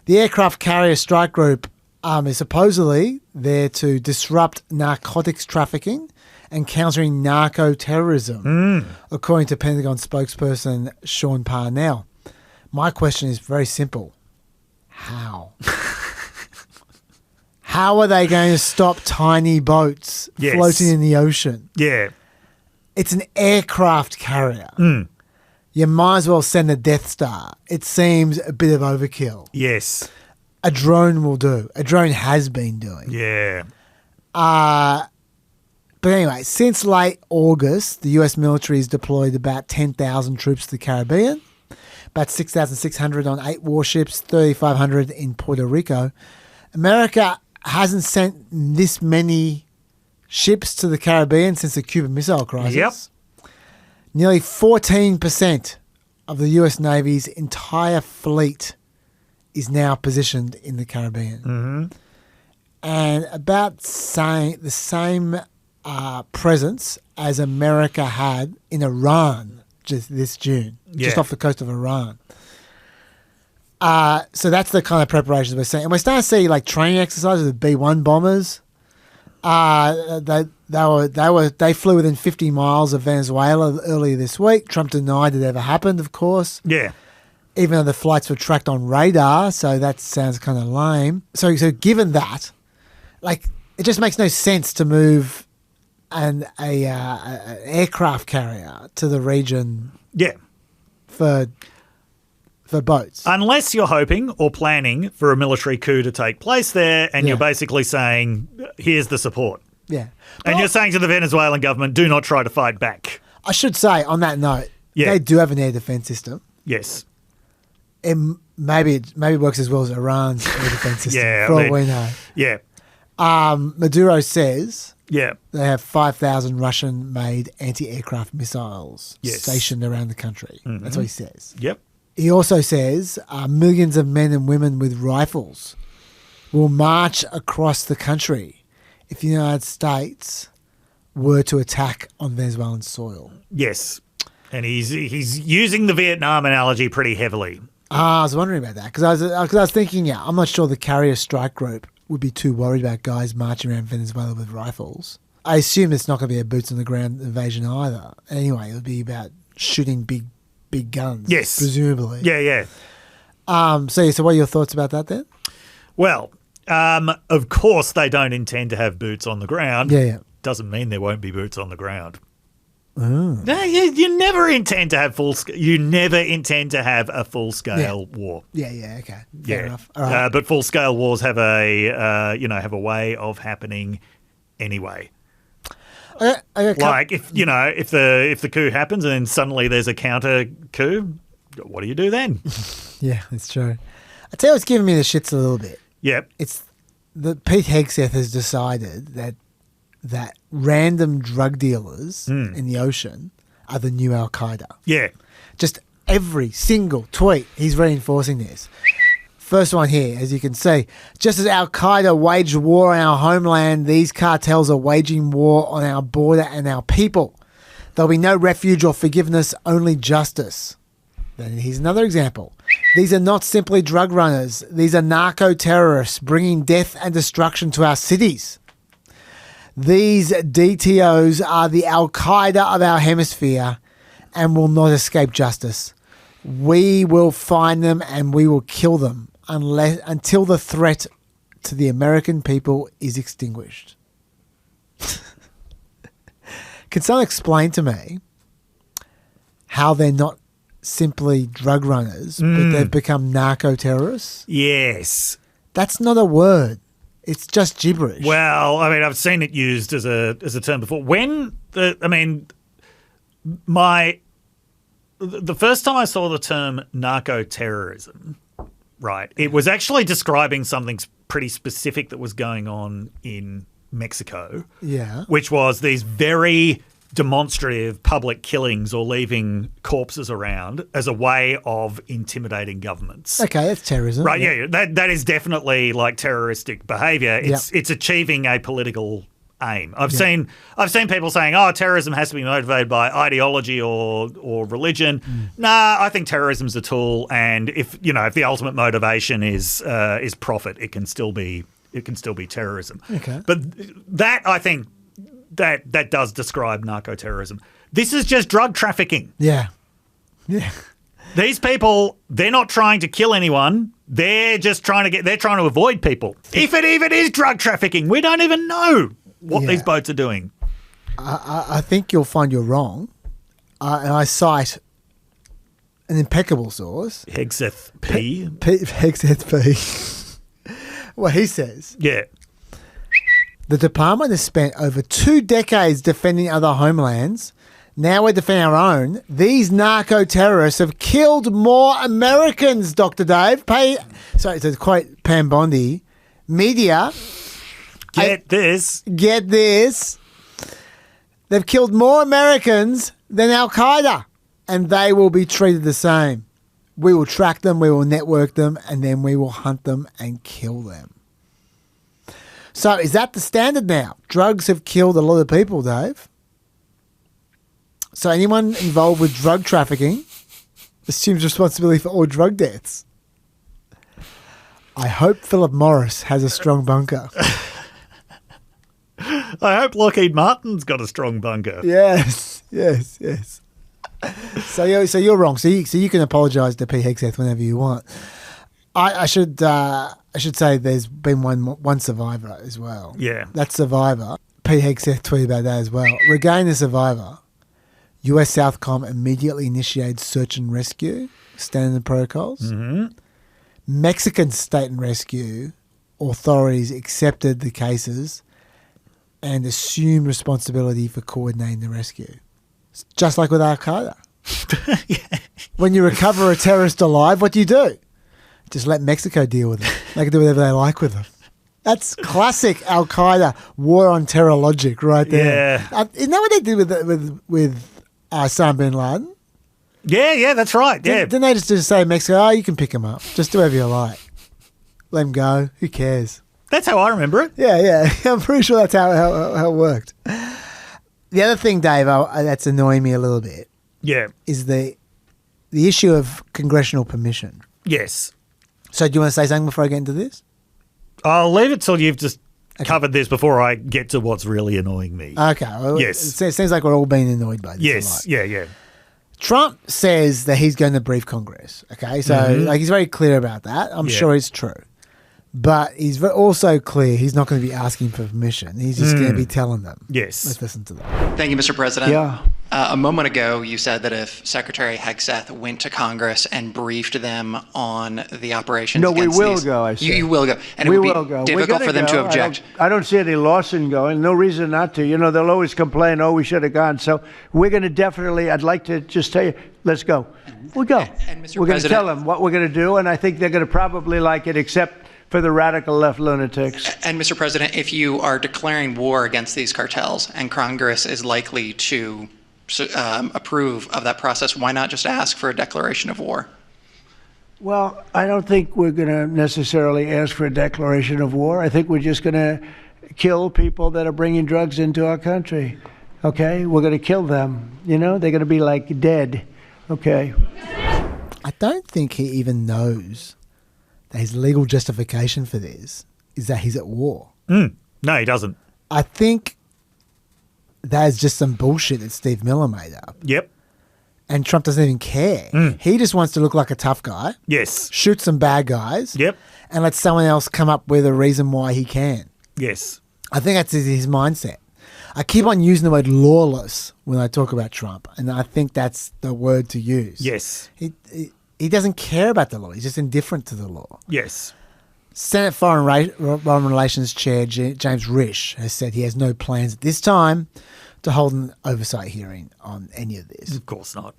The Aircraft Carrier Strike Group is supposedly there to disrupt narcotics trafficking and countering narco-terrorism, according to Pentagon spokesperson Sean Parnell. My question is very simple. How? How are they going to stop tiny boats floating in the ocean? Yeah. It's an aircraft carrier. You might as well send a Death Star. It seems a bit of overkill. Yes. A drone will do. A drone has been doing. Yeah. But anyway, since late August, the US military has deployed about 10,000 troops to the Caribbean, about 6,600 on 8 warships, 3,500 in Puerto Rico. America hasn't sent this many ships to the Caribbean since the Cuban Missile Crisis. Yep. Nearly 14% of the US Navy's entire fleet is now positioned in the Caribbean. And about the same presence as America had in Iran just this June, just off the coast of Iran. So that's the kind of preparations we're seeing. And we're starting to see like training exercises with B-1 bombers. They flew within 50 miles of Venezuela earlier this week. Trump denied it ever happened, of course. Yeah. Even though the flights were tracked on radar, so that sounds kind of lame. So given that, like, it just makes no sense to move an aircraft carrier to the region. Yeah. For boats. Unless you're hoping or planning for a military coup to take place there, and you're basically saying, here's the support. Yeah. And you're saying to the Venezuelan government, do not try to fight back. I should say, on that note, they do have an air defense system. Yes. It maybe works as well as Iran's air defense system, for all we know. Yeah. Maduro says they have 5,000 Russian-made anti-aircraft missiles stationed around the country. That's what he says. Yep. He also says millions of men and women with rifles will march across the country if the United States were to attack on Venezuelan soil. Yes. And he's using the Vietnam analogy pretty heavily. I was wondering about that because I was thinking, I'm not sure the Carrier Strike Group would be too worried about guys marching around Venezuela with rifles. I assume it's not going to be a boots-on-the-ground invasion either. Anyway, it would be about shooting big guns. Yes. Presumably. Yeah. So what are your thoughts about that then? Well, Of course, they don't intend to have boots on the ground. Yeah. Doesn't mean there won't be boots on the ground. Oh. No, you never intend to have you never intend to have a full scale war. Yeah. Okay. Fair enough. All Right. right. But full scale wars have a way of happening anyway. Like if the coup happens and then suddenly there's a counter coup, what do you do then? Yeah, that's true. I tell you what's giving me the shits a little bit. Yep. It's that Pete Hegseth has decided that random drug dealers in the ocean are the new Al Qaeda. Yeah. Just every single tweet, he's reinforcing this. First one here, as you can see. Just as Al Qaeda waged war on our homeland, these cartels are waging war on our border and our people. There'll be no refuge or forgiveness, only justice. Then here's another example. These are not simply drug runners. These are narco-terrorists bringing death and destruction to our cities. These DTOs are the Al Qaeda of our hemisphere and will not escape justice. We will find them and we will kill them until the threat to the American people is extinguished. Can someone explain to me how they're not simply drug runners, but they've become narco-terrorists? Yes. That's not a word. It's just gibberish. Well, I mean, I've seen it used as a term before. The first time I saw the term narco-terrorism, right, it was actually describing something pretty specific that was going on in Mexico. Yeah. Which was these very demonstrative public killings or leaving corpses around as a way of intimidating governments. Okay, that's terrorism. Right, yeah. That is definitely like terroristic behaviour. It's achieving a political aim. I've seen people saying, "Oh, terrorism has to be motivated by ideology or religion." Nah, I think terrorism's a tool, and if the ultimate motivation is profit, it can still be terrorism. Okay. But that, I think, that does describe narco-terrorism. This is just drug trafficking. Yeah. Yeah. These people, they're not trying to kill anyone. They're just trying to avoid people. If it even is drug trafficking, we don't even know what these boats are doing. I think you'll find you're wrong. And I cite an impeccable source. Hegseth P. Hegseth P. Well, he says. Yeah. The department has spent over 2 decades defending other homelands. Now we're defending our own. These narco-terrorists have killed more Americans, Dr. Dave. So to quote Pam Bondi, media. Get this. They've killed more Americans than Al Qaeda, and they will be treated the same. We will track them, we will network them, and then we will hunt them and kill them. So is that the standard now? Drugs have killed a lot of people, Dave. So anyone involved with drug trafficking assumes responsibility for all drug deaths. I hope Philip Morris has a strong bunker. I hope Lockheed Martin's got a strong bunker. Yes. So you're wrong. So you can apologise to P. Hegseth whenever you want. I should say there's been one survivor as well. Yeah. That survivor, P. Hegseth tweeted about that as well. Regarding the survivor, US Southcom immediately initiated search and rescue, standard protocols. Mm-hmm. Mexican state and rescue authorities accepted the cases and assumed responsibility for coordinating the rescue. It's just like with Al Qaeda. Yeah. When you recover a terrorist alive, what do? Just let Mexico deal with it. They can do whatever they like with them. That's classic Al Qaeda war on terror logic, right there. Yeah. Isn't that what they did with Osama bin Laden? Yeah, that's right. Yeah. Didn't they just say to Mexico, "Oh, you can pick him up. Just do whatever you like. Let him go. Who cares?" That's how I remember it. Yeah. I'm pretty sure that's how it worked. The other thing, Dave, that's annoying me a little bit. Yeah. Is the issue of congressional permission. Yes. So do you want to say something before I get into this? I'll leave it till you've just covered this before I get to what's really annoying me. Okay. Well, yes. It seems like we're all being annoyed by this. Yes. Yeah. Trump says that he's going to brief Congress. Okay. So he's very clear about that. I'm sure it's true. But he's also clear he's not going to be asking for permission. He's just going to be telling them. Yes. Let's listen to that. Thank you, Mr. President. Yeah. A moment ago, you said that if Secretary Hegseth went to Congress and briefed them on the operations No, we against will these, go, I said. You will go. And We it would will be go. We're difficult gonna for them go. to object. I don't see any loss in going. No reason not to. You know, they'll always complain, oh, we should have gone. So we're going to definitely, I'd like to just tell you, let's go. We'll go. And Mr. We're going to President- tell them what we're going to do, and I think they're going to probably like it, except for the radical left lunatics. And Mr. President, if you are declaring war against these cartels and Congress is likely to approve of that process, why not just ask for a declaration of war? Well, I don't think we're going to necessarily ask for a declaration of war. I think we're just going to kill people that are bringing drugs into our country. Okay? We're going to kill them. You know, they're going to be like dead. Okay? I don't think he even knows that his legal justification for this is that he's at war. No, he doesn't. I think that is just some bullshit that Steve Miller made up. Yep. And Trump doesn't even care. He just wants to look like a tough guy. Yes. Shoot some bad guys. Yep. And let someone else come up with a reason why he can. Yes. I think that's his mindset. I keep on using the word lawless when I talk about Trump, and I think that's the word to use. Yes. He doesn't care about the law. He's just indifferent to the law. Yes. Senate Foreign Relations Chair James Risch has said he has no plans at this time to hold an oversight hearing on any of this. Of course not.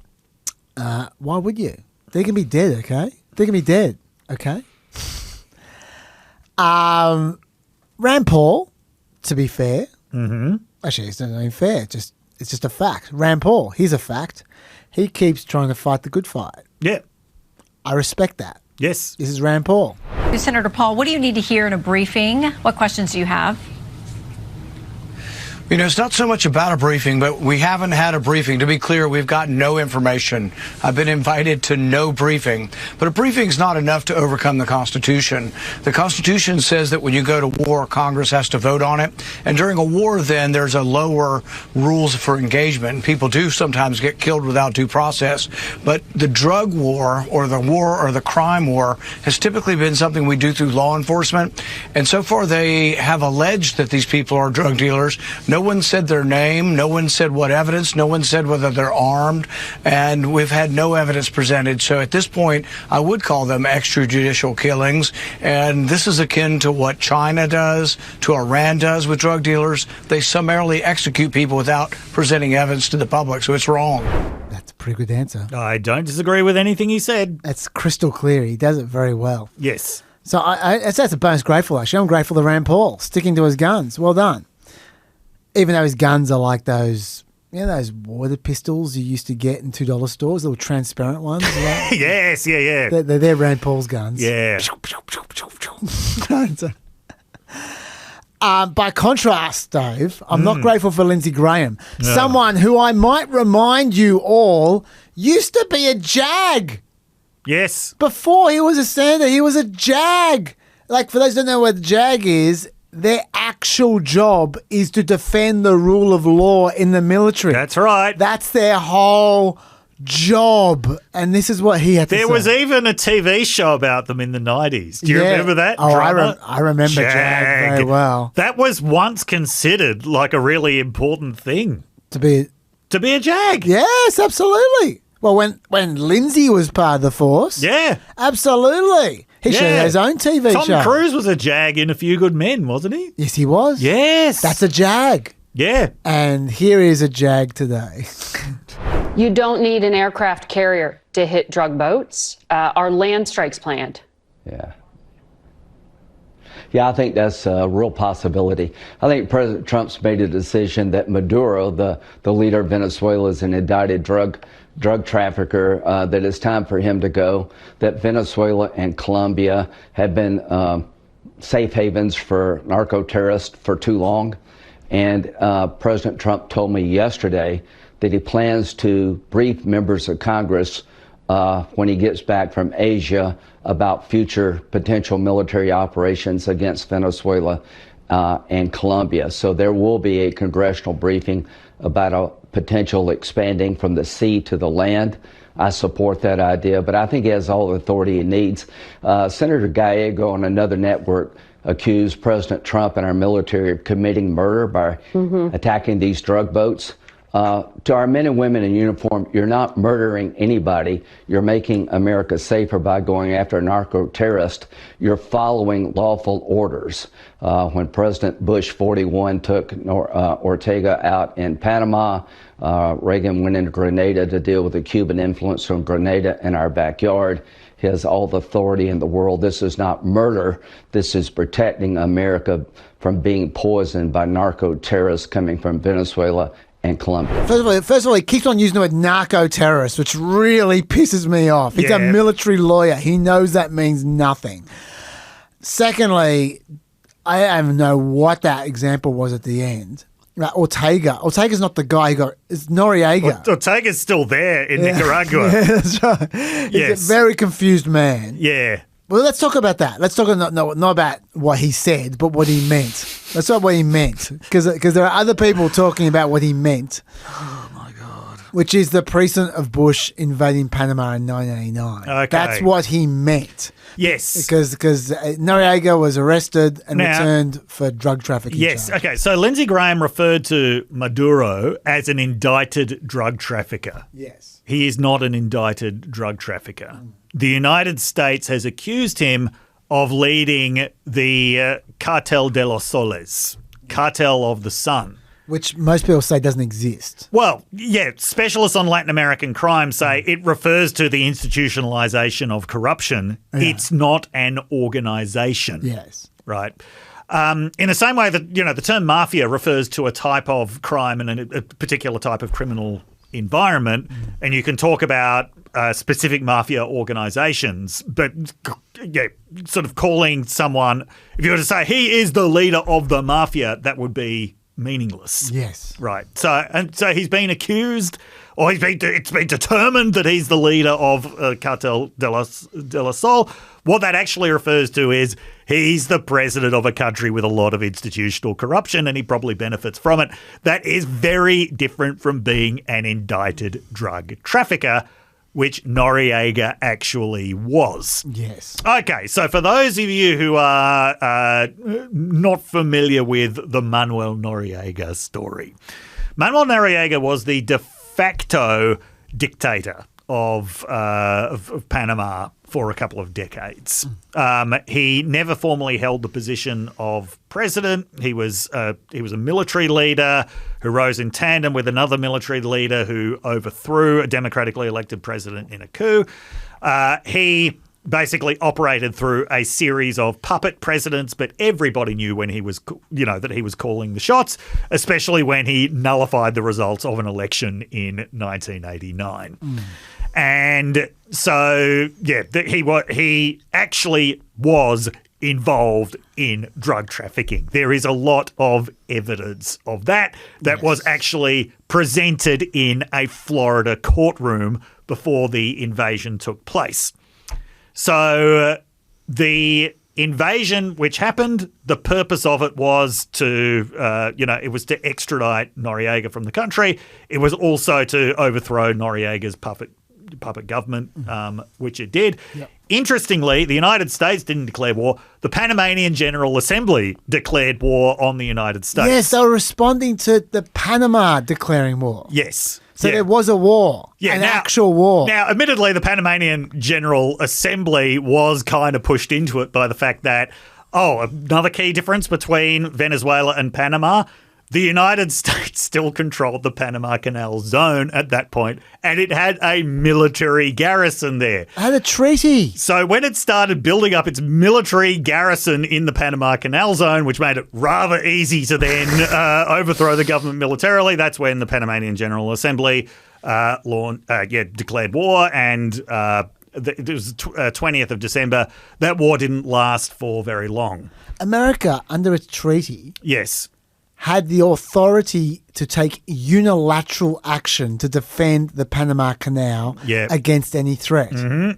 Why would you? They can be dead, okay? They can be dead, okay? Rand Paul, to be fair, actually, it's not even fair. It's just a fact. Rand Paul, he's a fact. He keeps trying to fight the good fight. Yeah. I respect that. Yes. This is Rand Paul. Senator Paul, what do you need to hear in a briefing? What questions do you have? You know, it's not so much about a briefing, but we haven't had a briefing. To be clear, we've got no information. I've been invited to no briefing. But a briefing is not enough to overcome the Constitution. The Constitution says that when you go to war, Congress has to vote on it. And during a war, then, there's a lower rules for engagement. People do sometimes get killed without due process. But the drug war or the crime war has typically been something we do through law enforcement. And so far, they have alleged that these people are drug dealers. No one said their name. No one said what evidence. No one said whether they're armed. And we've had no evidence presented. So at this point, I would call them extrajudicial killings. And this is akin to what China does, to Iran does with drug dealers. They summarily execute people without presenting evidence to the public. So it's wrong. That's a pretty good answer. I don't disagree with anything he said. That's crystal clear. He does it very well. Yes. So that's a bonus grateful, actually. I'm grateful to Rand Paul, sticking to his guns. Well done. Even though his guns are like those, you know, those water pistols you used to get in $2 stores, little transparent ones. Right? Yes, yeah. They're Rand Paul's guns. Yeah. By contrast, Dave, I'm not grateful for Lindsey Graham, someone who I might remind you all used to be a JAG. Yes. Before he was a senator, he was a JAG. Like, for those who don't know what the JAG is, their actual job is to defend the rule of law in the military. That's right. That's their whole job. And this is what he had to say. There was even a TV show about them in the 90s. Do you remember that? Oh, drama? I remember JAG very well. That was once considered like a really important thing. To be a JAG. Yes, absolutely. Well, when Lindsay was part of the force. Yeah. Absolutely. He should have his own TV show. Tom Cruise was a JAG in A Few Good Men, wasn't he? Yes, he was. Yes. That's a JAG. Yeah. And here is a JAG today. You don't need an aircraft carrier to hit drug boats. Are land strikes planned? Yeah, I think that's a real possibility. I think President Trump's made a decision that Maduro, the leader of Venezuela, is an indicted drug trafficker, that it's time for him to go, that Venezuela and Colombia have been safe havens for narco-terrorists for too long. And President Trump told me yesterday that he plans to brief members of Congress when he gets back from Asia about future potential military operations against Venezuela and Colombia. So there will be a congressional briefing about a potential expanding from the sea to the land I support that idea, but I think he has all the authority he needs. Senator Gallego on another network accused President Trump and our military of committing murder by attacking these drug boats. To our men and women in uniform, you're not murdering anybody. You're making America safer by going after a narco-terrorist. You're following lawful orders. When President Bush 41 took Ortega out in Panama, Reagan went into Grenada to deal with the Cuban influence from Grenada in our backyard. He has all the authority in the world. This is not murder. This is protecting America from being poisoned by narco-terrorists coming from Venezuela and Colombia. First of all, he keeps on using the word narco-terrorist, which really pisses me off. He's a military lawyer. He knows that means nothing. Secondly, I don't even know what that example was at the end. Ortega's not the guy who got... It's Noriega. Ortega's still there in Nicaragua. Yeah, that's right. He's a very confused man. Yeah. Well, let's talk about that. Let's talk not about what he said, but what he meant. Let's talk what he meant. Because there are other people talking about what he meant. Oh, my God. Which is the precedent of Bush invading Panama in 1989. Okay. That's what he meant. Yes. Because Noriega was arrested and returned for drug trafficking. Yes. charge. Okay. So Lindsey Graham referred to Maduro as an indicted drug trafficker. Yes. He is not an indicted drug trafficker. The United States has accused him of leading the Cartel de los Soles, Cartel of the Sun. Which most people say doesn't exist. Well, yeah, specialists on Latin American crime say it refers to the institutionalization of corruption. Yeah. It's not an organization. Yes. Right. In the same way that, the term mafia refers to a type of crime and a particular type of criminal environment, and you can talk about specific mafia organizations, but sort of calling someone, if you were to say he is the leader of the mafia, that would be meaningless. Yes. Right. So he's been accused, or it's been determined that he's the leader of Cartel de la Sol. What that actually refers to is he's the president of a country with a lot of institutional corruption, and he probably benefits from it. That is very different from being an indicted drug trafficker, which Noriega actually was. Yes. Okay, so for those of you who are not familiar with the Manuel Noriega story, Manuel Noriega was the de facto dictator of Panama for a couple of decades. He never formally held the position of president. He was a military leader who rose in tandem with another military leader who overthrew a democratically elected president in a coup. He basically operated through a series of puppet presidents, but everybody knew when he was, that he was calling the shots, especially when he nullified the results of an election in 1989. And so, he actually was involved in drug trafficking. There is a lot of evidence of that was actually presented in a Florida courtroom before the invasion took place. So the invasion which happened, the purpose of it was to, it was to extradite Noriega from the country. It was also to overthrow Noriega's puppet government, which it did. Yep. Interestingly, the United States didn't declare war. The Panamanian General Assembly declared war on the United States. Yes, they were responding to the Panama declaring war. Yes. So there was a war, an actual war. Now, admittedly, the Panamanian General Assembly was kind of pushed into it by the fact that, another key difference between Venezuela and Panama, the United States still controlled the Panama Canal Zone at that point, and it had a military garrison there. It had a treaty. So when it started building up its military garrison in the Panama Canal Zone, which made it rather easy to then overthrow the government militarily, that's when the Panamanian General Assembly declared war, and it was 20th of December. That war didn't last for very long. America, under its treaty... Yes. ...had the authority to take unilateral action to defend the Panama Canal against any threat. Mm-hmm.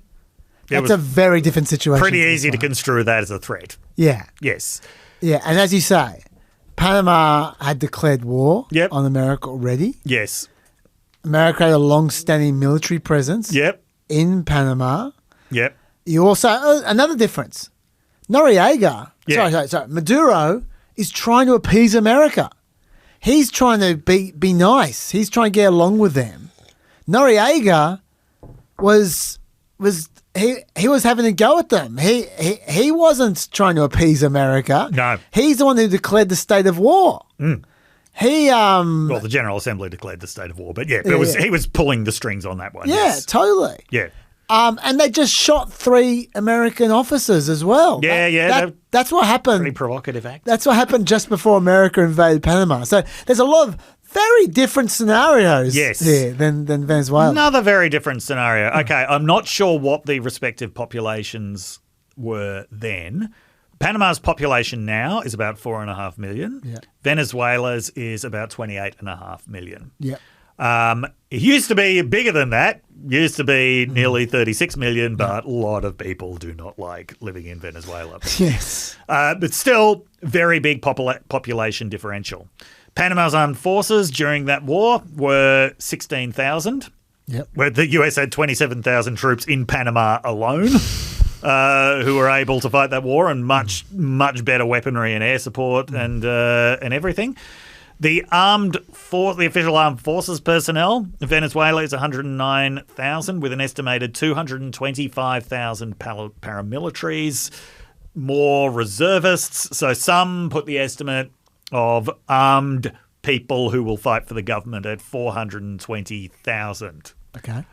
That's a very different situation. Pretty easy to construe that as a threat. Yeah. Yes. Yeah, and as you say, Panama had declared war on America already. Yes. America had a long-standing military presence. Yep. In Panama. Yep. You also another difference. Noriega, sorry, Maduro is trying to appease America. He's trying to be nice. He's trying to get along with them. Noriega was having a go at them. He wasn't trying to appease America. No. He's the one who declared the state of war. Mm. Well, the General Assembly declared the state of war, but he was pulling the strings on that one. Yeah, yes. totally. Yeah. And they just shot 3 American officers as well. That's what happened. Pretty provocative act. That's what happened just before America invaded Panama. So there's a lot of very different scenarios here than Venezuela. Another very different scenario. Okay, I'm not sure what the respective populations were then. Panama's population now is about 4.5 million. Yeah. Venezuela's is about 28.5 million. Yeah. It used to be bigger than that. Used to be nearly 36 million, but a lot of people do not like living in Venezuela. Yes. But still, very big population differential. Panama's armed forces during that war were 16,000. Yep. Where the US had 27,000 troops in Panama alone who were able to fight that war, and much better weaponry and air support and everything. The official armed forces personnel in Venezuela is 109,000 with an estimated 225,000 paramilitaries, more reservists. So some put the estimate of armed people who will fight for the government at 420,000. Okay.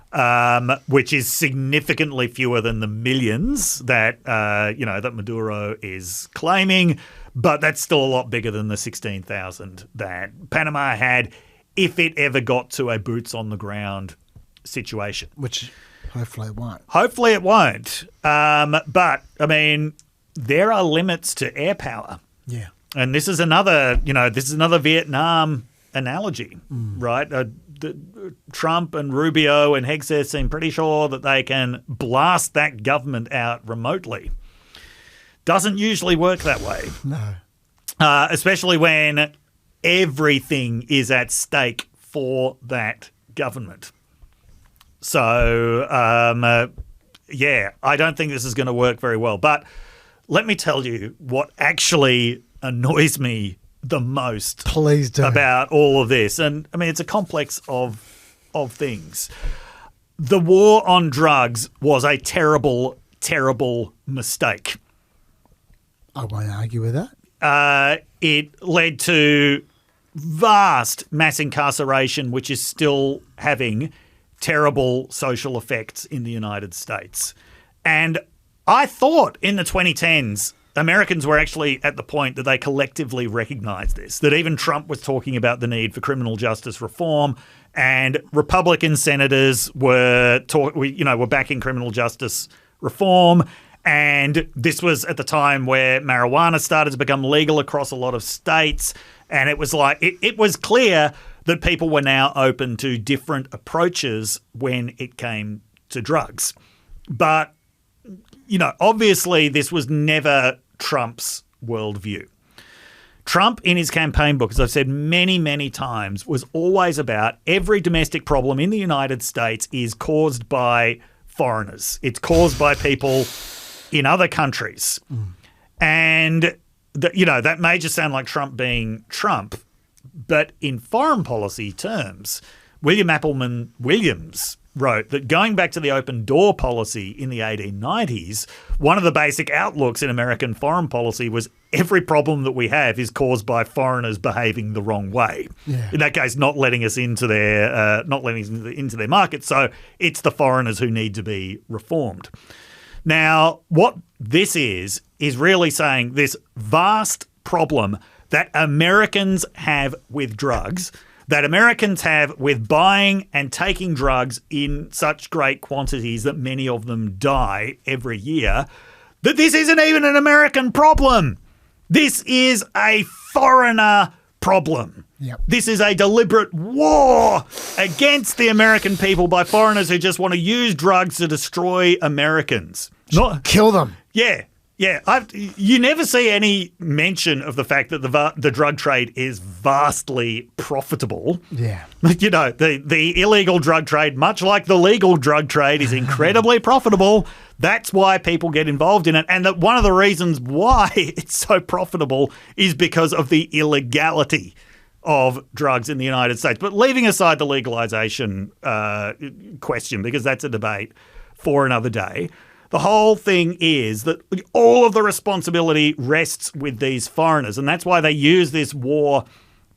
Which is significantly fewer than the millions that that Maduro is claiming, but that's still a lot bigger than the 16,000 that Panama had if it ever got to a boots on the ground situation. Which hopefully it won't. Hopefully it won't. But I mean, there are limits to air power. Yeah. And this is another Vietnam analogy, right? Trump and Rubio and Hegseth seem pretty sure that they can blast that government out remotely. Doesn't usually work that way. No. Especially when everything is at stake for that government. So, I don't think this is going to work very well. But let me tell you what actually annoys me the most. Please do. About all of this. And I mean, it's a complex of things. The war on drugs was a terrible, terrible mistake. I won't argue with that. It led to vast mass incarceration, which is still having terrible social effects in the United States. And I thought in the 2010s, Americans were actually at the point that they collectively recognized this, that even Trump was talking about the need for criminal justice reform, and Republican senators were backing criminal justice reform. And this was at the time where marijuana started to become legal across a lot of states. And it was like, it was clear that people were now open to different approaches when it came to drugs. But, obviously this was never Trump's worldview. Trump, in his campaign book, as I've said many, many times, was always about every domestic problem in the United States is caused by foreigners. It's caused by people in other countries. And, that may just sound like Trump being Trump, but in foreign policy terms, William Appleman Williams wrote that going back to the open door policy in the 1890s, one of the basic outlooks in American foreign policy was every problem that we have is caused by foreigners behaving the wrong way. Yeah. In that case, not letting us into their into their market. So it's the foreigners who need to be reformed. Now, what this is really saying this vast problem that Americans have with drugs, that Americans have with buying and taking drugs in such great quantities that many of them die every year, that this isn't even an American problem. This is a foreigner problem. Yep. This is a deliberate war against the American people by foreigners who just want to use drugs to destroy Americans. Kill them. Yeah. You never see any mention of the fact that the drug trade is vastly profitable. Yeah. You know, the illegal drug trade, much like the legal drug trade, is incredibly profitable. That's why people get involved in it. And that one of the reasons why it's so profitable is because of the illegality of drugs in the United States. But leaving aside the legalization question, because that's a debate for another day, the whole thing is that all of the responsibility rests with these foreigners. And that's why they use this war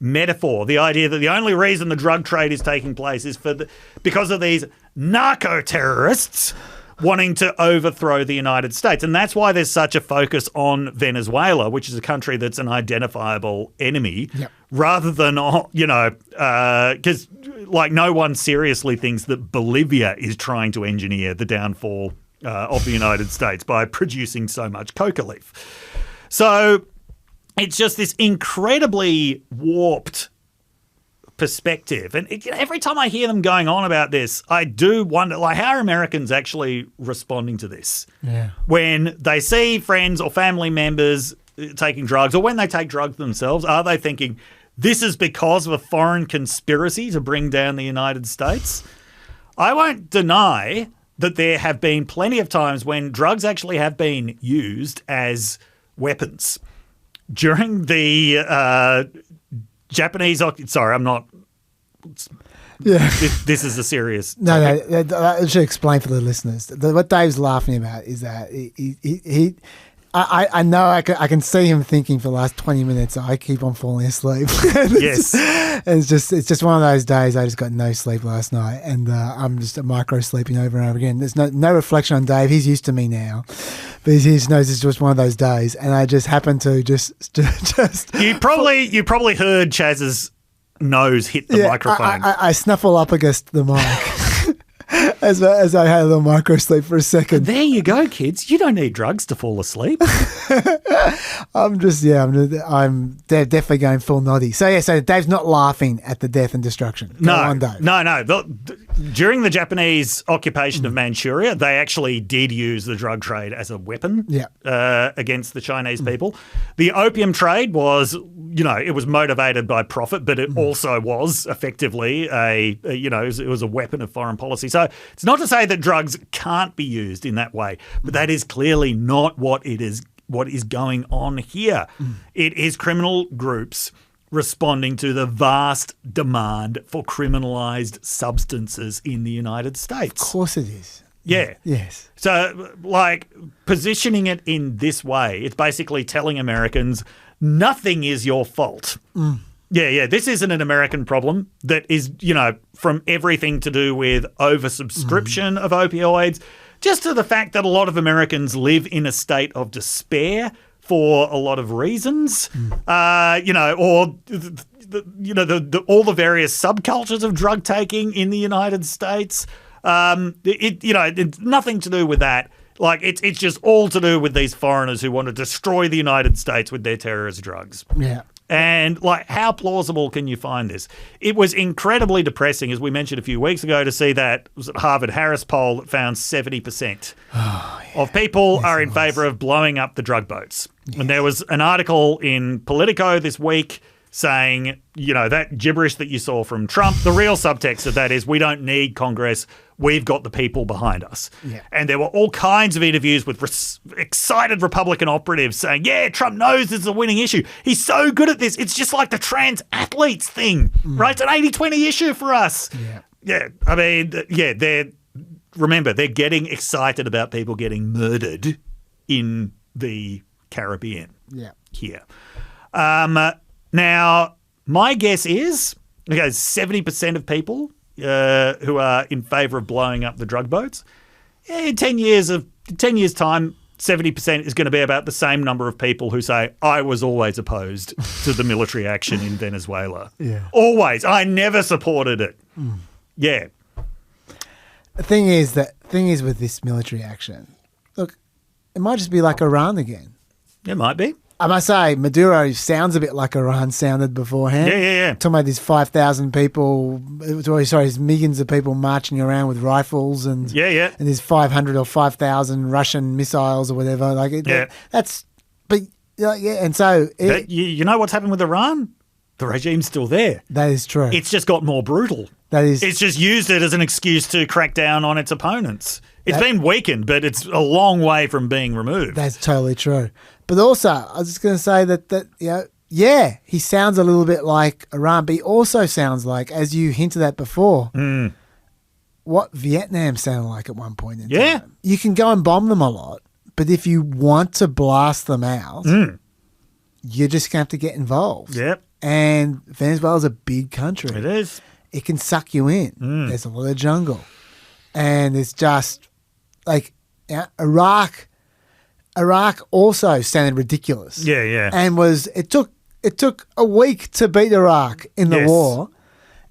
metaphor, the idea that the only reason the drug trade is taking place is because of these narco-terrorists wanting to overthrow the United States. And that's why there's such a focus on Venezuela, which is a country that's an identifiable enemy, rather than, because no one seriously thinks that Bolivia is trying to engineer the downfall of the United States by producing so much coca leaf. So it's just this incredibly warped perspective. And every time I hear them going on about this, I do wonder, how are Americans actually responding to this? Yeah. When they see friends or family members taking drugs, or when they take drugs themselves, are they thinking, this is because of a foreign conspiracy to bring down the United States? I won't deny that there have been plenty of times when drugs actually have been used as weapons. During the Japanese... Sorry, I'm not... Yeah. This is a serious... No, I should explain for the listeners. What Dave's laughing about is that I know I can see him thinking for the last 20 minutes. I keep on falling asleep. Yes. It's just one of those days. I just got no sleep last night, and I'm just micro sleeping over and over again. There's no reflection on Dave. He's used to me now, but he just knows it's just one of those days. And I just happen to just. You probably heard Chaz's nose hit the microphone. I snuffle up against the mic. As I had a little micro sleep for a second. There you go, kids. You don't need drugs to fall asleep. I'm definitely going full noddy. So Dave's not laughing at the death and destruction. Go on, Dave. No. During the Japanese occupation of Manchuria, they actually did use the drug trade as a weapon against the Chinese people. The opium trade was, it was motivated by profit, but it also was effectively it was a weapon of foreign policy. So it's not to say that drugs can't be used in that way, but that is clearly not what is going on here. It is criminal groups responding to the vast demand for criminalized substances in the United States. Of course it is. Yeah. Yes. So, positioning it in this way, it's basically telling Americans nothing is your fault. Yeah. This isn't an American problem that is, from everything to do with oversubscription of opioids, just to the fact that a lot of Americans live in a state of despair for a lot of reasons, or all the various subcultures of drug taking in the United States. It's nothing to do with that. It's just all to do with these foreigners who want to destroy the United States with their terrorist drugs. Yeah. And how plausible can you find this? It was incredibly depressing, as we mentioned a few weeks ago, to see that Harvard-Harris poll that found 70% of people are in favour of blowing up the drug boats. Yes. And there was an article in Politico this week saying, that gibberish that you saw from Trump, the real subtext of that is we don't need Congress, we've got the people behind us. Yeah. And there were all kinds of interviews with excited Republican operatives saying, Trump knows this is a winning issue. He's so good at this. It's just like the trans athletes thing, right? It's an 80-20 issue for us. Yeah. I mean, they're getting excited about people getting murdered in the Caribbean here. Now, my guess is, 70% of people who are in favour of blowing up the drug boats, in 10 years time, 70% is going to be about the same number of people who say, I was always opposed to the military action in Venezuela. Yeah. Always. I never supported it. Yeah. The thing is with this military action, look, it might just be like Iran again. It might be. I must say, Maduro sounds a bit like Iran sounded beforehand. Yeah. Talking about these 5,000 people, his millions of people marching around with rifles and and there's 500 or 5,000 Russian missiles or whatever. And so... you know what's happened with Iran? The regime's still there. That is true. It's just got more brutal. It's just used it as an excuse to crack down on its opponents. It's been weakened, but it's a long way from being removed. That's totally true. But also, I was just going to say that he sounds a little bit like Iran, but he also sounds like, as you hinted at before, what Vietnam sounded like at one point in time. You can go and bomb them a lot, but if you want to blast them out, you're just going to have to get involved. Yep. And Venezuela's a big country. It is. It can suck you in. There's a lot of jungle. And it's just like Iraq also sounded ridiculous. Yeah. And it took a week to beat Iraq in the war,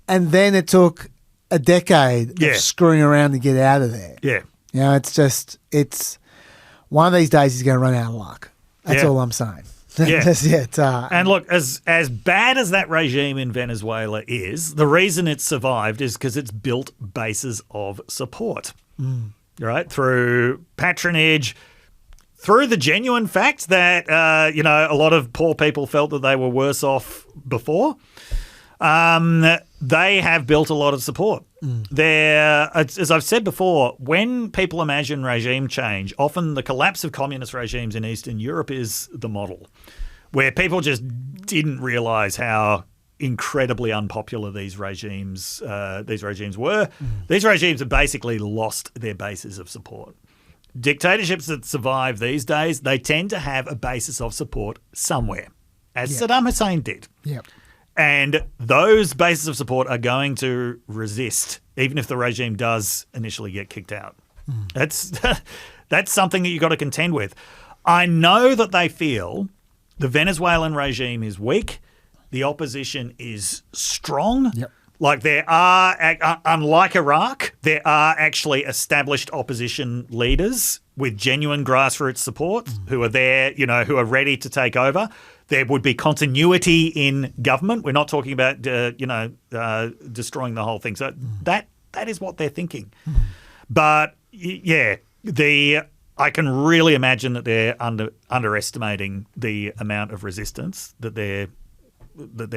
and then it took a decade of screwing around to get out of there. Yeah. It's one of these days he's going to run out of luck. That's all I'm saying. And look, as bad as that regime in Venezuela is, the reason it's survived is because it's built bases of support, right? Through patronage, through the genuine fact that, a lot of poor people felt that they were worse off before. They have built a lot of support. As I've said before, when people imagine regime change, often the collapse of communist regimes in Eastern Europe is the model, where people just didn't realise how incredibly unpopular these regimes were. These regimes have basically lost their bases of support. Dictatorships that survive these days, they tend to have a basis of support somewhere, as Saddam Hussein did. Yep. And those bases of support are going to resist, even if the regime does initially get kicked out. That's something that you've got to contend with. I know that they feel the Venezuelan regime is weak, the opposition is strong. Yep. Like there are, unlike Iraq, there are actually established opposition leaders with genuine grassroots support who are there, who are ready to take over. There would be continuity in government. We're not talking about, destroying the whole thing. So that is what they're thinking. But I can really imagine that they're underestimating the amount of resistance that they're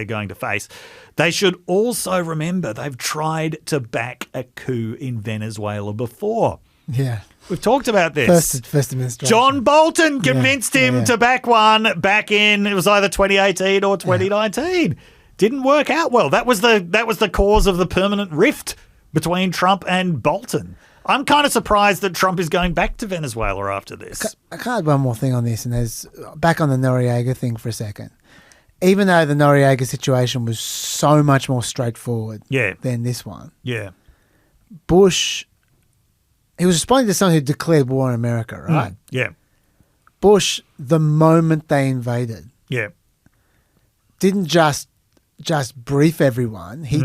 going to face. They should also remember they've tried to back a coup in Venezuela before. Yeah. We've talked about this. First administration. John Bolton convinced him to back one back in, it was either 2018 or 2019. Didn't work out well. That was the cause of the permanent rift between Trump and Bolton. I'm kind of surprised that Trump is going back to Venezuela after this. I can't add one more thing on this, and there's back on the Noriega thing for a second. Even though the Noriega situation was so much more straightforward than this one. Yeah. Bush, he was responding to someone who declared war on America, right? Yeah. Bush, the moment they invaded, didn't just brief everyone. He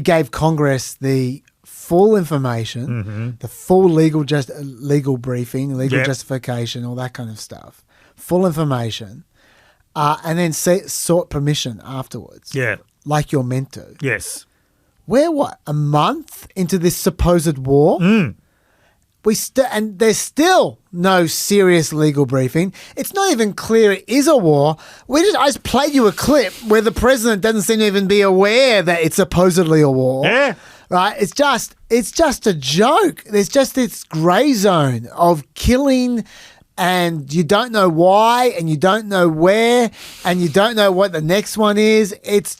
gave Congress the full information, the full legal briefing, legal justification, all that kind of stuff. Full information. And then sought permission afterwards. Yeah. Like you're meant to. Yes. We're, a month into this supposed war? And there's still no serious legal briefing. It's not even clear it is a war. I just played you a clip where the president doesn't seem to even be aware that it's supposedly a war. Yeah. Right? It's just a joke. There's just this grey zone of killing, and you don't know why, and you don't know where, and you don't know what the next one is. It's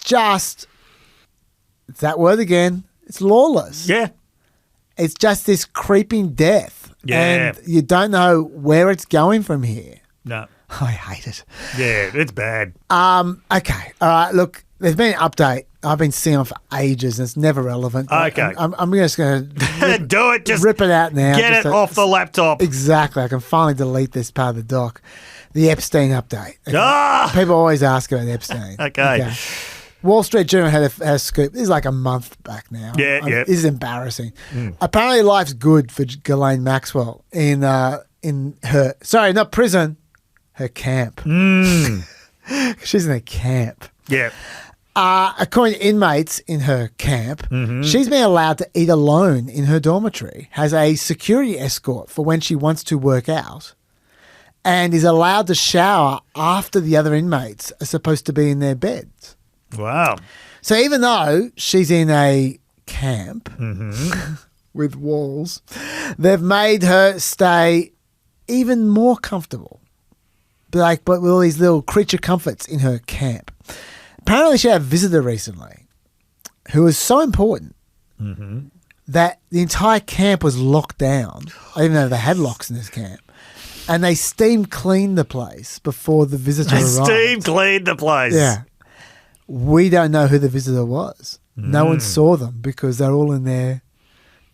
that word again. It's lawless. Yeah. It's just this creeping death. Yeah. And you don't know where it's going from here. No. I hate it. Yeah, it's bad. Okay. All right. Look, there's been an update. I've been seeing it for ages, and it's never relevant. Okay. I'm just going to do it. Just rip it out now. Get it off the laptop. Exactly. I can finally delete this part of the doc. The Epstein update. Okay. People always ask about Epstein. Okay. Wall Street Journal had a scoop. This is like a month back now. Yeah. This is embarrassing. Apparently, life's good for Ghislaine Maxwell in her. Sorry, not prison. her camp. Mm. She's in a camp. Yeah. According to inmates in her camp, Mm-hmm. she's been allowed to eat alone in her dormitory, has a security escort for when she wants to work out, and is allowed to shower after the other inmates are supposed to be in their beds. Wow. So even though she's in a camp Mm-hmm. with walls, they've made her stay even more comfortable. But with all these little creature comforts in her camp. Apparently she had a visitor recently who was so important Mm-hmm. that the entire camp was locked down, even though they had locks in this camp. And they steam cleaned the place before the visitor arrived. Steam cleaned the place. Yeah. We don't know who the visitor was. No one saw them because they're all in their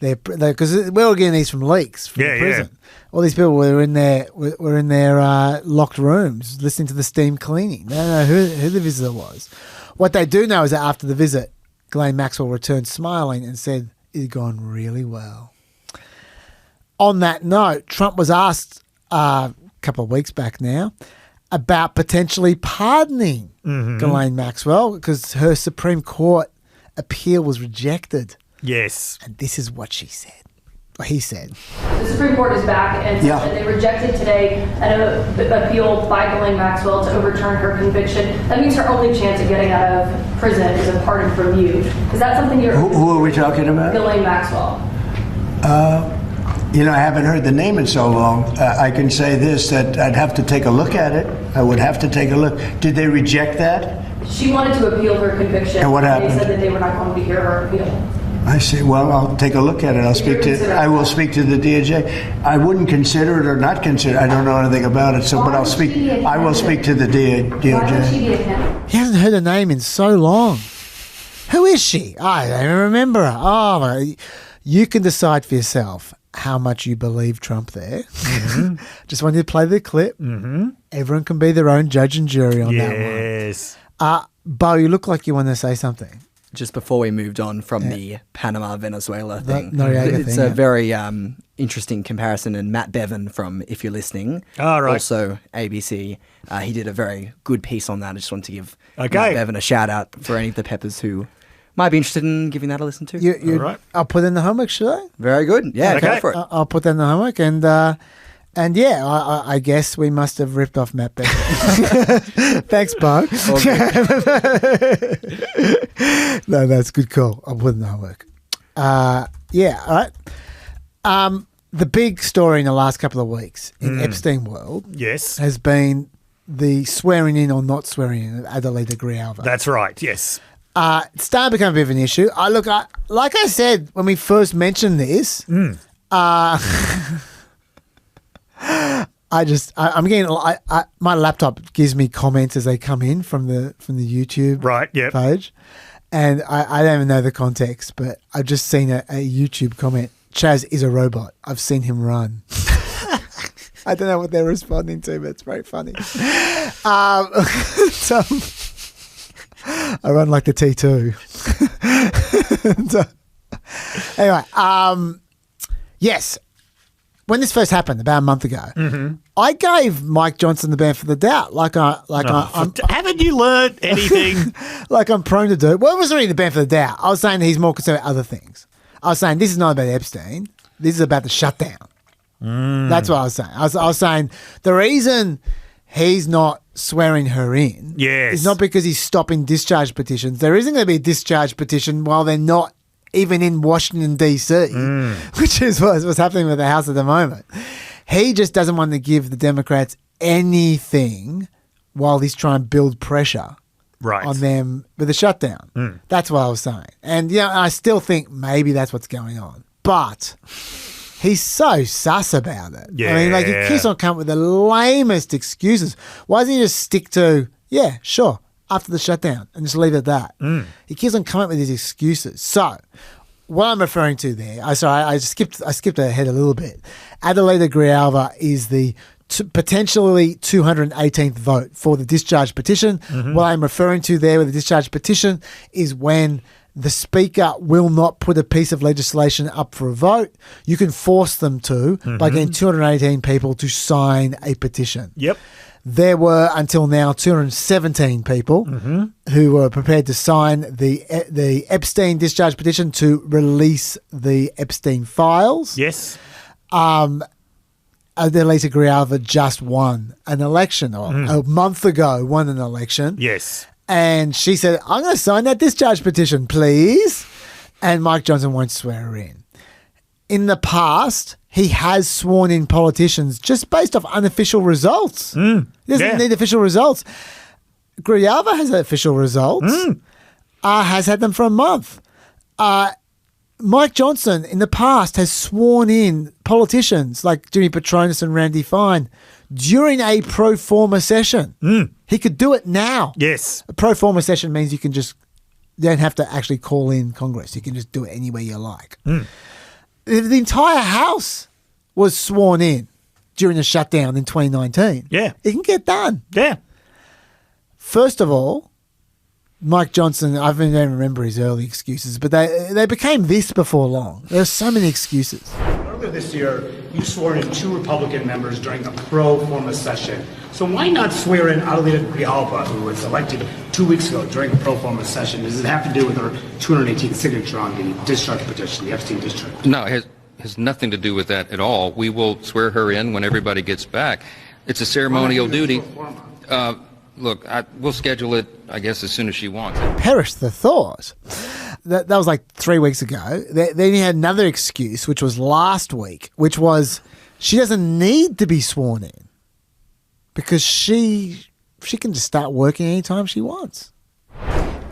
because we're all getting these from leaks from the prison. All these people were in their locked rooms listening to the steam cleaning. They don't know who the visitor was. What they do know is that after the visit, Ghislaine Maxwell returned smiling and said it had gone really well. On that note, Trump was asked a couple of weeks back now about potentially pardoning Ghislaine Maxwell because her Supreme Court appeal was rejected. Yes. And this is what she said. Or he said. The Supreme Court is back and they rejected today an appeal by Ghislaine Maxwell to overturn her conviction. That means her only chance of getting out of prison is a pardon from you. Is that something you're... Who are we talking about? Ghislaine Maxwell. I haven't heard the name in so long. I can say this, that I'd have to take a look at it. I would have to take a look. Did they reject that? She wanted to appeal her conviction. And what happened? They said that they were not going to hear her appeal. I see. Well, I'll take a look at it. I will speak to the DOJ. I wouldn't consider it or not consider it. I don't know anything about it. So, but I will speak to the DOJ. He hasn't heard her name in so long. Who is she? I don't even remember her. Oh, you can decide for yourself how much you believe Trump there. Mm-hmm. Just wanted to play the clip. Mm-hmm. Everyone can be their own judge and jury on that one. Yes. Beau, you look like you want to say something. Just before we moved on from the Panama-Venezuela thing, it's a very interesting comparison. And Matt Bevan from If You're Listening, also ABC, he did a very good piece on that. I just want to give Matt Bevan a shout out for any of the Peppers who might be interested in giving that a listen to. All right. I'll put in the homework, should I? Very good. Yeah, go for it. I'll put that in the homework. And yeah, I guess we must have ripped off Matt Bevan. Thanks, Beau. No, that's a good call. I'll put in the homework. Yeah, all right. The big story in the last couple of weeks in Epstein world has been the swearing in or not swearing in of Adelita Grijalva. That's right, yes. It's starting to become a bit of an issue. Like I said when we first mentioned this, I'm getting. My laptop gives me comments as they come in from the YouTube page, and I don't even know the context, but I've just seen a YouTube comment. Chaz is a robot. I've seen him run. I don't know what they're responding to, but it's very funny. So I run like the T2. Anyway, yes. When this first happened about a month ago, I gave Mike Johnson the benefit of the doubt. Haven't you learned anything? Like I'm prone to do. Well, it wasn't really the benefit of the doubt. I was saying that he's more concerned with other things. I was saying this is not about Epstein. This is about the shutdown. That's what I was saying. I was saying the reason he's not swearing her in is not because he's stopping discharge petitions. There isn't going to be a discharge petition while they're not even in Washington, D.C., which is what's happening with the House at the moment. He just doesn't want to give the Democrats anything while he's trying to build pressure on them with the shutdown. That's what I was saying. And, I still think maybe that's what's going on. But he's so sus about it. Yeah. I mean, he keeps on coming with the lamest excuses. Why doesn't he just stick to, sure, after the shutdown and just leave it at that? He keeps on coming up with these excuses. So what I'm referring to there, I skipped ahead a little bit. Adelita Grijalva is the potentially 218th vote for the discharge petition. What I'm referring to there with the discharge petition is when the Speaker will not put a piece of legislation up for a vote. You can force them to by getting 218 people to sign a petition. Yep. There were, until now, 217 people who were prepared to sign the Epstein discharge petition to release the Epstein files. Yes. Letitia Grijalva just won an election, or a month ago won an election. Yes. And she said, I'm going to sign that discharge petition, please. And Mike Johnson won't swear her in. In the past, he has sworn in politicians just based off unofficial results. He doesn't need official results. Grijalva has official results, has had them for a month. Mike Johnson, in the past, has sworn in politicians like Jimmy Petronas and Randy Fine during a pro forma session. He could do it now. Yes. A pro forma session means you don't have to actually call in Congress. You can just do it anywhere you like. The entire House was sworn in during the shutdown in 2019. Yeah. It can get done. Yeah. First of all, Mike Johnson, I don't even remember his early excuses, but they became this before long. There are so many excuses. Earlier this year, you swore in 2 Republican members during a pro forma session. So why not swear in Adelita Grijalva, who was elected 2 weeks ago during the pro forma session? Does it have to do with her 218th signature on the discharge petition, the Epstein discharge? No, it has nothing to do with that at all. We will swear her in when everybody gets back. It's a ceremonial duty. Look, we'll schedule it, I guess, as soon as she wants. Perish the thought. That was like 3 weeks ago. Then he had another excuse, which was last week, which was she doesn't need to be sworn in because she can just start working anytime she wants.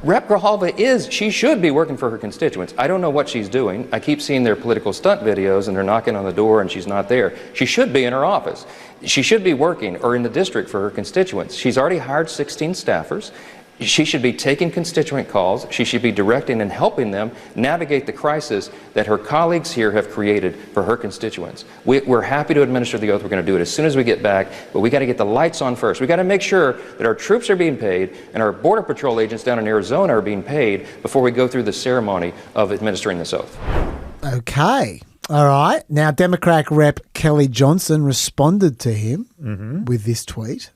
Rep. Grijalva she should be working for her constituents. I don't know what she's doing. I keep seeing their political stunt videos and they're knocking on the door and she's not there. She should be in her office. She should be working or in the district for her constituents. She's already hired 16 staffers. She should be taking constituent calls. She should be directing and helping them navigate the crisis that her colleagues here have created for her constituents. We're happy to administer the oath. We're going to do it as soon as we get back, but we got to get the lights on first. We got to make sure that our troops are being paid and our Border Patrol agents down in Arizona are being paid before we go through the ceremony of administering this oath. Okay. All right. Now, Democrat Rep. Kelly Johnson responded to him with this tweet.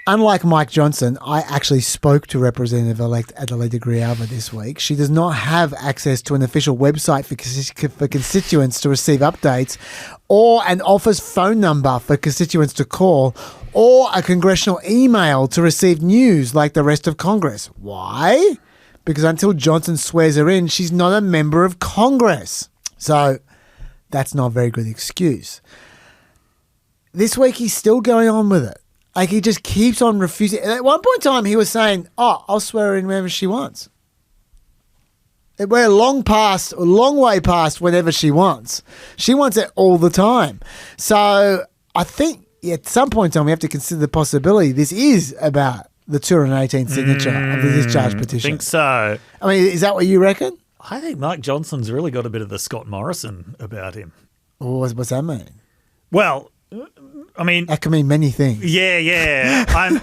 Unlike Mike Johnson, I actually spoke to Representative-elect Adelita Grijalva this week. She does not have access to an official website for constituents to receive updates or an office phone number for constituents to call or a congressional email to receive news like the rest of Congress. Why? Because until Johnson swears her in, she's not a member of Congress. So that's not a very good excuse. This week, he's still going on with it. Like, he just keeps on refusing. At one point in time, he was saying, I'll swear her in whenever she wants. We're a long way past whenever she wants. She wants it all the time. So I think at some point in time, we have to consider the possibility this is about the 218th signature of the discharge petition. I think so. I mean, is that what you reckon? I think Mike Johnson's really got a bit of the Scott Morrison about him. What's that mean? Well, I mean, that can mean many things. Yeah. I'm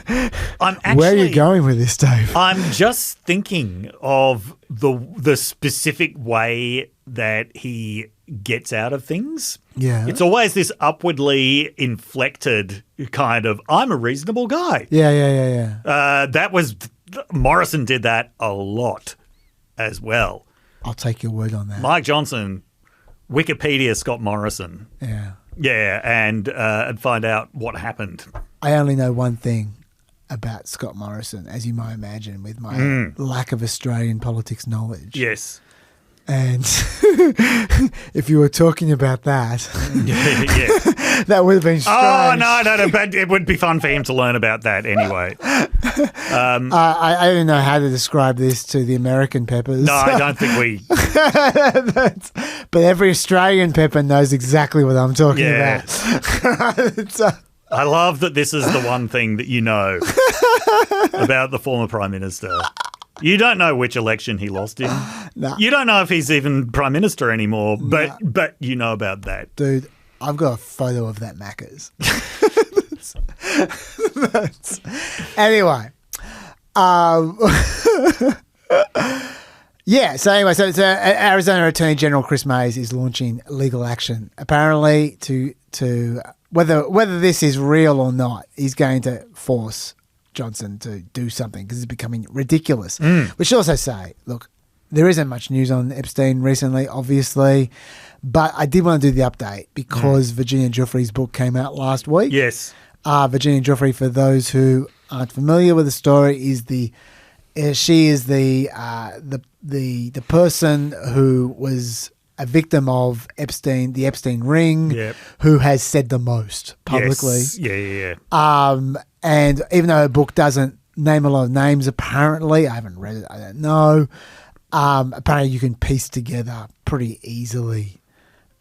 actually. Where are you going with this, Dave? I'm just thinking of the specific way that he gets out of things. Yeah, it's always this upwardly inflected kind of. I'm a reasonable guy. Yeah. That was Morrison did that a lot as well. I'll take your word on that. Mike Johnson, Wikipedia Scott Morrison. Yeah. Yeah, and find out what happened. I only know one thing about Scott Morrison, as you might imagine, with my lack of Australian politics knowledge. Yes. And if you were talking about that, that would have been strange. Oh, no, but it would be fun for him to learn about that anyway. I don't know how to describe this to the American peppers. No, I don't think we... But every Australian pepper knows exactly what I'm talking about. I love that this is the one thing that you know about the former Prime Minister. You don't know which election he lost in. No. You don't know if he's even Prime Minister anymore, but you know about that. Dude, I've got a photo of that Macca's. Anyway. Yeah, so anyway, so Arizona Attorney General Chris Mays is launching legal action, apparently to whether this is real or not, he's going to force Johnson to do something because it's becoming ridiculous. We should also say, look, there isn't much news on Epstein recently, obviously, but I did want to do the update because Virginia Giuffre's book came out last week. Yes. Virginia Giuffre, for those who aren't familiar with the story, is she is the person who was a victim of the Epstein ring, who has said the most publicly. Yes. Yeah. And even though her book doesn't name a lot of names, apparently, I haven't read it, I don't know. Apparently, you can piece together pretty easily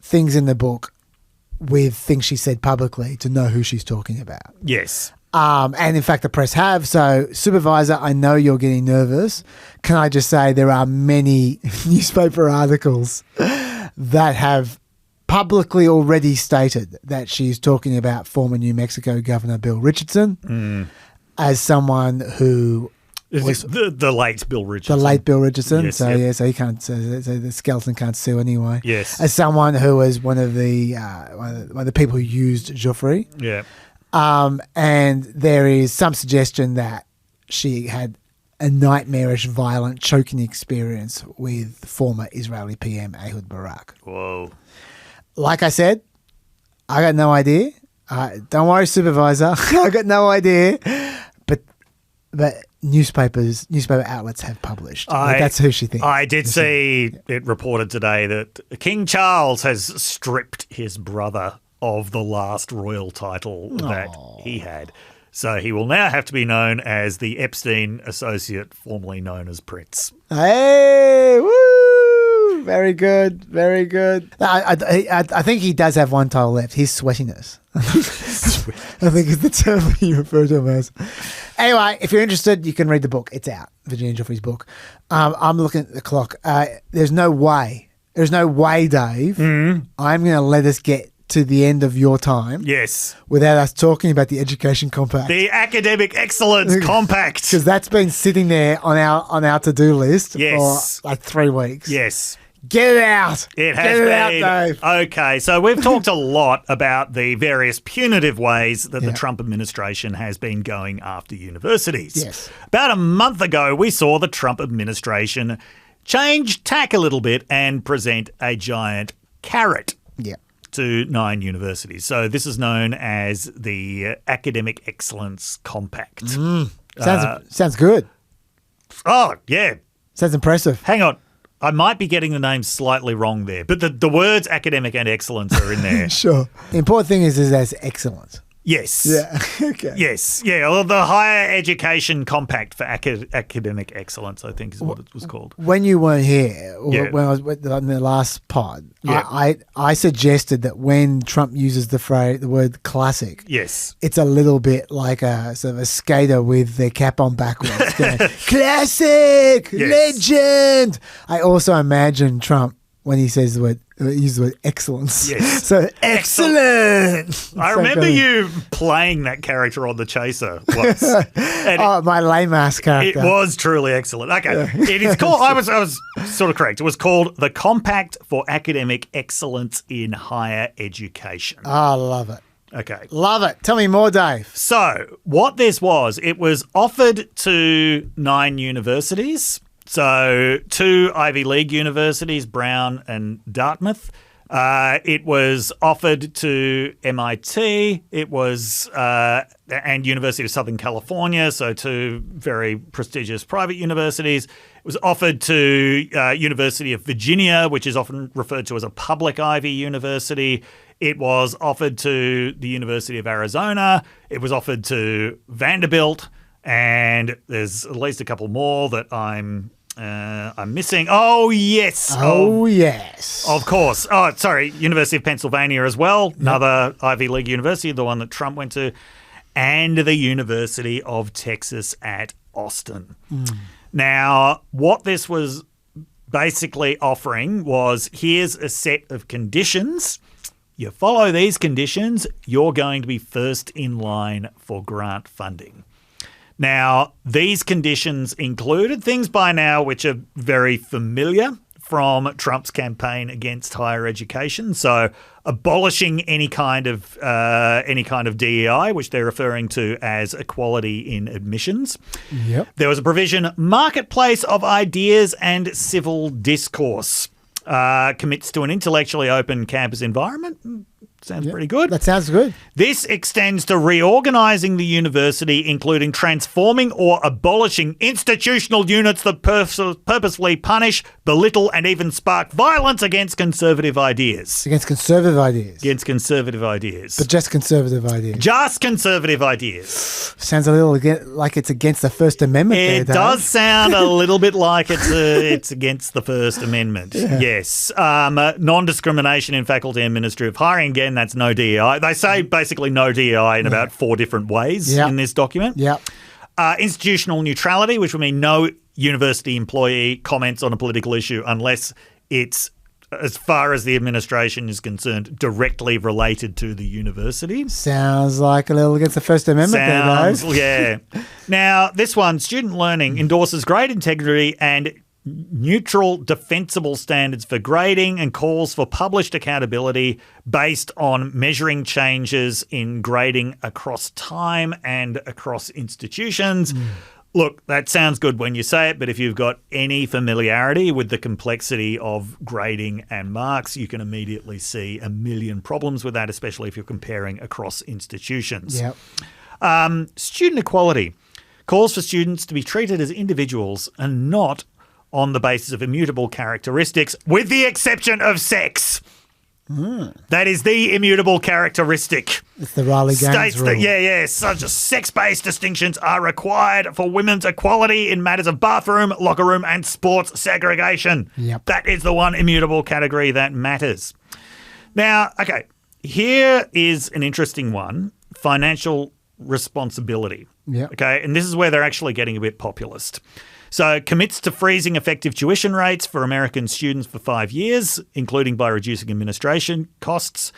things in the book with things she said publicly to know who she's talking about. Yes. And in fact, the press have. So, Supervisor, I know you're getting nervous. Can I just say there are many newspaper articles that have publicly already stated that she's talking about former New Mexico Governor Bill Richardson as someone who was the late Bill Richardson. The late Bill Richardson. Yes, so he can't. So the skeleton can't sue anyway. Yes. As someone who was one of the people who used Giuffre. Yeah. And there is some suggestion that she had a nightmarish, violent choking experience with former Israeli PM Ehud Barak. Whoa. Like I said, I got no idea. Don't worry, Supervisor. I got no idea. But newspaper outlets have published. That's who she thinks. I did see it reported today that King Charles has stripped his brother of the last royal title that he had. So he will now have to be known as the Epstein associate, formerly known as Prince. Hey, woo! Very good, very good. I think he does have one title left. His sweatiness. I think is the term you refer to him as. Anyway, if you're interested, you can read the book. It's out, Virginia Giuffre's book. I'm looking at the clock. There's no way, Dave. I'm going to let us get to the end of your time. Yes. Without us talking about the Education Compact. The Academic Excellence Compact. Because that's been sitting there on our to-do list for like 3 weeks. Yes. Get it out. It has Get it been. out, Dave. Okay, so we've talked a lot about the various punitive ways that the Trump administration has been going after universities. Yes. About a month ago, we saw the Trump administration change tack a little bit and present a giant carrot. Yeah. To 9 universities. So this is known as the Academic Excellence Compact. Sounds good. Oh, yeah. Sounds impressive. Hang on. I might be getting the names slightly wrong there, but the words academic and excellence are in there. Sure. The important thing is that's excellence. Yes. Yeah. Okay. Yes. Yeah. Well, the Higher Education Compact for Academic Excellence, I think, is what it was called. When you weren't here, when I was in the last pod, I suggested that when Trump uses the word classic, yes, it's a little bit like a sort of a skater with their cap on backwards. Going, classic, legend. I also imagine Trump when he says uses the word excellence. Yes. So excellent. I remember you playing that character on The Chaser once. My lame ass character. It was truly excellent. Okay. It is called, I was sort of correct. It was called the Compact for Academic Excellence in Higher Education. I love it. Okay. Love it. Tell me more, Dave. So what this was, it was offered to 9 universities. So 2 Ivy League universities, Brown and Dartmouth. It was offered to MIT. It was and University of Southern California, so 2 very prestigious private universities. It was offered to University of Virginia, which is often referred to as a public Ivy university. It was offered to the University of Arizona. It was offered to Vanderbilt, and there's at least a couple more that I'm missing. Oh, yes. Yes. Of course. Oh, sorry. University of Pennsylvania as well. Another Ivy League university, the one that Trump went to. And the University of Texas at Austin. Now, what this was basically offering was here's a set of conditions. You follow these conditions, you're going to be first in line for grant funding. Now, these conditions included things by now which are very familiar from Trump's campaign against higher education. So abolishing any kind of DEI, which they're referring to as equality in admissions. Yep. There was a provision, marketplace of ideas and civil discourse. Commits to an intellectually open campus environment. Sounds pretty good. That sounds good. This extends to reorganising the university, including transforming or abolishing institutional units that purposefully punish, belittle and even spark violence against conservative ideas. Against conservative ideas. Against conservative ideas. But just conservative ideas. Just conservative ideas. Sounds a little like it's against the First Amendment. It does sound a little bit like it's against the First Amendment. Yeah. Yes. Non-discrimination in faculty and Ministry of Hiring. Again, that's no DEI. They say basically no DEI in about 4 different ways in this document. Yeah. Institutional neutrality, which would mean no university employee comments on a political issue unless it's, as far as the administration is concerned, directly related to the university. Sounds like a little against the First Amendment there, though. Yeah. Now, this one, student learning endorses grade integrity and neutral, defensible standards for grading and calls for published accountability based on measuring changes in grading across time and across institutions. Look, that sounds good when you say it, but if you've got any familiarity with the complexity of grading and marks, you can immediately see a million problems with that, especially if you're comparing across institutions. Yep. Student equality calls for students to be treated as individuals and not on the basis of immutable characteristics, with the exception of sex. That is the immutable characteristic. It's the Riley Gaines States rule. that, such sex-based distinctions are required for women's equality in matters of bathroom, locker room, and sports segregation. Yep. That is the one immutable category that matters. Now, okay, here is an interesting one, financial responsibility. Yeah. Okay, and this is where they're actually getting a bit populist. So commits to freezing effective tuition rates for American students for 5 years, including by reducing administration costs.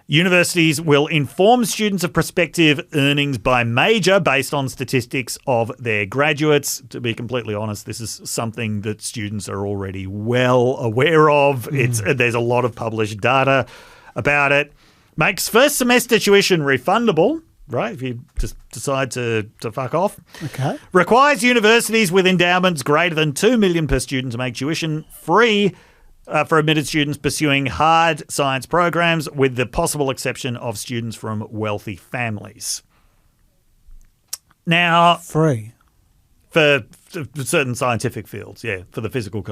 Universities will inform students of prospective earnings by major based on statistics of their graduates. To be completely honest, this is something that students are already well aware of. There's a lot of published data about it. Makes first semester tuition refundable. Right, if you just decide to fuck off. Okay. Requires universities with endowments greater than $2 million per student to make tuition free for admitted students pursuing hard science programs, with the possible exception of students from wealthy families. Now, free for certain scientific fields, for the physical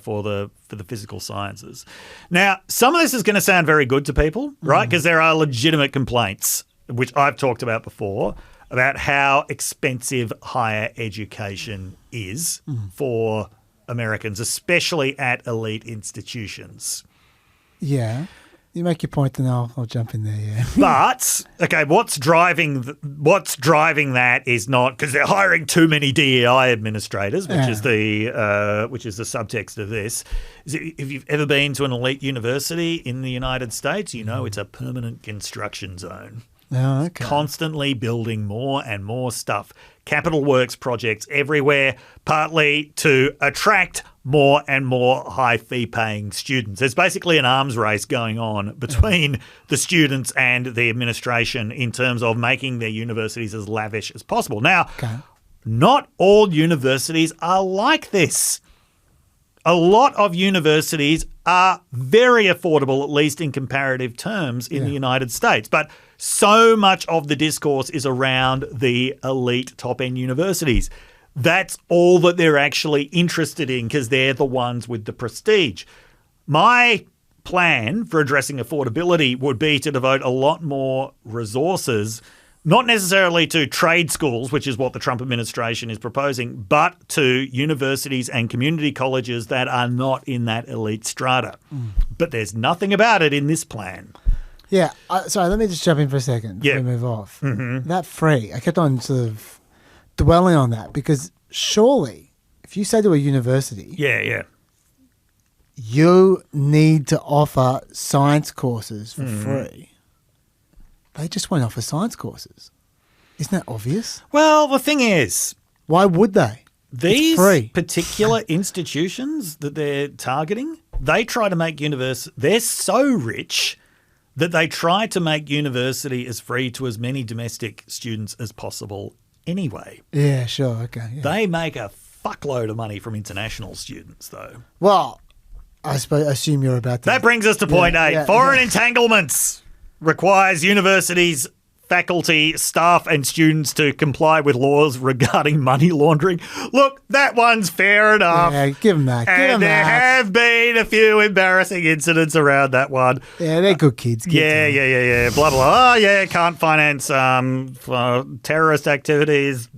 for the physical sciences. Now, some of this is going to sound very good to people, right? Because there are legitimate complaints, which I've talked about before, about how expensive higher education is for Americans, especially at elite institutions. Yeah. You make your point, then I'll jump in there, yeah. But, okay, what's driving that is not because they're hiring too many DEI administrators, which is the subtext of this. If you've ever been to an elite university in the United States, you know it's a permanent construction zone. Oh, okay. Constantly building more and more stuff. Capital works projects everywhere, partly to attract more and more high fee paying students. There's basically an arms race going on between the students and the administration in terms of making their universities as lavish as possible. Now, not all universities are like this. A lot of universities are very affordable, at least in comparative terms, in the United States. But so much of the discourse is around the elite top-end universities. That's all that they're actually interested in because they're the ones with the prestige. My plan for addressing affordability would be to devote a lot more resources, not necessarily to trade schools, which is what the Trump administration is proposing, but to universities and community colleges that are not in that elite strata. But there's nothing about it in this plan. Yeah. Sorry, let me just jump in for a second before we move off. That free, I kept on sort of dwelling on that because surely if you say to a university, you need to offer science courses for free, they just won't offer science courses. Isn't that obvious? Well, the thing is, why would they? These particular institutions that they're targeting, they try to make they're so rich that they try to make university as free to as many domestic students as possible anyway. Yeah, sure, okay. Yeah. They make a fuckload of money from international students, though. Well, I assume you're about to... That brings us to point 8. Foreign entanglements requires universities, faculty, staff and students to comply with laws regarding money laundering. Look, that one's fair enough. Yeah, give them that. And there have been a few embarrassing incidents around that one. Yeah, they're good kids. Yeah. Blah, blah. Oh, yeah, can't finance terrorist activities.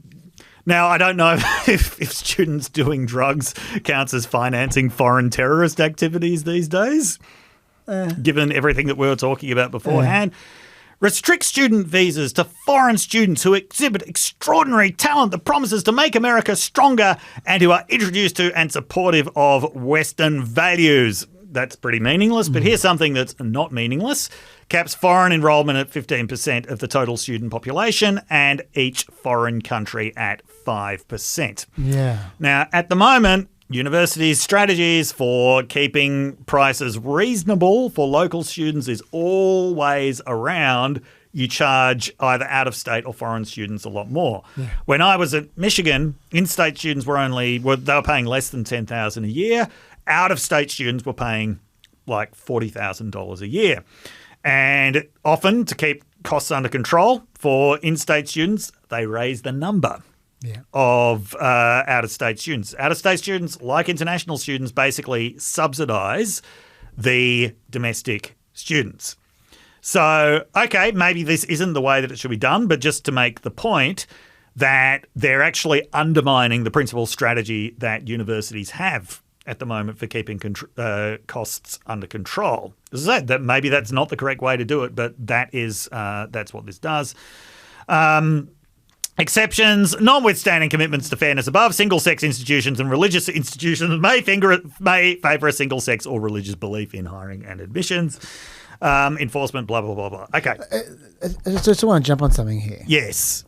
Now, I don't know if students doing drugs counts as financing foreign terrorist activities these days, given everything that we were talking about beforehand. Restrict student visas to foreign students who exhibit extraordinary talent that promises to make America stronger and who are introduced to and supportive of Western values. That's pretty meaningless, but here's something that's not meaningless. Caps foreign enrolment at 15% of the total student population and each foreign country at 5%. Yeah. Now, at the moment, universities' strategies for keeping prices reasonable for local students is always around you charge either out-of-state or foreign students a lot more. Yeah. When I was at Michigan, in-state students were paying less than $10,000 a year. Out-of-state students were paying like $40,000 a year. And often, to keep costs under control for in-state students, they raise the number of out-of-state students. Out-of-state students, like international students, basically subsidise the domestic students. So, okay, maybe this isn't the way that it should be done, but just to make the point that they're actually undermining the principal strategy that universities have at the moment for keeping costs under control. As I said, that maybe that's not the correct way to do it, but that's what this does. Exceptions, notwithstanding commitments to fairness above, single-sex institutions and religious institutions may favour a single-sex or religious belief in hiring and admissions. Enforcement, blah, blah, blah, blah. Okay. I just want to jump on something here. Yes.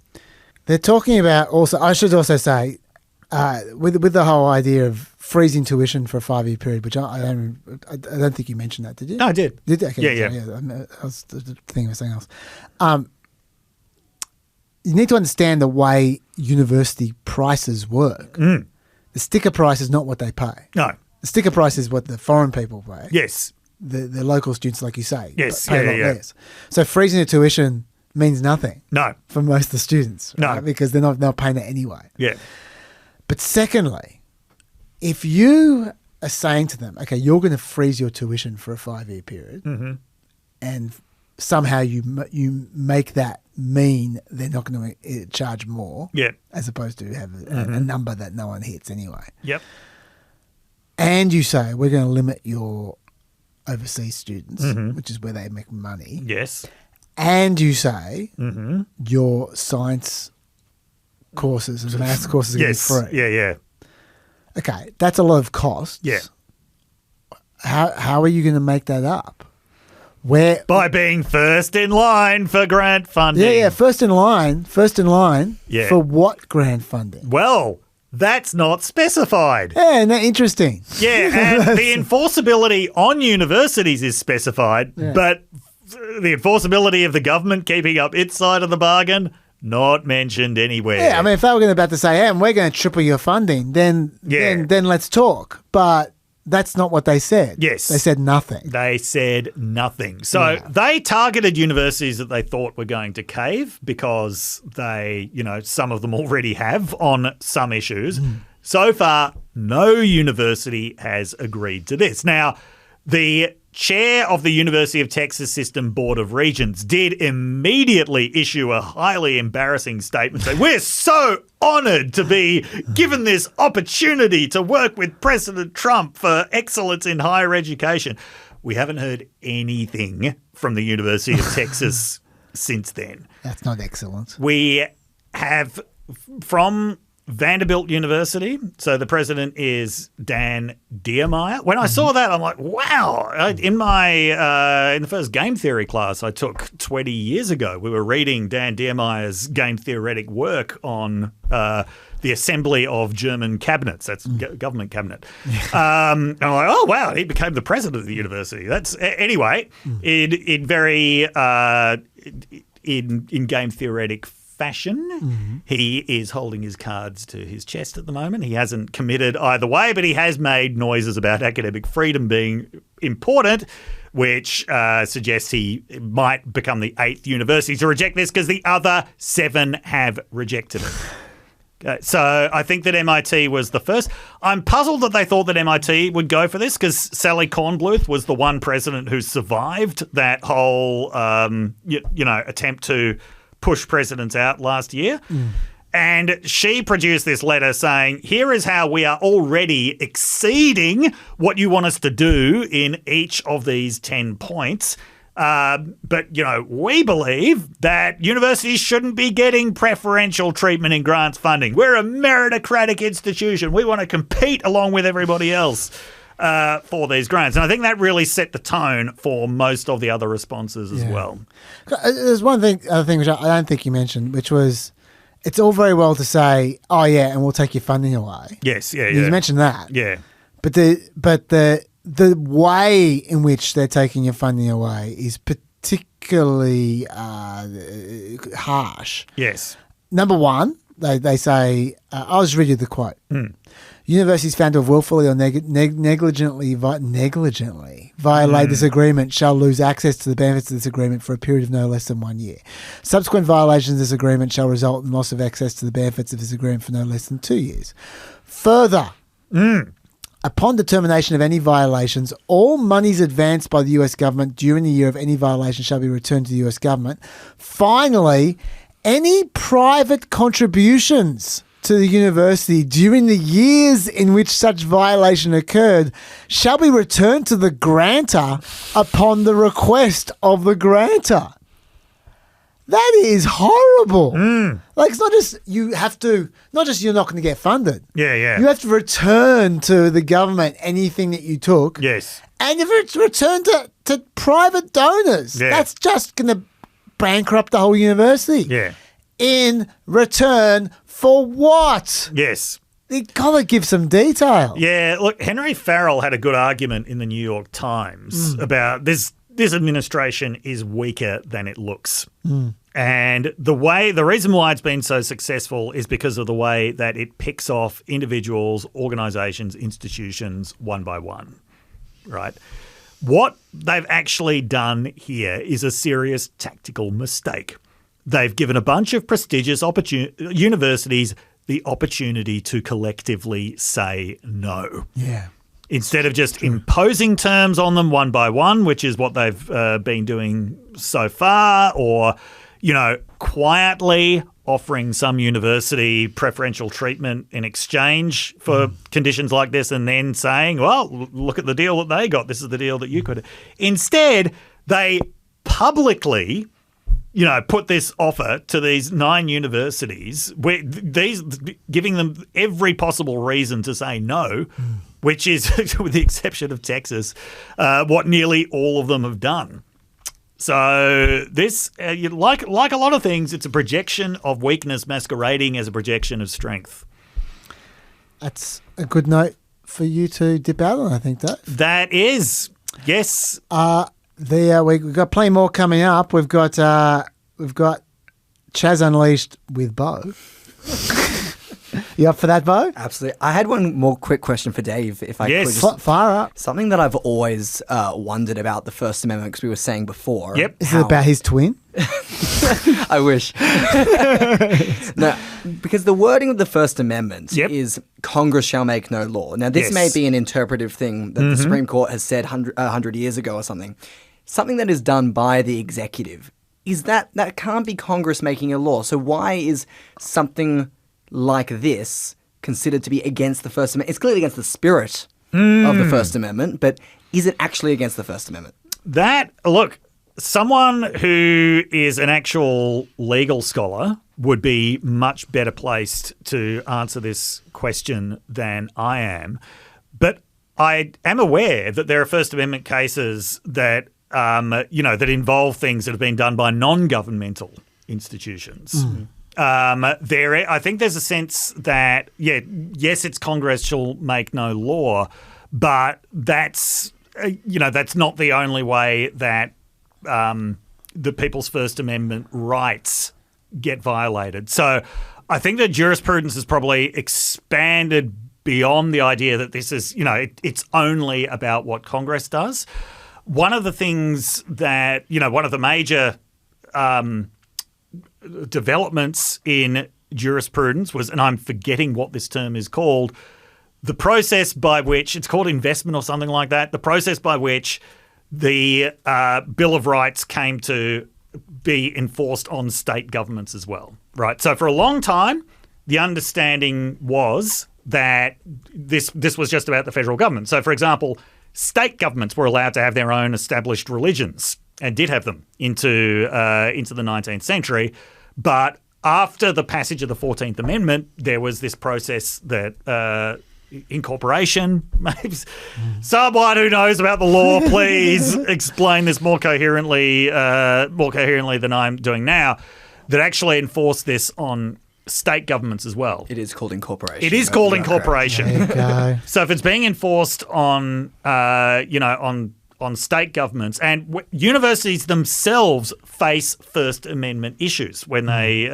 They're talking about also, I should also say, with the whole idea of freezing tuition for a 5-year period, which I don't think you mentioned that, did you? No, I did. Did you? Okay, yeah. I was thinking of something else. You need to understand the way university prices work. The sticker price is not what they pay. No. The sticker price is what the foreign people pay. Yes. The local students, like you say, yes, pay a lot less. So freezing the tuition means nothing. No. For most of the students. No. Right? Because they're not paying it anyway. Yeah. But secondly, if you are saying to them, okay, you're going to freeze your tuition for a 5-year period, and somehow you make that mean they're not going to charge more, as opposed to have a number that no one hits anyway. Yep. And you say, we're going to limit your overseas students, which is where they make money. Yes. And you say your science courses and maths courses are going to be free. Yeah. Okay, that's a lot of costs. Yeah. How are you going to make that up? By being first in line for grant funding. Yeah, first in line. Yeah. For what grant funding? Well, that's not specified. Yeah, isn't that interesting? Yeah, and the enforceability on universities is specified, but the enforceability of the government keeping up its side of the bargain, not mentioned anywhere. Yeah, I mean, if they were about to say, hey, we're going to triple your funding, then let's talk. But that's not what they said. Yes. They said nothing. So they targeted universities that they thought were going to cave because they, some of them already have on some issues. So far, no university has agreed to this. Now, the chair of the University of Texas System Board of Regents did immediately issue a highly embarrassing statement saying, we're so honoured to be given this opportunity to work with President Trump for excellence in higher education. We haven't heard anything from the University of Texas since then. That's not excellent. We have, from Vanderbilt University. So the president is Dan Dearmeyer. When I saw that, I'm like, wow. In the first game theory class I took 20 years ago, we were reading Dan Dearmeyer's game theoretic work on the assembly of German cabinets. That's government cabinet. And I'm like, oh, wow, he became the president of the university. Anyway, in game theoretic fashion, he is holding his cards to his chest at the moment. He hasn't committed either way, but he has made noises about academic freedom being important, which suggests he might become the 8th university to reject this because the other 7 have rejected it. So I think that MIT was the first. I'm puzzled that they thought that MIT would go for this because Sally Kornbluth was the one president who survived that whole, attempt to push presidents out last year. And she produced this letter saying, here is how we are already exceeding what you want us to do in each of these 10 points. But, we believe that universities shouldn't be getting preferential treatment in grants funding. We're a meritocratic institution. We want to compete along with everybody else for these grants. And I think that really set the tone for most of the other responses as well. There's other thing which I don't think you mentioned, which was it's all very well to say, oh, yeah, and we'll take your funding away. Yes, yeah. You mentioned that. Yeah. But the way in which they're taking your funding away is particularly harsh. Yes. Number one, they say, I'll just read you the quote. Universities found to have willfully or negligently violate this agreement shall lose access to the benefits of this agreement for a period of no less than 1 year. Subsequent violations of this agreement shall result in loss of access to the benefits of this agreement for no less than 2 years. Further, upon determination of any violations, all monies advanced by the US government during the year of any violation shall be returned to the US government. Finally, any private contributions to the university during the years in which such violation occurred shall be returned to the grantor upon the request of the grantor. That is horrible. Like, it's not just you're not going to get funded. Yeah. You have to return to the government anything that you took. Yes. And if it's returned to private donors, that's just going to bankrupt the whole university. Yeah. In return for what? Yes. You got to give some detail. Yeah, look, Henry Farrell had a good argument in the New York Times about this administration is weaker than it looks. And the reason why it's been so successful is because of the way that it picks off individuals, organisations, institutions one by one, right? What they've actually done here is a serious tactical mistake. They've given a bunch of prestigious universities the opportunity to collectively say no. Yeah. Instead of just imposing terms on them one by one, which is what they've been doing so far, or, quietly offering some university preferential treatment in exchange for conditions like this and then saying, well, look at the deal that they got. This is the deal that you could. Instead, they publicly put this offer to these 9 universities, giving them every possible reason to say no, which is, with the exception of Texas, what nearly all of them have done. So this, like a lot of things, it's a projection of weakness masquerading as a projection of strength. That's a good note for you to dip out on, I think, Dave. That is, yes. We've got plenty more coming up. We've got Chaz Unleashed with Beau. You up for that, Beau? Absolutely. I had one more quick question for Dave, if I could. Just, fire up. Something that I've always wondered about the First Amendment, because we were saying before. Yep. Is it about his twin? I wish. No, because the wording of the First Amendment is Congress shall make no law. Now, this may be an interpretive thing that the Supreme Court has said 100 years ago or something. Something that is done by the executive. Is that can't be Congress making a law. So why is something like this considered to be against the First Amendment? It's clearly against the spirit of the First Amendment, but is it actually against the First Amendment? someone who is an actual legal scholar would be much better placed to answer this question than I am. But I am aware that there are First Amendment cases that, that involve things that have been done by non-governmental institutions. I think there's a sense that, yes, it's Congress shall make no law, but that's not the only way that the people's First Amendment rights get violated. So I think that jurisprudence has probably expanded beyond the idea that this is, it's only about what Congress does. One of the things that, one of the major developments in jurisprudence was, and I'm forgetting what this term is called, the process by which, it's called investment or something like that, the process by which the Bill of Rights came to be enforced on state governments as well, right? So for a long time, the understanding was that this was just about the federal government. So, for example, state governments were allowed to have their own established religions and did have them into the 19th century. But after the passage of the 14th Amendment, there was this process that incorporation. Maybe someone who knows about the law, please explain this more coherently than I'm doing now, that actually enforced this on state governments as well. It is called incorporation. It is called incorporation. There you go. So if it's being enforced on, on state governments, and universities themselves face First Amendment issues when they,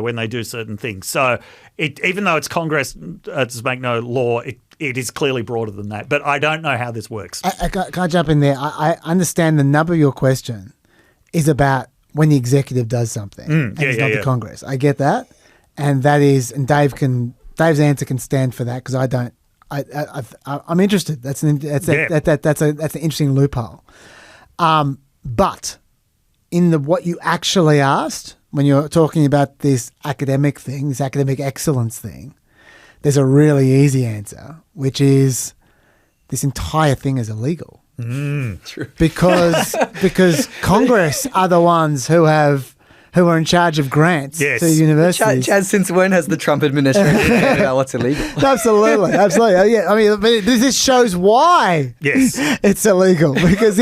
when they do certain things. So even though it's Congress does make no law, it is clearly broader than that. But I don't know how this works. Can I jump in there? I understand the nub of your question is about when the executive does something and it's not the Congress. I get that. And that is, and Dave's answer can stand for that because I don't. I'm interested. That's an interesting loophole. But in what you actually asked when you're talking about this academic thing, this academic excellence thing, there's a really easy answer, which is this entire thing is illegal. True. Because Congress are the ones who are in charge of grants to universities. Chad, since when has the Trump administration figured out what's illegal? Absolutely. Yeah. I mean, this shows why it's illegal. Because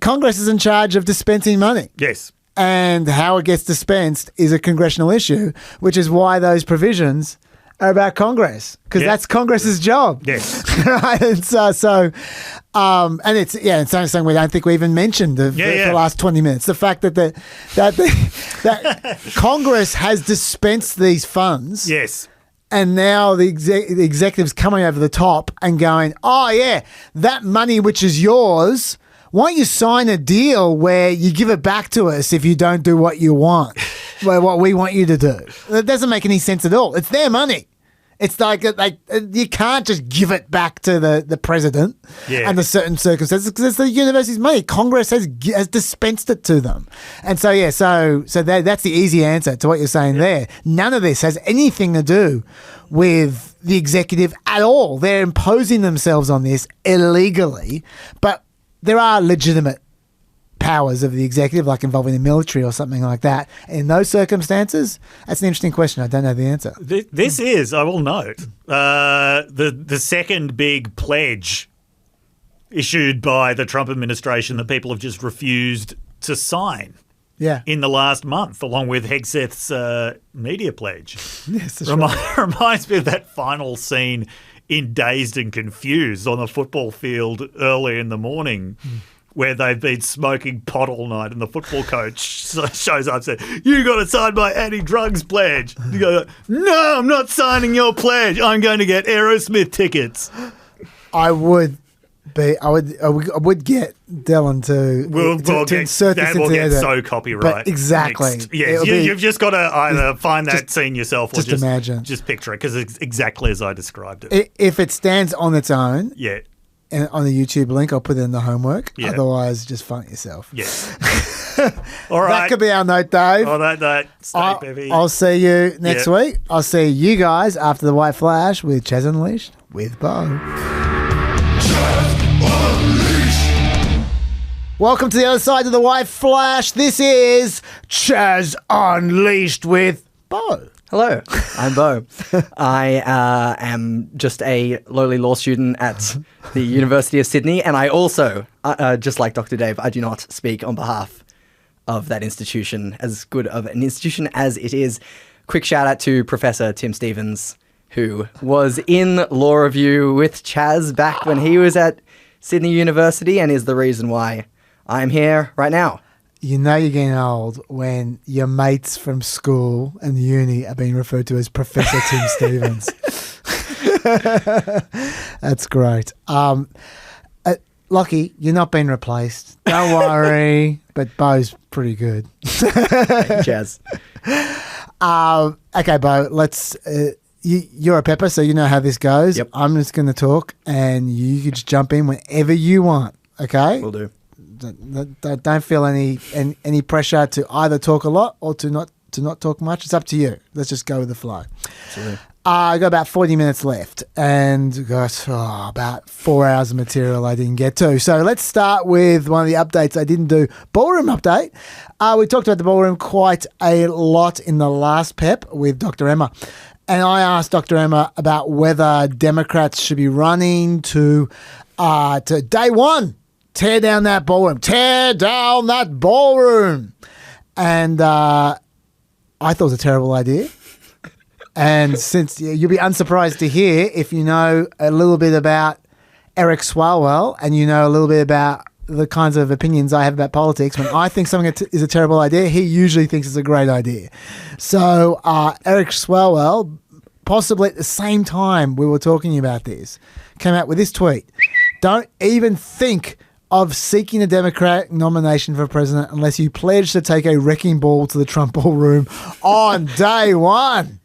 Congress is in charge of dispensing money. Yes. And how it gets dispensed is a congressional issue, which is why those provisions are about Congress, because that's Congress's job. Yes. Right? And and it's something we don't think we even mentioned for the last 20 minutes. The fact that Congress has dispensed these funds. Yes. And now the executive's coming over the top and going, oh, yeah, that money which is yours, why don't you sign a deal where you give it back to us if you don't do what you want, what we want you to do? That doesn't make any sense at all. It's their money. It's like you can't just give it back to the president under certain circumstances because it's the university's money. Congress has dispensed it to them. And so that's the easy answer to what you're saying there. None of this has anything to do with the executive at all. They're imposing themselves on this illegally, but there are legitimate powers of the executive, like involving the military or something like that. In those circumstances, that's an interesting question. I don't know the answer. This is, I will note, the second big pledge issued by the Trump administration that people have just refused to sign. Yeah. In the last month, along with Hegseth's media pledge. Yes, that's right. Reminds me of that final scene in Dazed and Confused on a football field early in the morning where they've been smoking pot all night and the football coach shows up and says, you got to sign my anti-drugs pledge. You go, no, I'm not signing your pledge. I'm going to get Aerosmith tickets. I would get Dylan to insert this into get so copyright. Exactly. Yes, you've just got to either find that scene yourself or just imagine. Just picture it because it's exactly as I described it. If it stands on its own, and on the YouTube link, I'll put it in the homework. Yeah. Otherwise, just find it yourself. Yes. All right. That could be our note, Dave. On that note, stay heavy. I'll see you next week. I'll see you guys after the White Flash with Chaz Unleashed with Beau. Welcome to the other side of the white flash. This is Chaz Unleashed with Beau. Hello, I'm Beau. I am just a lowly law student at the University of Sydney, and I also, just like Dr. Dave, I do not speak on behalf of that institution, as good of an institution as it is. Quick shout out to Professor Tim Stevens, who was in Law Review with Chaz back when he was at Sydney University, and is the reason why I'm here right now. You know you're getting old when your mates from school and uni are being referred to as Professor Tim Stevens. That's great. Lockie, you're not being replaced. Don't worry, but Beau's pretty good. Chaz. Okay, Beau, let's... you're a pepper, so you know how this goes. Yep. I'm just going to talk, and you can just jump in whenever you want, okay? Will do. Don't feel any pressure to either talk a lot or to not talk much. It's up to you. Let's just go with the flow. Absolutely. I got about 40 minutes left and got about 4 hours of material I didn't get to. So let's start with one of the updates I didn't do. Ballroom update. We talked about the ballroom quite a lot in the last PEP with Dr. Emma. And I asked Dr. Emma about whether Democrats should be running to day one. Tear down that ballroom. Tear down that ballroom. And I thought it was a terrible idea. And since you'll be unsurprised to hear if you know a little bit about Eric Swalwell and you know a little bit about the kinds of opinions I have about politics, when I think something is a terrible idea, he usually thinks it's a great idea. So Eric Swalwell, possibly at the same time we were talking about this, came out with this tweet. Don't even think of seeking a Democratic nomination for president unless you pledge to take a wrecking ball to the Trump ballroom on day one.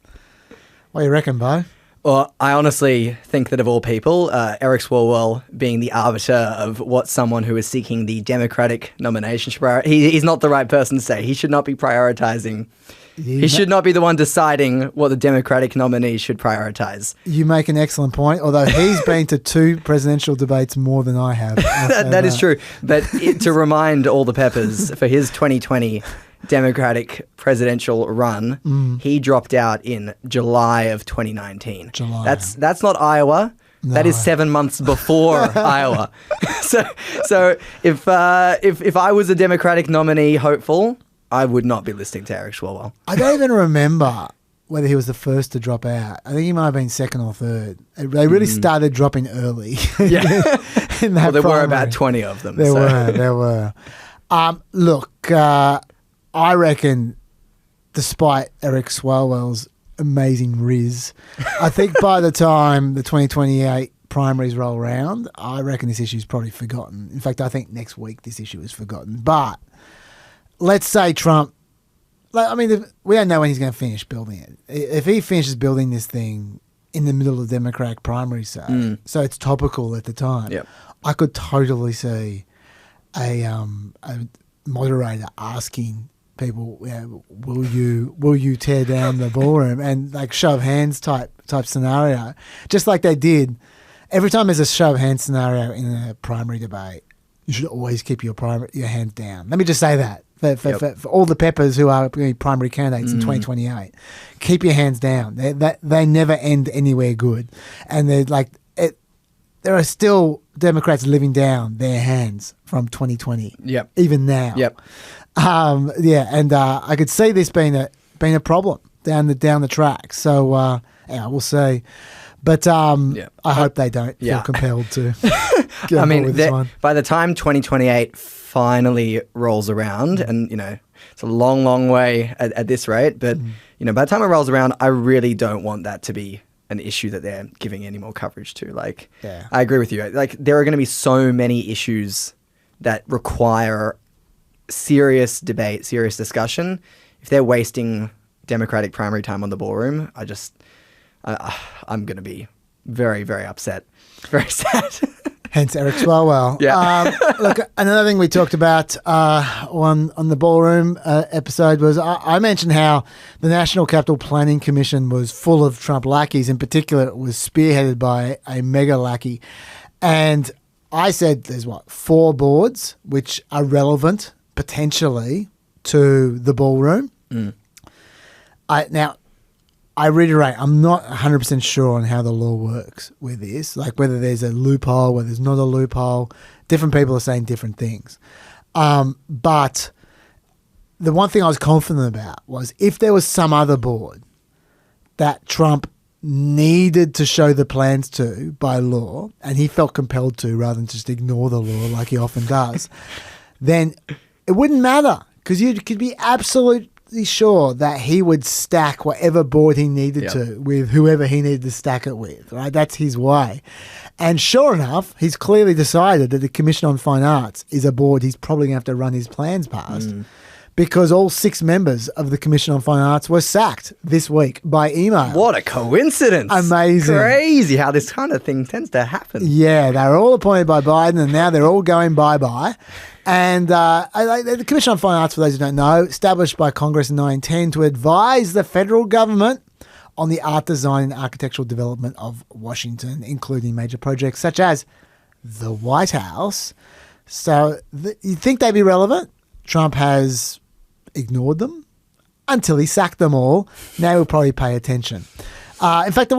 What do you reckon, Beau? Well, I honestly think that of all people, Eric Swalwell being the arbiter of what someone who is seeking the Democratic nomination should prioritize, he's not the right person to say. He should not be prioritizing. He should not be the one deciding what the Democratic nominee should prioritize. You make an excellent point, although he's been to 2 presidential debates more than I have. That is true. But to remind all the Peppers, for his 2020 Democratic presidential run, he dropped out in July of 2019. That's not Iowa. No. That is 7 months before Iowa. So if I was a Democratic nominee hopeful, I would not be listening to Eric Swalwell. I don't even remember whether he was the first to drop out. I think he might have been second or third. They really started dropping early. Yeah. in that there primary. were about 20 of them. There were. Look, I reckon despite Eric Swalwell's amazing riz, I think by the time the 2028 primaries roll around, I reckon this issue is probably forgotten. In fact, I think next week this issue is forgotten. But let's say Trump, we don't know when he's going to finish building it. If he finishes building this thing in the middle of the Democratic primary, so it's topical at the time, I could totally see a moderator asking people, will you tear down the ballroom, and like show of hands type scenario, just like they did. Every time there's a show of hands scenario in a primary debate, you should always keep your hands down. Let me just say that. For all the Peppers who are primary candidates in 2028, keep your hands down. They never end anywhere good. And there are still Democrats living down their hands from 2020. Yep. Even now. Yep. I could see this being a problem down the track. So we'll see. But I hope they don't feel compelled to get on board with this one. By the time 2028 finally rolls around, and it's a long, long way at this rate, but by the time it rolls around, I really don't want that to be an issue that they're giving any more coverage to. I agree with you. There are going to be so many issues that require serious debate, serious discussion. If they're wasting Democratic primary time on the ballroom, I'm going to be very, very upset. Very sad. Hence Eric Swalwell. Yeah. Look, another thing we talked about on the Ballroom episode was I mentioned how the National Capital Planning Commission was full of Trump lackeys. In particular, it was spearheaded by a mega lackey. And I said there's 4 boards which are relevant potentially to the ballroom. Now, I reiterate, I'm not 100% sure on how the law works with this, like whether there's a loophole, whether there's not a loophole. Different people are saying different things. But the one thing I was confident about was if there was some other board that Trump needed to show the plans to by law, and he felt compelled to rather than just ignore the law like he often does, then it wouldn't matter because you could be absolutely sure that he would stack whatever board he needed to with whoever he needed to stack it with, right? That's his way. And sure enough, he's clearly decided that the Commission on Fine Arts is a board he's probably going to have to run his plans past because all 6 members of the Commission on Fine Arts were sacked this week by email. What a coincidence. Amazing. Crazy how this kind of thing tends to happen. Yeah, they were all appointed by Biden and now they're all going bye-bye. And the Commission on Fine Arts, for those who don't know, established by Congress in 1910 to advise the federal government on the art, design and architectural development of Washington, including major projects such as the White House. So you'd think they'd be relevant. Trump has ignored them until he sacked them all. Now he'll probably pay attention. In fact, they're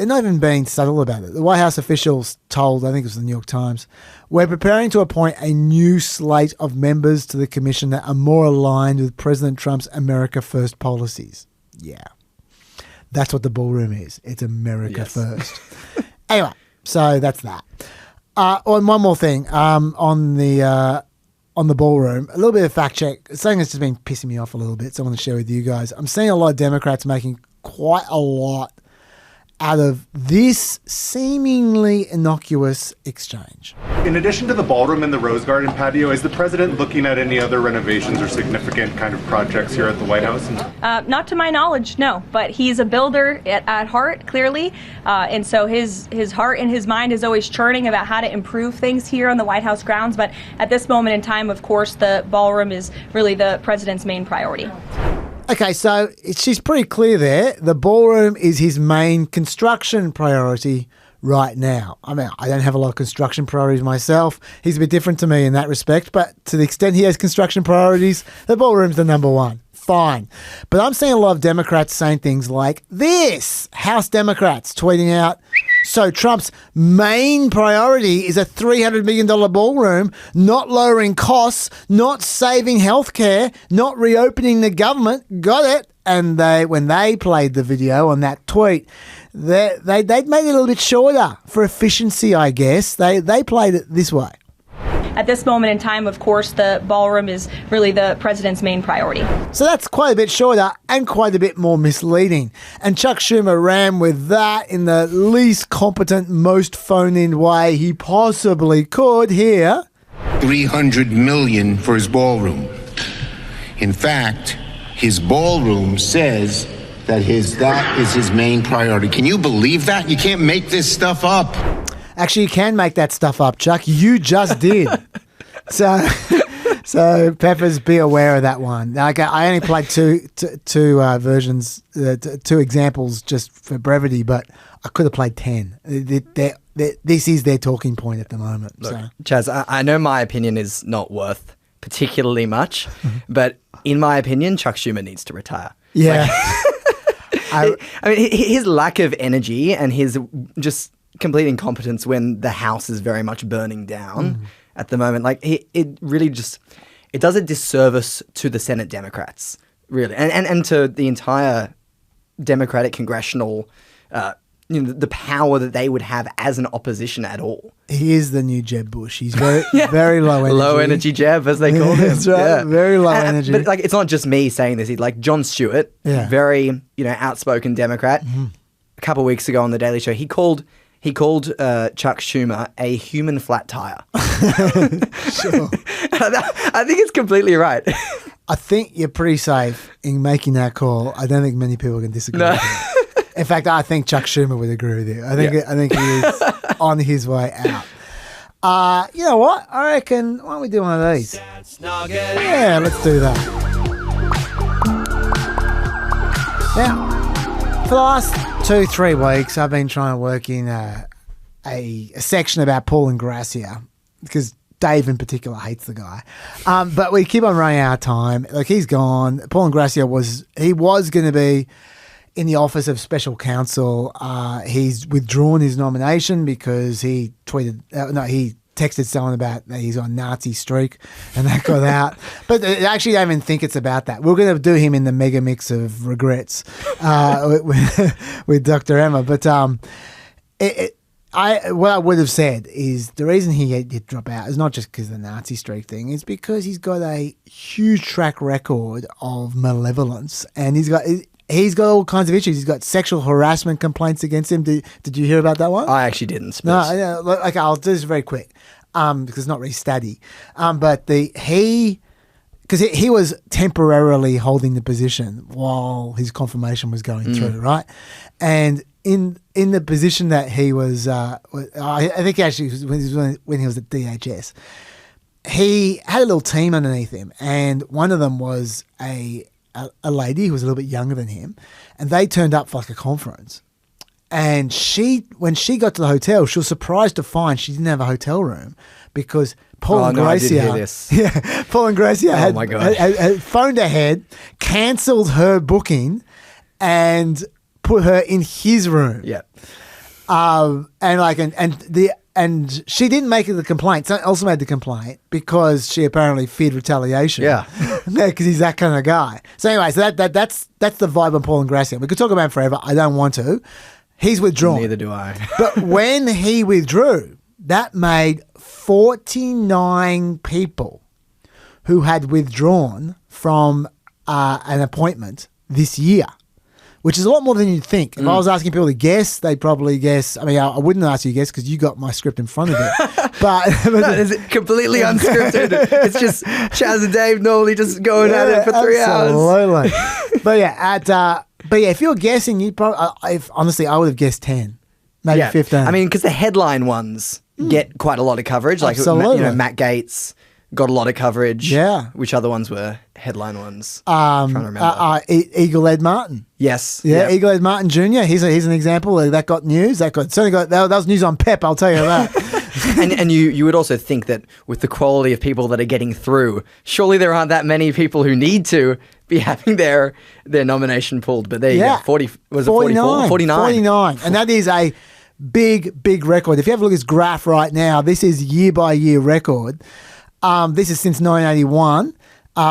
not even being subtle about it. The White House officials told, I think it was the New York Times, we're preparing to appoint a new slate of members to the commission that are more aligned with President Trump's America First policies. Yeah. That's what the ballroom is. It's America First. Anyway, so that's that. And one more thing on the ballroom, a little bit of fact check. Something that's just been pissing me off a little bit, so I want to share with you guys. I'm seeing a lot of Democrats making quite a lot out of this seemingly innocuous exchange. In addition to the ballroom and the Rose Garden patio, is the president looking at any other renovations or significant kind of projects here at the White House? Not to my knowledge, no. But he's a builder at heart, clearly. And so his heart and his mind is always churning about how to improve things here on the White House grounds. But at this moment in time, of course, the ballroom is really the president's main priority. Okay, so she's pretty clear there. The ballroom is his main construction priority right now. I mean, I don't have a lot of construction priorities myself. He's a bit different to me in that respect, but to the extent he has construction priorities, the ballroom's the number one. Fine. But I'm seeing a lot of Democrats saying things like this. House Democrats tweeting out, so Trump's main priority is a $300 million ballroom, not lowering costs, not saving healthcare, not reopening the government. Got it. And when they played the video on that tweet, they'd made it a little bit shorter for efficiency, I guess. They played it this way. At this moment in time, of course, the ballroom is really the president's main priority. So that's quite a bit shorter and quite a bit more misleading. And Chuck Schumer ran with that in the least competent, most phone-in way he possibly could here. $300 million for his ballroom. In fact, his ballroom says that is his main priority. Can you believe that? You can't make this stuff up. Actually, you can make that stuff up, Chuck. You just did. So Peppers, be aware of that one. Like, I only played two versions, two examples just for brevity, but I could have played 10. This is their talking point at the moment. Look, so. Chaz, I know my opinion is not worth particularly much, but in my opinion, Chuck Schumer needs to retire. Yeah. I mean, his lack of energy and his just complete incompetence when the house is very much burning down at the moment. Like, it really just, it does a disservice to the Senate Democrats, really, and to the entire Democratic congressional, the power that they would have as an opposition at all. He is the new Jeb Bush. He's very, very low energy. Low energy Jeb, as they call him. That's right. Yeah. Very low energy. But like, it's not just me saying this. He's like Jon Stewart, very, outspoken Democrat. A couple of weeks ago on The Daily Show, he called Chuck Schumer a human flat tire. Sure. I think it's completely right. I think you're pretty safe in making that call. I don't think many people can disagree with you. In fact, I think Chuck Schumer would agree with you. I think he is on his way out. You know what? I reckon, why don't we do one of these? Yeah, let's do that. Now, for the last 2-3 weeks, I've been trying to work in a section about Paul and Gracia because Dave in particular hates the guy. But we keep on running out of time. Like, he's gone. Paul Ingrassia was going to be in the office of special counsel. He's withdrawn his nomination because he he texted someone about that he's on Nazi streak, and that got out. But actually, I don't even think it's about that. We're going to do him in the mega mix of regrets with Dr. Emma. But what I would have said is the reason he did drop out is not just because of the Nazi streak thing. It's because he's got a huge track record of malevolence, and he's got all kinds of issues. He's got sexual harassment complaints against him. Did you hear about that one? I actually didn't. No, okay, I'll do this very quick because it's not really steady. But because he was temporarily holding the position while his confirmation was going through, right? And in the position that he was, I think actually when he was at DHS, he had a little team underneath him, and one of them was a lady who was a little bit younger than him, and they turned up for like a conference. And when she got to the hotel, she was surprised to find she didn't have a hotel room because Paul Ingrassia had phoned ahead, cancelled her booking, and put her in his room. Yeah. And she didn't make it the complaint. Someone else made the complaint because she apparently feared retaliation. Yeah. Because he's that kind of guy. So anyway, so that's the vibe on Paul Ingrassia. We could talk about him forever. I don't want to. He's withdrawn. Neither do I. But when he withdrew, that made 49 people who had withdrawn from an appointment this year, which is a lot more than you'd think. If I was asking people to guess, they'd probably guess. I mean, I wouldn't ask you to guess because you got my script in front of you. But no, it's completely unscripted. It's just Chaz and Dave normally just going at it for 3 hours. Absolutely. But yeah, if you're guessing, you'd probably. Honestly, I would have guessed 10, maybe 15. I mean, because the headline ones get quite a lot of coverage. Like, Matt Gaetz got a lot of coverage. Yeah. Which other ones were headline ones? I'm trying to remember. Eagle Ed Martin. Yes. Yeah, Eagle Ed Martin Jr. He's an example that got news. That was news on PEP, I'll tell you that. and you would also think that with the quality of people that are getting through, surely there aren't that many people who need to be having their nomination pulled. But there you go. 49? 49. And that is a big record. If you have a look at this graph right now, this is year by year record. This is since 1981.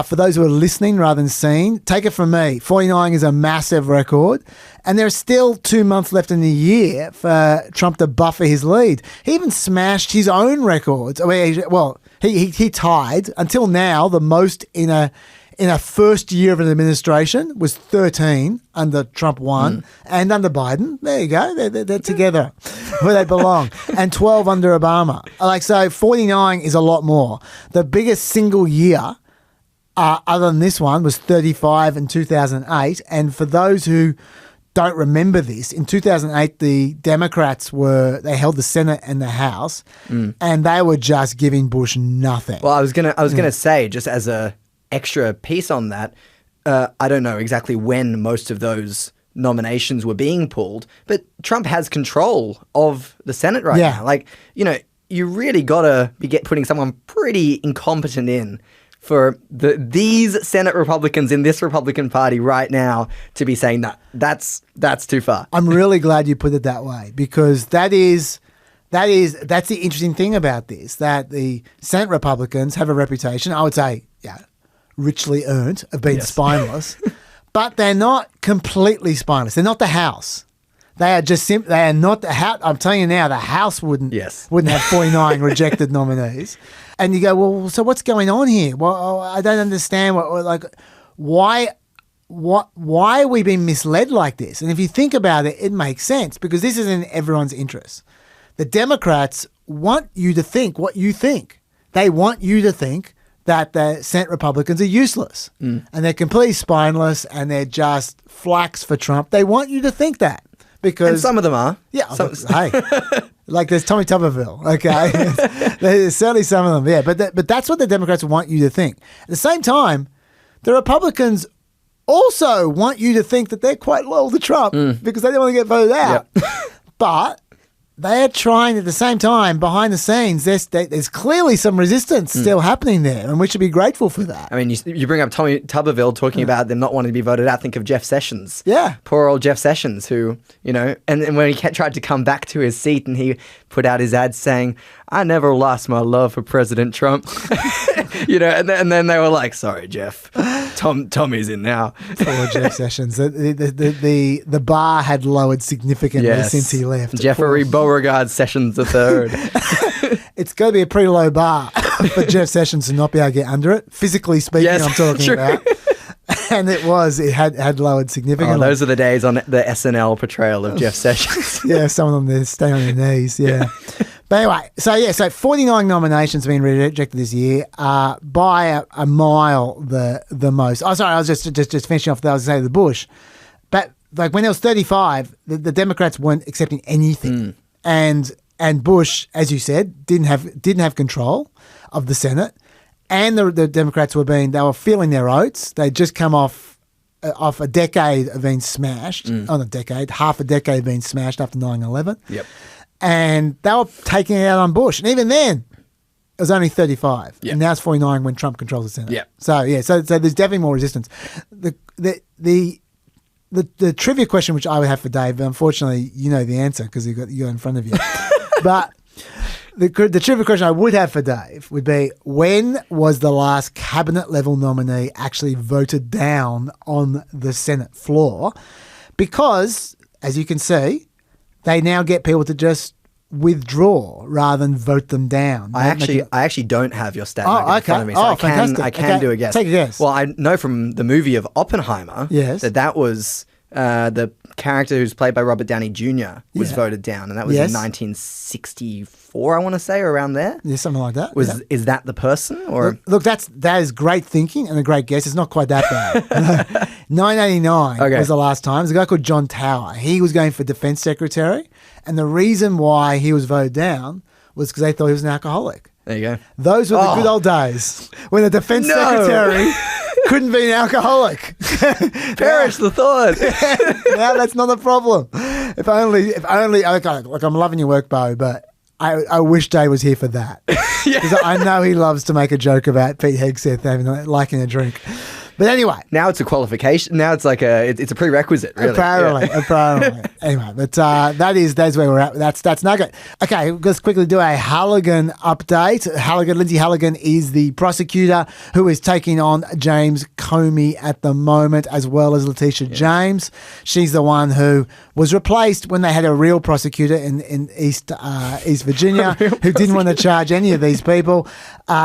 For those who are listening rather than seeing, take it from me. 49 is a massive record. And there's still 2 months left in the year for Trump to buffer his lead. He even smashed his own records. He tied, until now, the most in a first year of an administration was 13 under Trump 1 and under Biden. There you go. They're together where they belong. And 12 under Obama. So 49 is a lot more. The biggest single year other than this one was 35 in 2008. And for those who don't remember this, in 2008, the Democrats they held the Senate and the House, and they were just giving Bush nothing. Well, I was gonna say, just as a extra piece on that, I don't know exactly when most of those nominations were being pulled, but Trump has control of the Senate right now. Like, you really gotta be putting someone pretty incompetent in for these Senate Republicans in this Republican Party right now to be saying that's too far. I'm really glad you put it that way, because that's the interesting thing about this, that the Senate Republicans have a reputation, I would say, richly earned, of being spineless, but they're not completely spineless. They're not the House. They are just they are not the House. I'm telling you now, the House wouldn't have 49 rejected nominees. And you go, well, so what's going on here? Well, I don't understand why are we being misled like this? And if you think about it, it makes sense, because this is in everyone's interest. The Democrats want you to think what you think. They want you to think that the Senate Republicans are useless and they're completely spineless and they're just flax for Trump. They want you to think that. Because, and some of them are. Yeah. Hey, like there's Tommy Tuberville. Okay. There's certainly some of them. Yeah. But that's what the Democrats want you to think. At the same time, the Republicans also want you to think that they're quite loyal to Trump because they don't want to get voted out. Yep. But they're trying at the same time, behind the scenes, there's clearly some resistance still happening there, and we should be grateful for that. I mean, you bring up Tommy Tuberville talking about them not wanting to be voted out. Think of Jeff Sessions. Yeah. Poor old Jeff Sessions, who, and when he tried to come back to his seat and he put out his ad saying, I never lost my love for President Trump. And then they were like, sorry, Jeff, Tommy's in now. Poor Jeff Sessions. The bar had lowered significantly since he left. Jeffrey Beauregard Sessions III. It's got to be a pretty low bar for Jeff Sessions to not be able to get under it. Physically speaking, I'm talking about. And it had lowered significantly. Oh, those are the days on the SNL portrayal of Jeff Sessions. Yeah, some of them, they stay on their knees, yeah. But anyway, so 49 nominations have been rejected this year, by a mile the most. Oh, sorry, I was just finishing off. I was going to say the Bush. But like when there was 35, the Democrats weren't accepting anything, and Bush, as you said, didn't have control of the Senate, and the Democrats were feeling their oats. They'd just come off a decade of being smashed. Not a decade, half a decade being smashed after 9/11. Yep. And they were taking it out on Bush. And even then, it was only 35. Yep. And now it's 49 when Trump controls the Senate. Yep. So there's definitely more resistance. The trivia question which I would have for Dave, but unfortunately you know the answer because you got in front of you. But the trivia question I would have for Dave would be, when was the last cabinet level nominee actually voted down on the Senate floor? Because, as you can see, they now get people to just withdraw rather than vote them down. I actually don't have your stat in front of me, so I can do a guess. Take a guess. Well, I know from the movie of Oppenheimer that was the character who's played by Robert Downey Jr. was voted down, and that was in 1964, I want to say, or around there. Yeah, something like that. Is that the person? Or look, that is great thinking and a great guess. It's not quite that bad. 1989 was the last time. There's a guy called John Tower. He was going for defense secretary, and the reason why he was voted down was because they thought he was an alcoholic. There you go. Those were the good old days when the defense secretary couldn't be an alcoholic. Perish the thought. Now that's not a problem. If only. Look, I'm loving your work, Beau, but I wish Dave was here for that. Because I know he loves to make a joke about Pete Hegseth liking a drink. But anyway, now it's a qualification. Now it's like it's a prerequisite. Really. Apparently. Anyway, but that's where we're at. That's Nugget. Okay, let's quickly do a Halligan update. Lindsay Halligan is the prosecutor who is taking on James Comey at the moment, as well as Letitia James. She's the one who was replaced when they had a real prosecutor in East Virginia who didn't want to charge any of these people.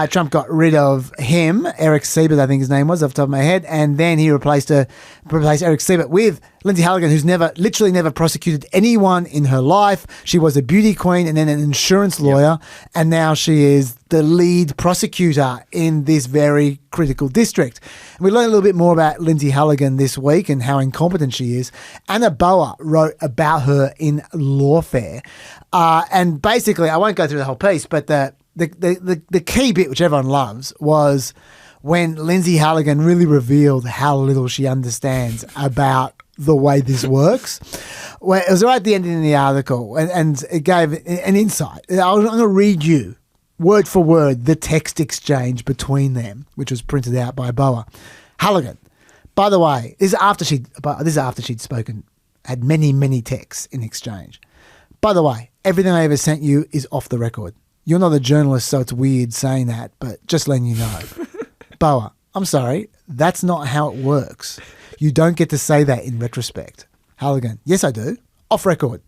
Trump got rid of him, Eric Siebert, I think his name was, off the top of my head, and then he replaced Eric Siebert with Lindsay Halligan, who's literally never prosecuted anyone in her life. She was a beauty queen and then an insurance lawyer, and now she is the lead prosecutor in this very critical district. And we learned a little bit more about Lindsay Halligan this week and how incompetent she is. Anna Boa wrote about her in Lawfare. And basically, I won't go through the whole piece, but the key bit, which everyone loves, was when Lindsay Halligan really revealed how little she understands about the way this works. Well, it was right at the end of the article, and it gave an insight. I'm going to read you, word for word, the text exchange between them, which was printed out by Boa. Halligan, by the way, this is after she'd spoken, had many, many texts in exchange. By the way, everything I ever sent you is off the record. You're not a journalist, so it's weird saying that, but just letting you know. Boa, I'm sorry, that's not how it works. You don't get to say that in retrospect. Halligan, yes, I do. Off record.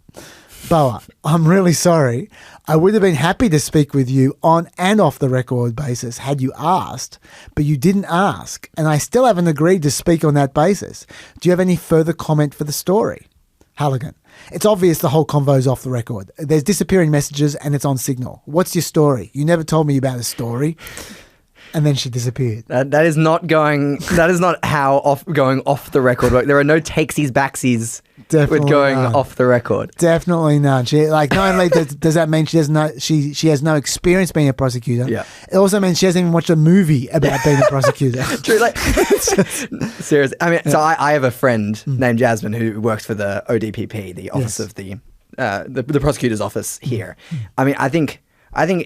Boa, I'm really sorry. I would have been happy to speak with you on and off the record basis had you asked, but you didn't ask, and I still haven't agreed to speak on that basis. Do you have any further comment for the story? Halligan, it's obvious the whole convo's off the record. There's disappearing messages and it's on Signal. What's your story? You never told me about a story. And then she disappeared. That is not how going off the record work. There are no takesies backsies with going off the record. Definitely none. She not only does that mean she has no experience being a prosecutor. Yeah. It also means she hasn't even watched a movie about being a prosecutor. True. Seriously. I mean, so I have a friend named Jasmine who works for the ODPP, the Office of the the prosecutor's office here. I mean, I think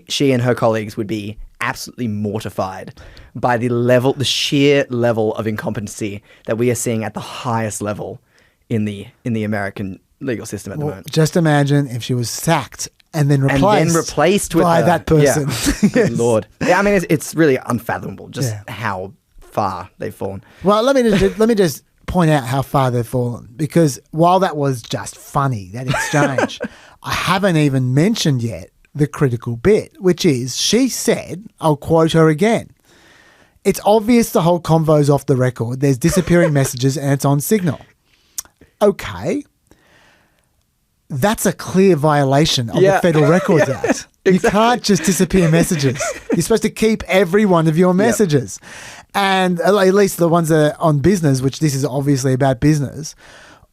she and her colleagues would be absolutely mortified by the sheer level of incompetency that we are seeing at the highest level in the American legal system at the moment. Just imagine if she was sacked and then replaced with by her. that person. Yeah. Good Lord. Yeah, I mean, it's really unfathomable just how far they've fallen. Well, let me just point out how far they've fallen, because while that was just funny, that exchange, I haven't even mentioned yet the critical bit, which is she said, I'll quote her again, "It's obvious the whole convo's off the record. There's disappearing messages and it's on Signal." Okay. That's a clear violation of the Federal Records Act. Exactly. You can't just disappear messages. You're supposed to keep every one of your messages. And at least the ones that are on business, which this is obviously about business.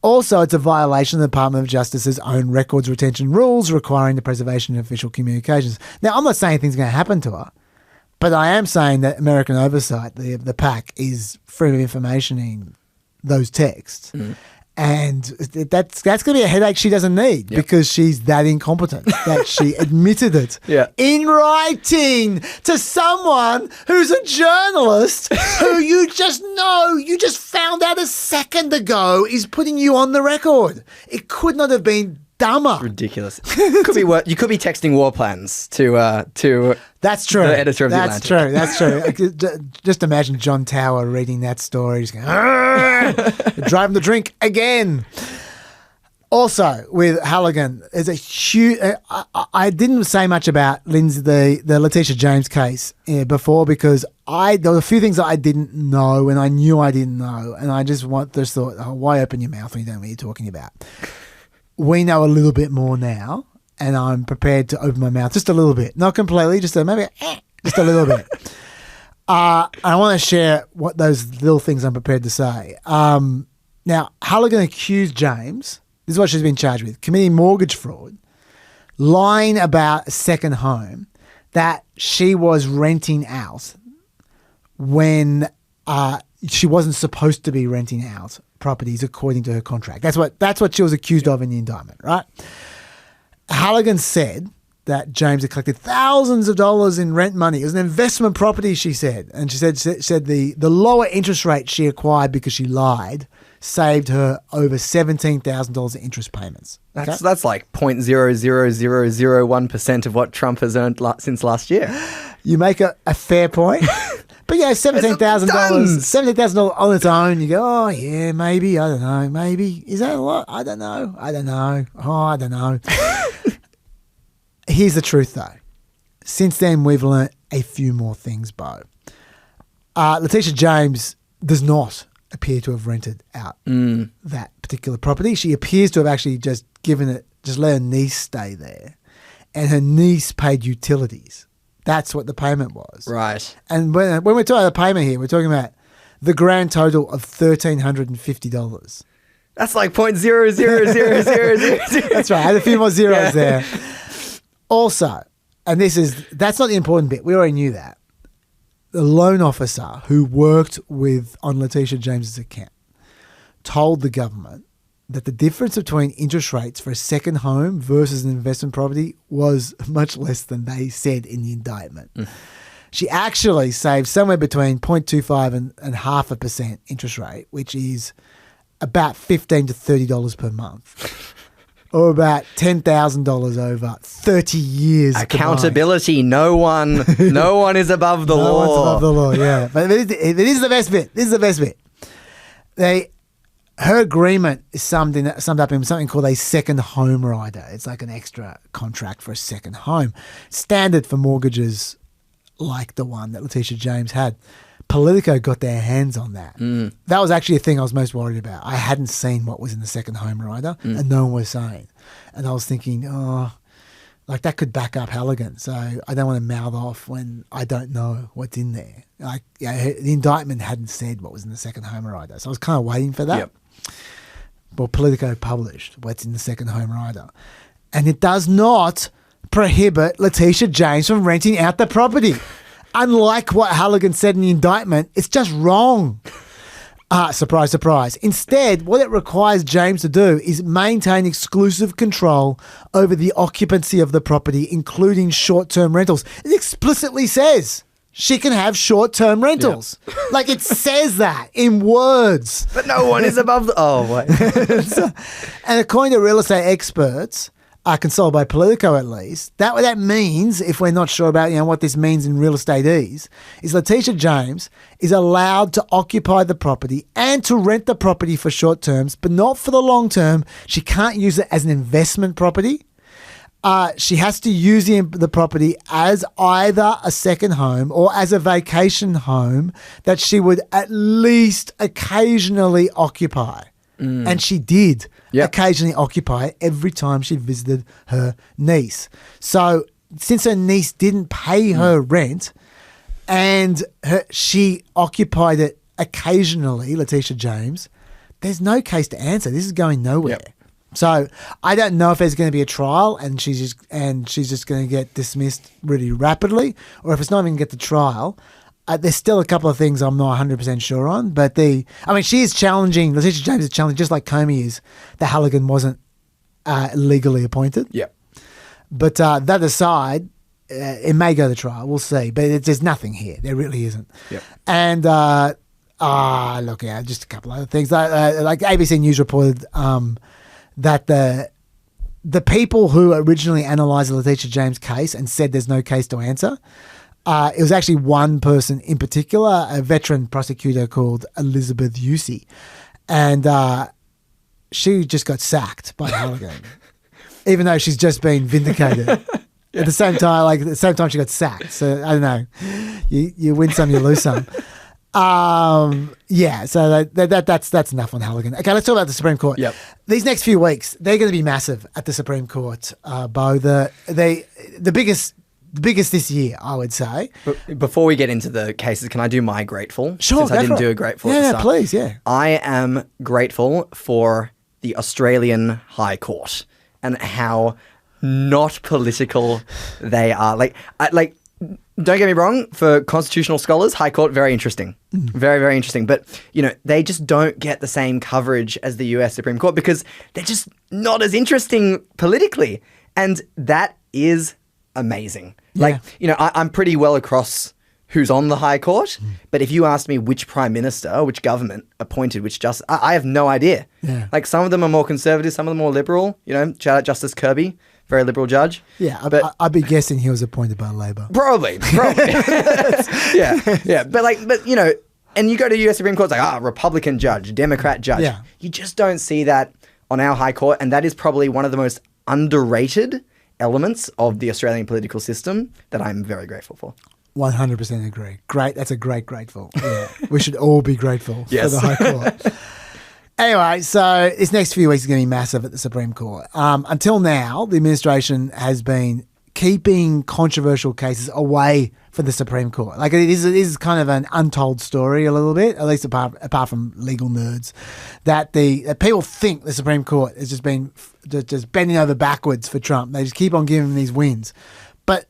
Also, it's a violation of the Department of Justice's own records retention rules requiring the preservation of official communications. Now, I'm not saying anything's going to happen to her, but I am saying that American oversight, the PAC, is freedom of information in those texts. And that's going to be a headache she doesn't need because she's that incompetent that she admitted it in writing to someone who's a journalist who you just found out a second ago is putting you on the record. It could not have been dumber. Ridiculous. Could be you could be texting war plans to That's true. The editor of the Atlantic. That's true. Just imagine John Tower reading that story. He's going, drive him to drink again. Also, with Halligan, there's a huge. I didn't say much about the Letitia James case before because there were a few things that I didn't know and I knew I didn't know, and I just thought, oh, why open your mouth when you don't know what you're talking about? We know a little bit more now, and I'm prepared to open my mouth just a little bit. Not completely, just a little bit. I want to share what those little things I'm prepared to say. Now, Halligan accused James, this is what she's been charged with, committing mortgage fraud, lying about a second home that she was renting out when she wasn't supposed to be renting out properties according to her contract. That's what she was accused of in the indictment, right? Halligan said that James had collected thousands of dollars in rent money. It was an investment property, she said. And she said the lower interest rate she acquired because she lied saved her over $17,000 in interest payments. Okay? That's like 0.00001% of what Trump has earned since last year. You make a fair point. But yeah, $17,000 on its own. You go, oh yeah, maybe, I don't know, maybe. Is that a lot? I don't know. Oh, I don't know. Here's the truth though. Since then, we've learnt a few more things, Beau. Letitia James does not appear to have rented out that particular property. She appears to have actually just let her niece stay there. And her niece paid utilities. That's what the payment was. Right. And when we're talking about the payment here, we're talking about the grand total of $1,350. That's like 0.00000. That's right. I had a few more zeros there. Also, and that's not the important bit. We already knew that. The loan officer who worked on Letitia James's account told the government that the difference between interest rates for a second home versus an investment property was much less than they said in the indictment. She actually saved somewhere between 0.25 and 0.5% interest rate, which is about $15 to $30 per month, or about $10,000 over 30 years. Accountability. No one is above the law. No one's above the law, yeah. But it is the best bit. This is the best bit. Her agreement is summed up in something called a second home rider. It's like an extra contract for a second home. Standard for mortgages like the one that Letitia James had. Politico got their hands on that. That was actually a thing I was most worried about. I hadn't seen what was in the second home rider and no one was saying. And I was thinking, like that could back up Halligan. So I don't want to mouth off when I don't know what's in there. Like the indictment hadn't said what was in the second home rider. So I was kind of waiting for that. Yep. Well, Politico published what's in the second home rider. And it does not prohibit Letitia James from renting out the property. Unlike what Halligan said in the indictment, it's just wrong. Surprise, surprise. Instead, what it requires James to do is maintain exclusive control over the occupancy of the property, including short-term rentals. It explicitly says she can have short-term rentals. Yep. Like, it says that in words. But no one is above the... Oh, wait. And according to real estate experts, consulted by Politico at least, that means, if we're not sure about what this means in real estate is Letitia James is allowed to occupy the property and to rent the property for short terms, but not for the long term. She can't use it as an investment property. She has to use the property as either a second home or as a vacation home that she would at least occasionally occupy. And she did occasionally occupy every time she visited her niece. So since her niece didn't pay her rent and she occupied it occasionally, Letitia James, there's no case to answer. This is going nowhere. Yep. So I don't know if there's going to be a trial and she's just going to get dismissed really rapidly, or if it's not even going to get the trial. There's still a couple of things I'm not 100% sure on, but she is challenging, Letitia James is challenging, just like Comey is, that Halligan wasn't legally appointed. Yep. But that aside, it may go to trial. We'll see. But there's nothing here. There really isn't. Yep. And just a couple other things. Like ABC News reported that the people who originally analysed the Letitia James case and said there's no case to answer, it was actually one person in particular, a veteran prosecutor called Elizabeth Yusi. And she just got sacked by Halligan, even though she's just been vindicated. At the same time, she got sacked. So I don't know. You win some, you lose some. So that's enough on Halligan. Okay, let's talk about the Supreme Court. Yep. These next few weeks, they're going to be massive at the Supreme Court, Beau. The biggest this year, I would say. Before we get into the cases, can I do my grateful? Sure, Since I didn't do a grateful at the start. Please, yeah. I am grateful for the Australian High Court and how not political they are. Don't get me wrong, for constitutional scholars, High Court, very interesting. Very, very interesting. But, they just don't get the same coverage as the US Supreme Court because they're just not as interesting politically. And that is amazing. I'm pretty well across who's on the High Court, but if you asked me which prime minister, which government appointed which justice, I have no idea. Yeah. Some of them are more conservative, some of them more liberal. Shout out Justice Kirby, very liberal judge. Yeah, but I'd be guessing he was appointed by Labor. Probably. yeah. But and you go to US Supreme Court, it's Republican judge, Democrat judge. Yeah. You just don't see that on our High Court, and that is probably one of the most underrated elements of the Australian political system that I'm very grateful for. 100% agree. Great. That's a great grateful. Yeah. We should all be grateful for the High Court. Anyway, so this next few weeks is going to be massive at the Supreme Court. Until now, the administration has been keeping controversial cases away from the Supreme Court. It is kind of an untold story a little bit, at least apart from legal nerds, that people think the Supreme Court has just been just bending over backwards for Trump. They just keep on giving him these wins. But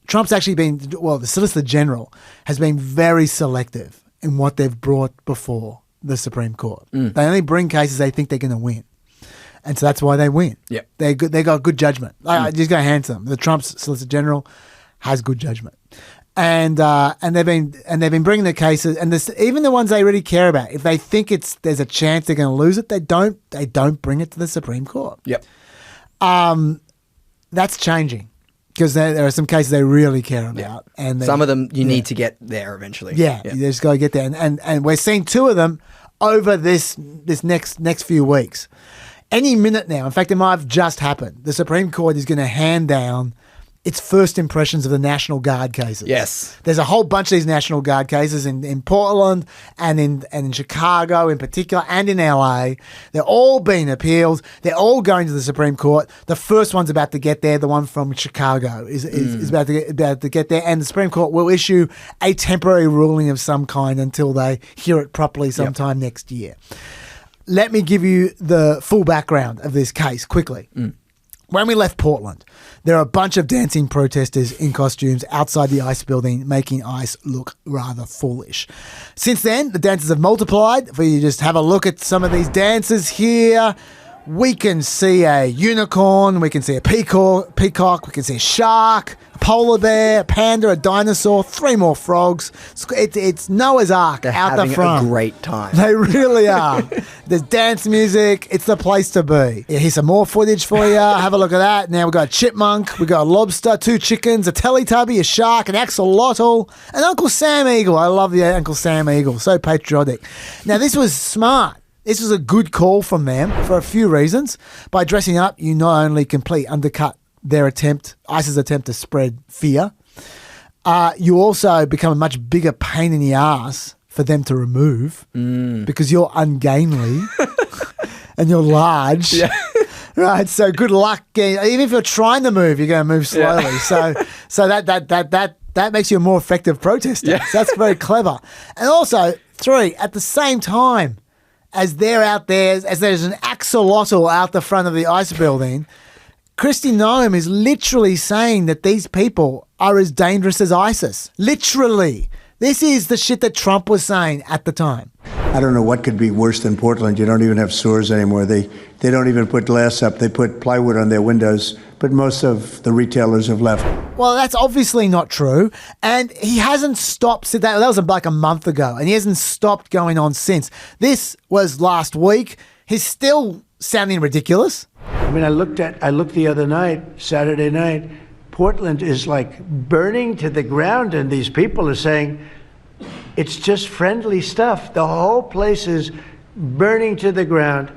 Trump's actually been, the Solicitor General has been very selective in what they've brought before the Supreme Court. They only bring cases they think they're going to win. And so that's why they win. Yep. They got good judgment. I just got to hand to them. The Trump's Solicitor General has good judgment. And they've been bringing the cases, and even the ones they really care about. If they think there's a chance they're going to lose it, they don't bring it to the Supreme Court. Yep. That's changing because there are some cases they really care about, and some of them you need to get there eventually. Yeah, you just got to get there, and we're seeing two of them over this next few weeks. Any minute now, in fact, it might have just happened. The Supreme Court is going to hand down its first impressions of the National Guard cases. Yes. There's a whole bunch of these National Guard cases in Portland and in Chicago in particular and in LA. They're all being appealed. They're all going to the Supreme Court. The first one's about to get there. The one from Chicago is about to get there. And the Supreme Court will issue a temporary ruling of some kind until they hear it properly sometime next year. Let me give you the full background of this case quickly. When we left Portland, there are a bunch of dancing protesters in costumes outside the ICE building, making ICE look rather foolish. Since then, the dances have multiplied. If you just have a look at some of these dances here, we can see a unicorn, we can see a peacock, we can see a shark, a polar bear, a panda, a dinosaur, 3 more frogs. It's Noah's Ark. They're out the front. having a great time. They really are. There's dance music. It's the place to be. Yeah, here's some more footage for you. Have a look at that. Now we've got a chipmunk, we've got a lobster, 2 chickens, a Teletubby, a shark, an axolotl, an Uncle Sam eagle. I love the Uncle Sam eagle. So patriotic. Now this was smart. This was a good call from them for a few reasons. By dressing up, you not only completely undercut their ISIS's attempt to spread fear, you also become a much bigger pain in the ass for them to remove because you're ungainly and you're large. Yeah. Right, so good luck. Even if you're trying to move, you're going to move slowly. Yeah. So that makes you a more effective protester. Yeah. So that's very clever. And also, 3, at the same time, as they're out there, as there's an axolotl out the front of the ICE building, Kristi Noem is literally saying that these people are as dangerous as ISIS. Literally. This is the shit that Trump was saying at the time. I don't know what could be worse than Portland. You don't even have sewers anymore. They don't even put glass up. They put plywood on their windows. But most of the retailers have left. Well, that's obviously not true. And he hasn't stopped. That was like a month ago. And he hasn't stopped going on since. This was last week. He's still sounding ridiculous. I mean, I looked the other night, Saturday night. Portland is like burning to the ground. And these people are saying, it's just friendly stuff. The whole place is burning to the ground.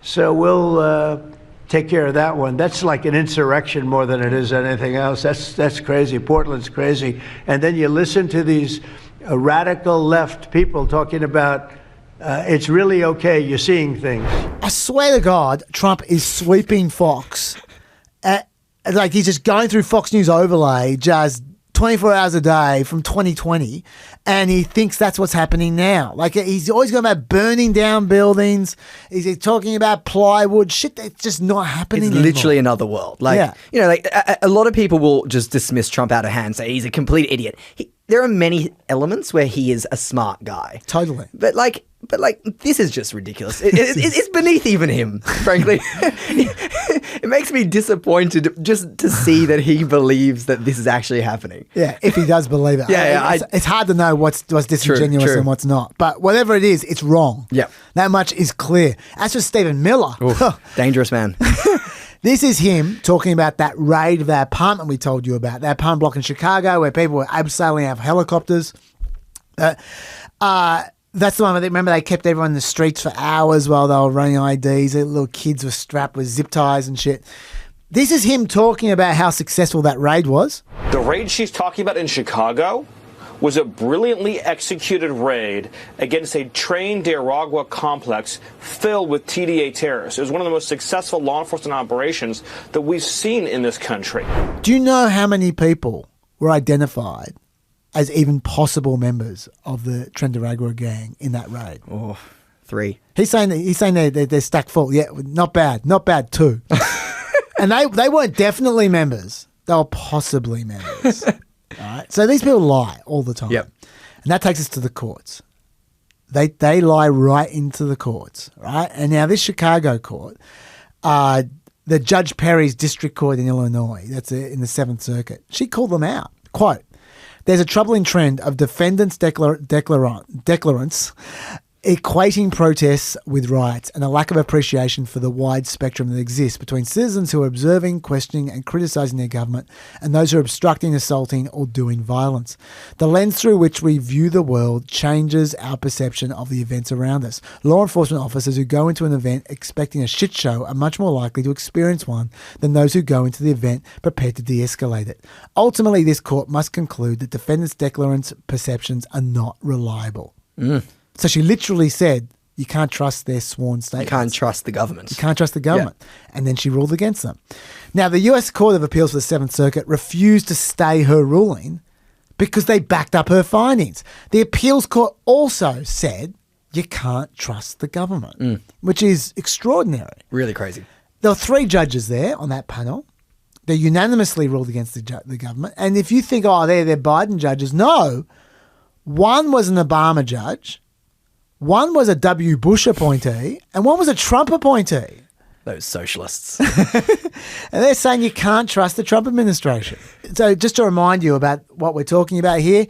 So we'll take care of that one. That's like an insurrection more than it is anything else. That's crazy. Portland's crazy. And then you listen to these radical left people talking about it's really okay. You're seeing things. I swear to God, Trump is sweeping Fox. Like he's just going through Fox News overlay just 24 hours a day from 2020, and he thinks that's what's happening now. Like he's always going about burning down buildings. He's talking about plywood shit that's just not happening It's anymore. literally another world. Like, you know, like a lot of people will just dismiss Trump out of hand, say he's a complete idiot. There are many elements where he is a smart guy. Totally. But this is just ridiculous. It's beneath even him, frankly. It makes me disappointed just to see that he believes that this is actually happening. Yeah, if he does believe it. It's hard to know what's disingenuous true. and what's not. But whatever it is, it's wrong. Yeah. That much is clear. As for Stephen Miller. Dangerous man. This is him talking about that raid of that apartment we told you about, that apartment block in Chicago where people were abseiling out of helicopters. That's the one where remember they kept everyone in the streets for hours while they were running IDs. The little kids were strapped with zip ties and shit. This is him talking about how successful that raid was. The raid she's talking about in Chicago was a brilliantly executed raid against a trained Nicaragua complex filled with TDA terrorists. It was one of the most successful law enforcement operations that we've seen in this country. Do you know how many people were identified as even possible members of the Nicaragua gang in that raid? 3. He's saying they're stacked full. Yeah, not bad. 2. And they weren't definitely members. They were possibly members. All right. So these people lie all the time. Yep. And that takes us to the courts. They lie right into the courts, right? And now this Chicago court, the Judge Perry's district court in Illinois, that's in the 7th Circuit, she called them out. Quote, there's a troubling trend of defendants' declarants equating protests with riots and a lack of appreciation for the wide spectrum that exists between citizens who are observing, questioning and criticising their government and those who are obstructing, assaulting or doing violence. The lens through which we view the world changes our perception of the events around us. Law enforcement officers who go into an event expecting a shit show are much more likely to experience one than those who go into the event prepared to de-escalate it. Ultimately, this court must conclude that defendants' declarants' perceptions are not reliable. So she literally said, you can't trust their sworn statements. You can't trust the government. You can't trust the government. Yeah. And then she ruled against them. Now, the US Court of Appeals for the 7th Circuit refused to stay her ruling because they backed up her findings. The appeals court also said you can't trust the government, which is extraordinary. Really crazy. there were 3 judges there on that panel. They unanimously ruled against the government. And if you think, they're Biden judges, no. One was an Obama judge, one was a W. Bush appointee, and one was a Trump appointee. Those socialists. And they're saying you can't trust the Trump administration. So just to remind you about what we're talking about here,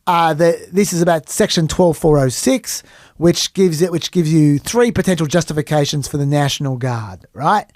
this is about Section 12406, which gives you 3 potential justifications for the National Guard, right?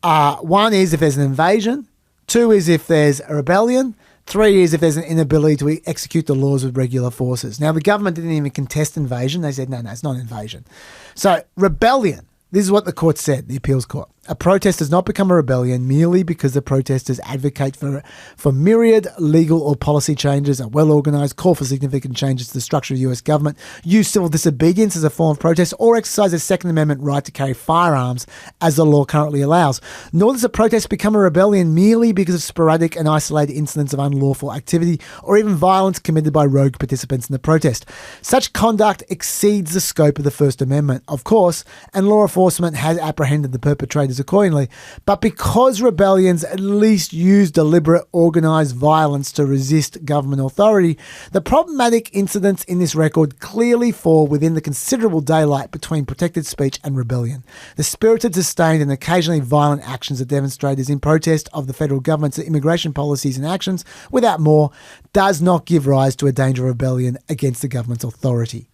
1 is if there's an invasion, 2 is if there's a rebellion, 3 is if there's an inability to execute the laws with regular forces. Now, the government didn't even contest invasion. They said, no, it's not invasion. So, rebellion. This is what the court said, the appeals court. A protest does not become a rebellion merely because the protesters advocate for myriad legal or policy changes, a well-organised call for significant changes to the structure of the US government, use civil disobedience as a form of protest, or exercise a Second Amendment right to carry firearms as the law currently allows. Nor does a protest become a rebellion merely because of sporadic and isolated incidents of unlawful activity or even violence committed by rogue participants in the protest. Such conduct exceeds the scope of the First Amendment, of course, and law enforcement has apprehended the perpetrators accordingly. But because rebellions at least use deliberate, organised violence to resist government authority, the problematic incidents in this record clearly fall within the considerable daylight between protected speech and rebellion. The spirited, sustained and occasionally violent actions of demonstrators in protest of the federal government's immigration policies and actions, without more, does not give rise to a danger of rebellion against the government's authority.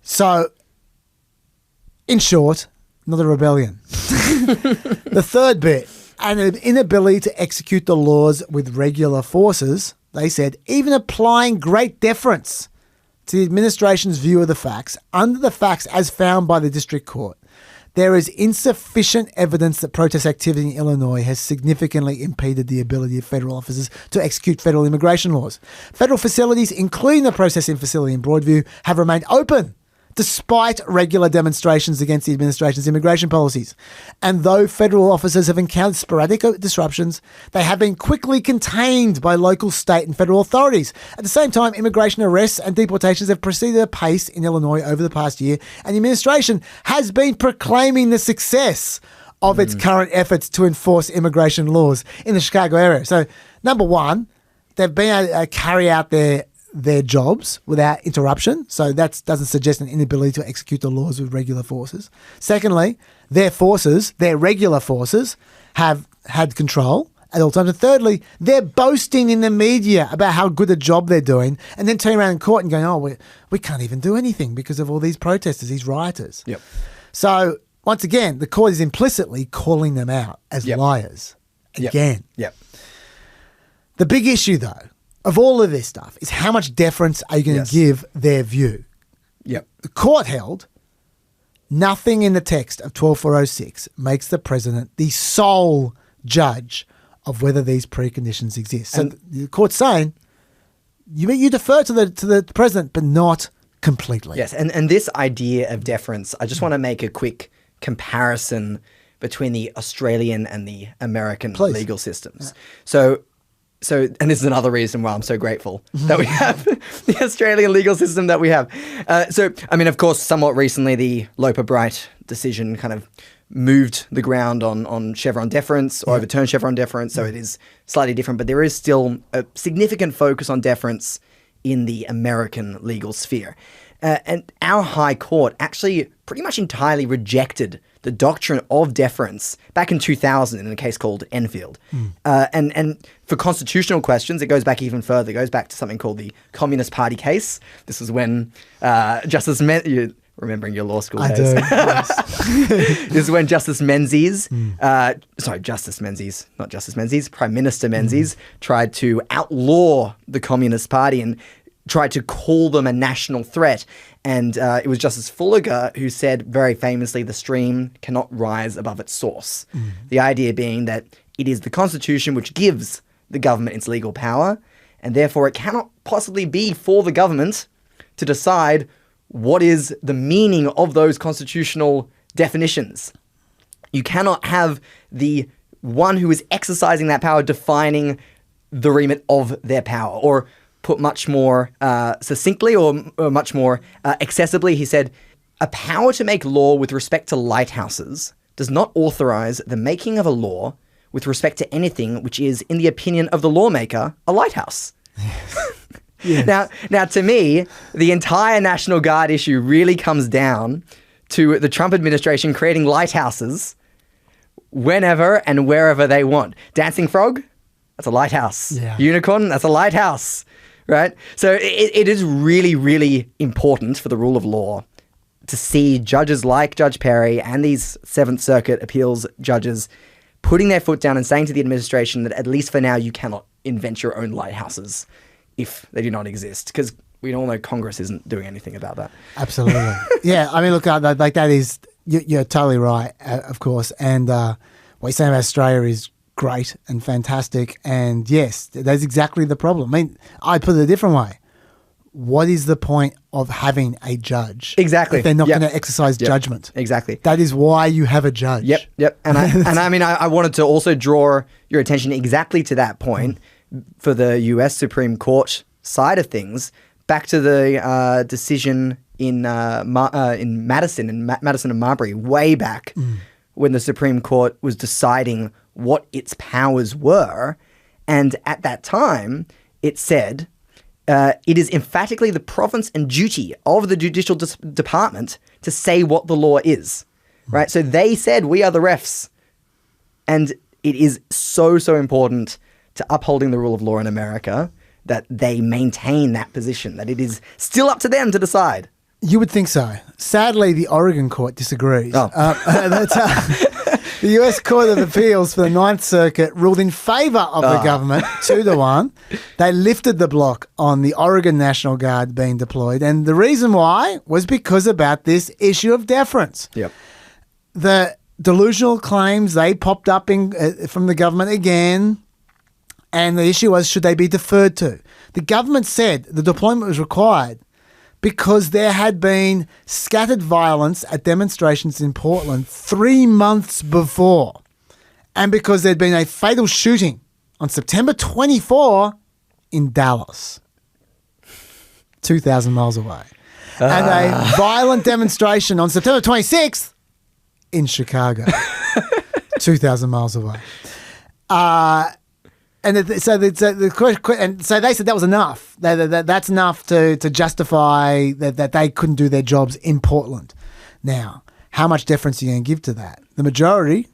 So, in short, not a rebellion. The third bit, an inability to execute the laws with regular forces, they said, even applying great deference to the administration's view of the facts, under the facts as found by the district court, there is insufficient evidence that protest activity in Illinois has significantly impeded the ability of federal officers to execute federal immigration laws. Federal facilities, including the processing facility in Broadview, have remained open despite regular demonstrations against the administration's immigration policies. And though federal officers have encountered sporadic disruptions, they have been quickly contained by local, state and federal authorities. At the same time, immigration arrests and deportations have proceeded at pace in Illinois over the past year, and the administration has been proclaiming the success of its current efforts to enforce immigration laws in the Chicago area. So, number one, they've been able to carry out their jobs without interruption. So that doesn't suggest an inability to execute the laws with regular forces. Secondly, their regular forces, have had control at all times. And thirdly, they're boasting in the media about how good a job they're doing and then turning around in court and going, we can't even do anything because of all these protesters, these rioters. Yep. So once again, the court is implicitly calling them out as liars. Again. Yep. The big issue, though, of all of this stuff is how much deference are you going to give their view? Yep. The court held nothing in the text of 12406 makes the president the sole judge of whether these preconditions exist. So the court's saying you defer to the president, but not completely. Yes, and this idea of deference, I just want to make a quick comparison between the Australian and the American legal systems. Yeah. So, and this is another reason why I'm so grateful that we have the Australian legal system that we have. Of course, somewhat recently, the Loper-Bright decision kind of moved the ground on Chevron deference or overturned Chevron deference, so it is slightly different, but there is still a significant focus on deference in the American legal sphere. And our High Court actually pretty much entirely rejected the doctrine of deference back in 2000 in a case called Enfield. And for constitutional questions, it goes back even further. It goes back to something called the Communist Party case. This is when Justice Menzies, remembering your law school days. I do, yes. This is when Justice Menzies, Prime Minister Menzies tried to outlaw the Communist Party and tried to call them a national threat. And it was Justice Fulliger who said very famously, the stream cannot rise above its source. The idea being that it is the Constitution which gives the government its legal power, and therefore it cannot possibly be for the government to decide what is the meaning of those constitutional definitions. You cannot have the one who is exercising that power defining the remit of their power, or put much more succinctly or much more accessibly, he said, a power to make law with respect to lighthouses does not authorize the making of a law with respect to anything which is, in the opinion of the lawmaker, a lighthouse. Yes. Now, to me, the entire National Guard issue really comes down to the Trump administration creating lighthouses whenever and wherever they want. Dancing frog? That's a lighthouse. Yeah. Unicorn? That's a lighthouse. Right? So it is really, really important for the rule of law to see judges like Judge Perry and these Seventh Circuit appeals judges putting their foot down and saying to the administration that at least for now you cannot invent your own lighthouses if they do not exist, because we all know Congress isn't doing anything about that. Absolutely. Yeah, I mean, look, like that is, you're totally right, of course. And what you're saying about Australia is great and fantastic. And yes, that's exactly the problem. I mean, I put it a different way. What is the point of having a judge? Exactly. If they're not going to exercise judgment. Exactly. That is why you have a judge. Yep. And I wanted to also draw your attention exactly to that point for the US Supreme Court side of things, back to the decision in Madison and Marbury, way back when the Supreme Court was deciding what its powers were. And at that time, it said, it is emphatically the province and duty of the judicial department to say what the law is, right? So they said, we are the refs. And it is so important to upholding the rule of law in America that they maintain that position, that it is still up to them to decide. You would think so. Sadly, the Oregon court disagrees. The US Court of Appeals for the Ninth Circuit ruled in favour of the government 2-1. They lifted the block on the Oregon National Guard being deployed. And the reason why was because about this issue of deference. Yep. The delusional claims, they popped up from the government again. And the issue was, should they be deferred to? The government said the deployment was required because there had been scattered violence at demonstrations in Portland 3 months before, and because there'd been a fatal shooting on September 24 in Dallas, 2,000 miles away, and a violent demonstration on September 26th in Chicago, 2,000 miles away. So they said that was enough. That's enough to justify that they couldn't do their jobs in Portland. Now, how much deference are you going to give to that? The majority,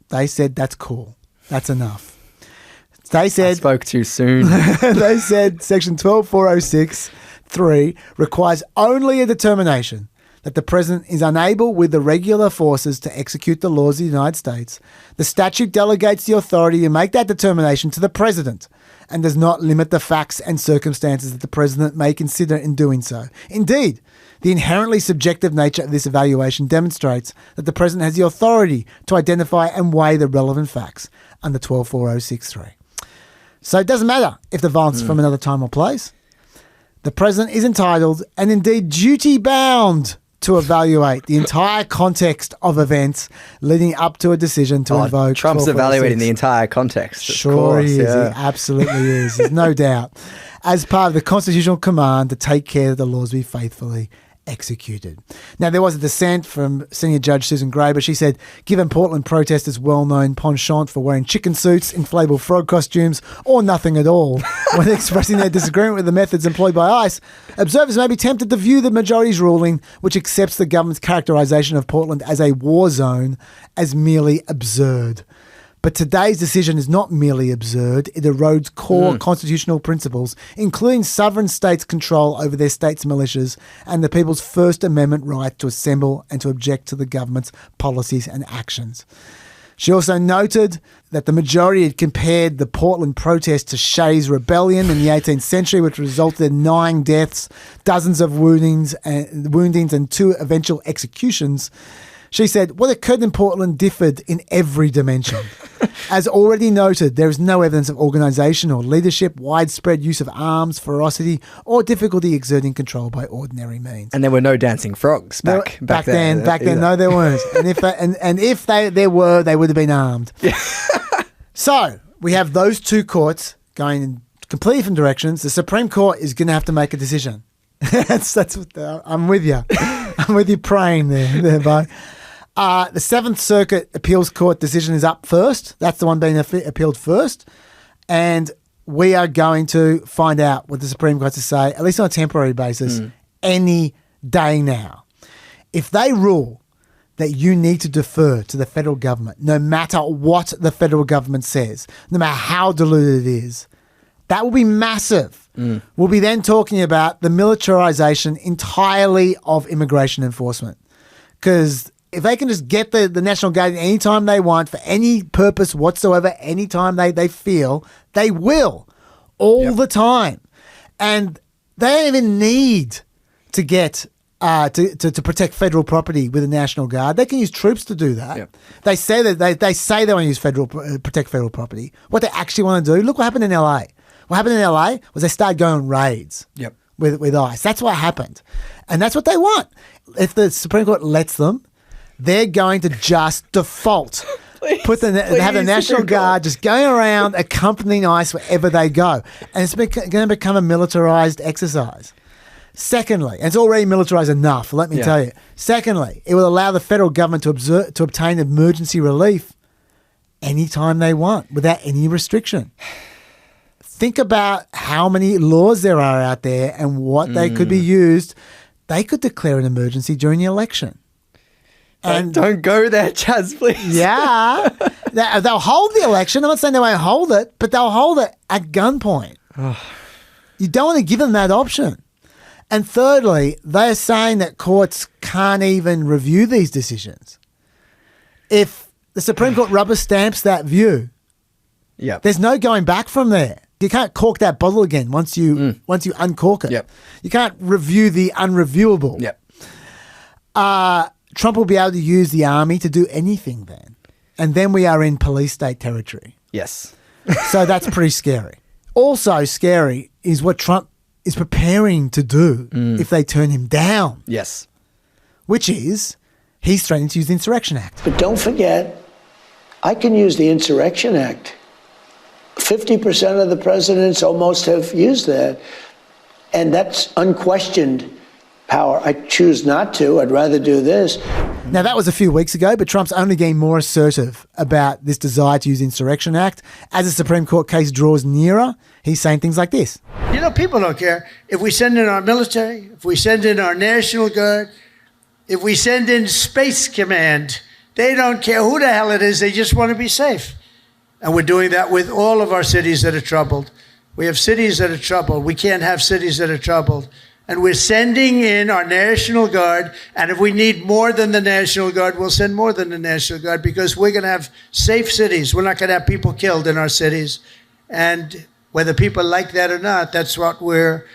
they said that's cool. That's enough. They said, I spoke too soon. They said Section 12406(3) requires only a determination that the president is unable with the regular forces to execute the laws of the United States. The statute delegates the authority to make that determination to the president and does not limit the facts and circumstances that the president may consider in doing so. Indeed, the inherently subjective nature of this evaluation demonstrates that the president has the authority to identify and weigh the relevant facts under 12406(3). So it doesn't matter if the violence is from another time or place. The president is entitled and indeed duty-bound to evaluate the entire context of events leading up to a decision to invoke. Trump's evaluating the entire context. Sure he is. Yeah. He absolutely is. There's no doubt. As part of the constitutional command to take care that the laws be faithfully executed. Now, there was a dissent from Senior Judge Susan Graber. She said, given Portland protesters' well-known penchant for wearing chicken suits, inflatable frog costumes, or nothing at all, when expressing their disagreement with the methods employed by ICE, observers may be tempted to view the majority's ruling, which accepts the government's characterization of Portland as a war zone, as merely absurd. But today's decision is not merely absurd. It erodes core constitutional principles, including sovereign states' control over their states' militias and the people's First Amendment right to assemble and to object to the government's policies and actions. She also noted that the majority had compared the Portland protest to Shays' rebellion in the 18th century, which resulted in 9 deaths, dozens of woundings and 2 eventual executions. She said, what occurred in Portland differed in every dimension. As already noted, there is no evidence of organisation or leadership, widespread use of arms, ferocity, or difficulty exerting control by ordinary means. And there were no dancing frogs back then. Back then, no, there weren't. And if there were, they would have been armed. So we have those two courts going in completely different directions. The Supreme Court is going to have to make a decision. I'm with you. I'm with you praying there, Beau. The Seventh Circuit Appeals Court decision is up first. That's the one being appealed first. And we are going to find out what the Supreme Court has to say, at least on a temporary basis, any day now. If they rule that you need to defer to the federal government, no matter what the federal government says, no matter how diluted it is, that will be massive. We'll be then talking about the militarization entirely of immigration enforcement. Because if they can just get the National Guard anytime they want, for any purpose whatsoever, anytime they feel, they will, all the time. And they don't even need to get to protect federal property with the National Guard. They can use troops to do that. Yep. They say that they say they want to use protect federal property. What they actually want to do, look what happened in LA. What happened in LA was they started going on raids with ICE. That's what happened. And that's what they want. If the Supreme Court lets them, they're going to just default. Have the National Guard just going around accompanying ICE wherever they go. And it's going to become a militarized exercise. Secondly, and it's already militarized enough, let me tell you. Secondly, it will allow the federal government to obtain emergency relief anytime they want without any restriction. Think about how many laws there are out there and what they could be used. They could declare an emergency during the election. And don't go there, Chaz, please. Yeah. They'll hold the election. I'm not saying they won't hold it, but they'll hold it at gunpoint. You don't want to give them that option. And thirdly, they're saying that courts can't even review these decisions. If the Supreme Court rubber stamps that view, there's no going back from there. You can't cork that bottle again once you uncork it. You can't review the unreviewable. Trump will be able to use the army to do anything then. And then we are in police state territory. Yes. So that's pretty scary. Also scary is what Trump is preparing to do if they turn him down. Yes. Which is, he's threatening to use the Insurrection Act. But don't forget, I can use the Insurrection Act. 50% of the presidents almost have used that. And that's unquestioned power. I choose not to. I'd rather do this. Now, that was a few weeks ago, but Trump's only getting more assertive about this desire to use the Insurrection Act. As the Supreme Court case draws nearer, he's saying things like this. You know, people don't care. If we send in our military, if we send in our National Guard, if we send in Space Command, they don't care who the hell it is. They just want to be safe. And we're doing that with all of our cities that are troubled. We have cities that are troubled. We can't have cities that are troubled. And we're sending in our National Guard. And if we need more than the National Guard, we'll send more than the National Guard because we're going to have safe cities. We're not going to have people killed in our cities. And whether people like that or not, that's what we're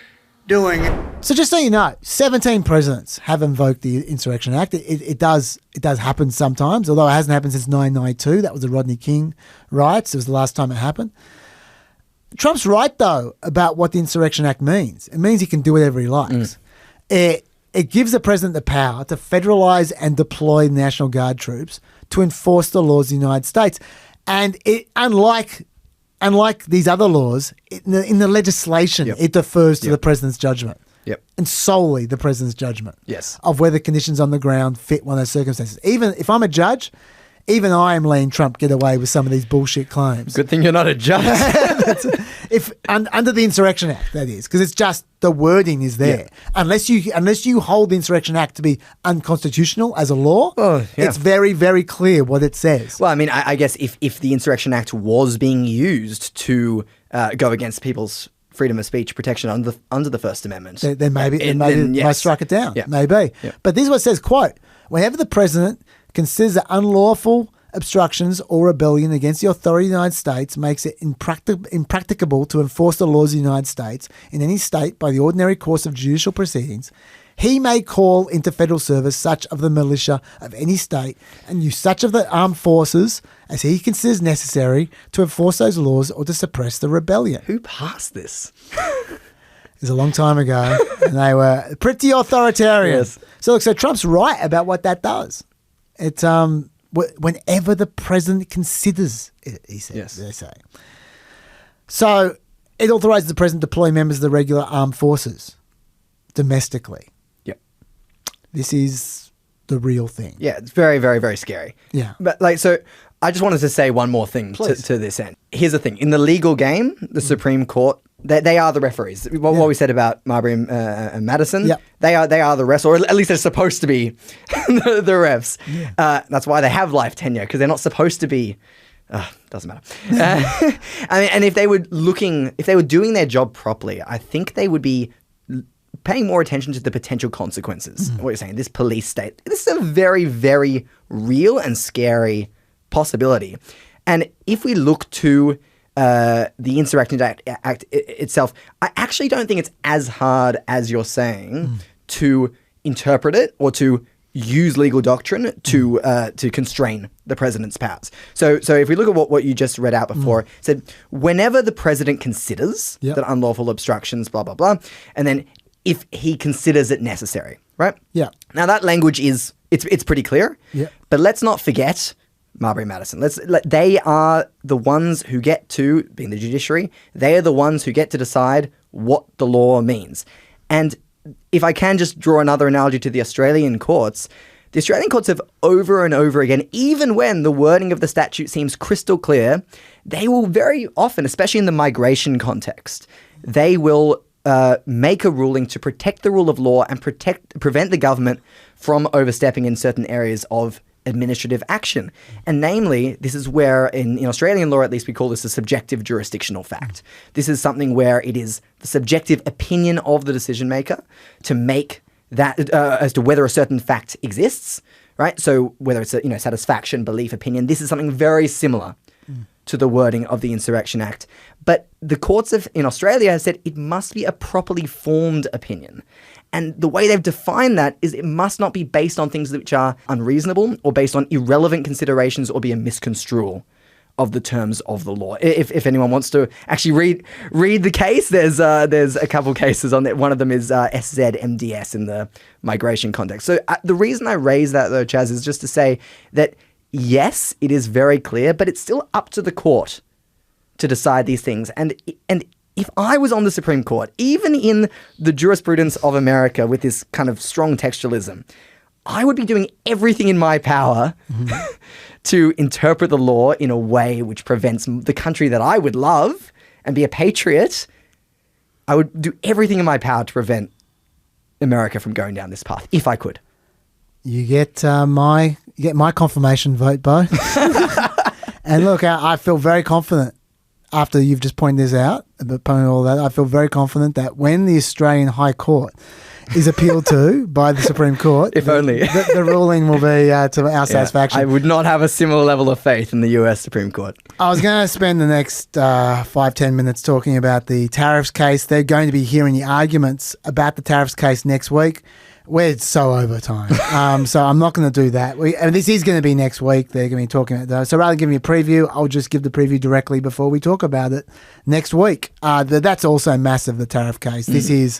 doing. So just so you know, 17 presidents have invoked the Insurrection Act. It does happen sometimes, although it hasn't happened since 1992. That was the Rodney King riots. It was the last time it happened. Trump's right, though, about what the Insurrection Act means. It means he can do whatever he likes. It gives the president the power to federalize and deploy National Guard troops to enforce the laws of the United States. And it, unlike these other laws, in the legislation, it defers to the president's judgment. And solely the president's judgment of whether conditions on the ground fit one of those circumstances. Even if I'm a judge, even I am letting Trump get away with some of these bullshit claims. Good thing you're not a judge. Under the Insurrection Act, that is, because it's just the wording is there. Unless you hold the Insurrection Act to be unconstitutional as a law, it's very, very clear what it says. Well, I mean, I guess if the Insurrection Act was being used to go against people's freedom of speech protection under the First Amendment, then maybe might strike it down. Maybe. But this is what it says, quote, whenever the president considers that unlawful obstructions or rebellion against the authority of the United States makes it impracticable to enforce the laws of the United States in any state by the ordinary course of judicial proceedings, he may call into federal service such of the militia of any state and use such of the armed forces as he considers necessary to enforce those laws or to suppress the rebellion. Who passed this? It was a long time ago, and they were pretty authoritarian. So Trump's right about what that does. It's whenever the president considers it, he says. They say. So it authorizes the president to deploy members of the regular armed forces domestically. This is the real thing. Yeah, it's very, very, very scary. Yeah. But so I just wanted to say one more thing to this end. Here's the thing. In the legal game, the Supreme Court, they are the referees. What we said about Marbury and Madison, they are the refs, or at least they're supposed to be the refs. Yeah. That's why they have life tenure, because they're not supposed to be. Doesn't matter. And if they were doing their job properly, I think they would be paying more attention to the potential consequences. What you're saying, this police state, this is a very, very real and scary possibility. And if we look to the Insurrection Act itself, I actually don't think it's as hard as you're saying to interpret it or to use legal doctrine to constrain the president's powers. So if we look at what you just read out before, it said whenever the president considers that unlawful obstructions, blah, blah, blah, and then if he considers it necessary, right? Yeah. Now that language it's pretty clear. Yeah. But let's not forget Marbury and Madison. They are the ones who get to, being the judiciary, they are the ones who get to decide what the law means. And if I can just draw another analogy to the Australian courts have over and over again, even when the wording of the statute seems crystal clear, they will very often, especially in the migration context, they will make a ruling to protect the rule of law and prevent the government from overstepping in certain areas of administrative action. And namely, this is where, in Australian law at least, we call this a subjective jurisdictional fact. This is something where it is the subjective opinion of the decision maker to make that as to whether a certain fact exists, right? So whether it's a satisfaction, belief, opinion, this is something very similar to the wording of the Insurrection Act. But the courts in Australia have said it must be a properly formed opinion. And the way they've defined that is it must not be based on things which are unreasonable or based on irrelevant considerations or be a misconstrual of the terms of the law. If anyone wants to actually read the case, there's a couple cases on it. One of them is SZMDS in the migration context. So the reason I raise that, though, Chaz, is just to say that, yes, it is very clear, but it's still up to the court to decide these things. And if I was on the Supreme Court, even in the jurisprudence of America with this kind of strong textualism, I would be doing everything in my power to interpret the law in a way which prevents the country that I would love and be a patriot. I would do everything in my power to prevent America from going down this path, if I could. You get my confirmation vote, Beau. And look, I feel very confident after you've just pointed this out, but pointing all that, I feel very confident that when the Australian High Court is appealed to by the Supreme Court, if only the ruling will be to our satisfaction. I would not have a similar level of faith in the US Supreme Court. I was going to spend the next 5-10 minutes talking about the tariffs case. They're going to be hearing the arguments about the tariffs case next week. We're so over time. So I'm not going to do that. This is going to be next week. They're going to be talking about that. So rather than giving you a preview, I'll just give the preview directly before we talk about it next week. That's also massive, the tariff case. This is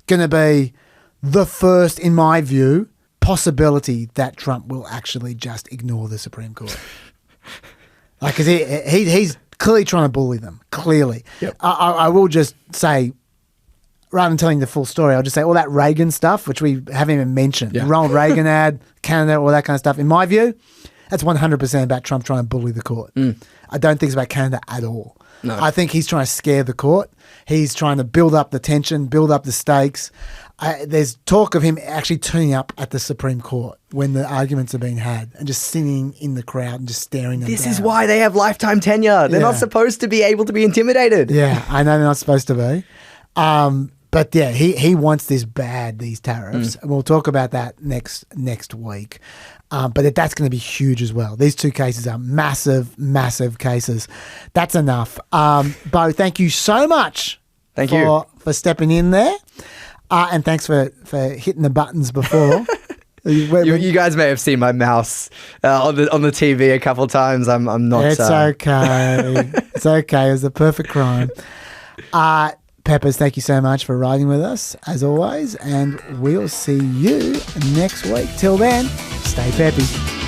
going to be the first, in my view, possibility that Trump will actually just ignore the Supreme Court. Because he's clearly trying to bully them, clearly. Yep. I will just say, rather than telling the full story, I'll just say all that Reagan stuff, which we haven't even mentioned. Yeah. Ronald Reagan ad, Canada, all that kind of stuff. In my view, that's 100% about Trump trying to bully the court. I don't think it's about Canada at all. No. I think he's trying to scare the court. He's trying to build up the tension, build up the stakes. There's talk of him actually turning up at the Supreme Court when the arguments are being had and just sitting in the crowd and just staring them This down. is why they have lifetime tenure. They're not supposed to be able to be intimidated. Yeah, I know they're not supposed to be. But yeah, he wants this bad, these tariffs. And we'll talk about that next week. But that's going to be huge as well. These two cases are massive, massive cases. That's enough. Beau, thank you so much for stepping in there. And thanks for hitting the buttons before. You guys may have seen my mouse on the TV a couple of times. I'm not. It's okay. It's okay. It was the perfect crime. Peppers, thank you so much for riding with us, as always, and we'll see you next week. Till then, stay peppy.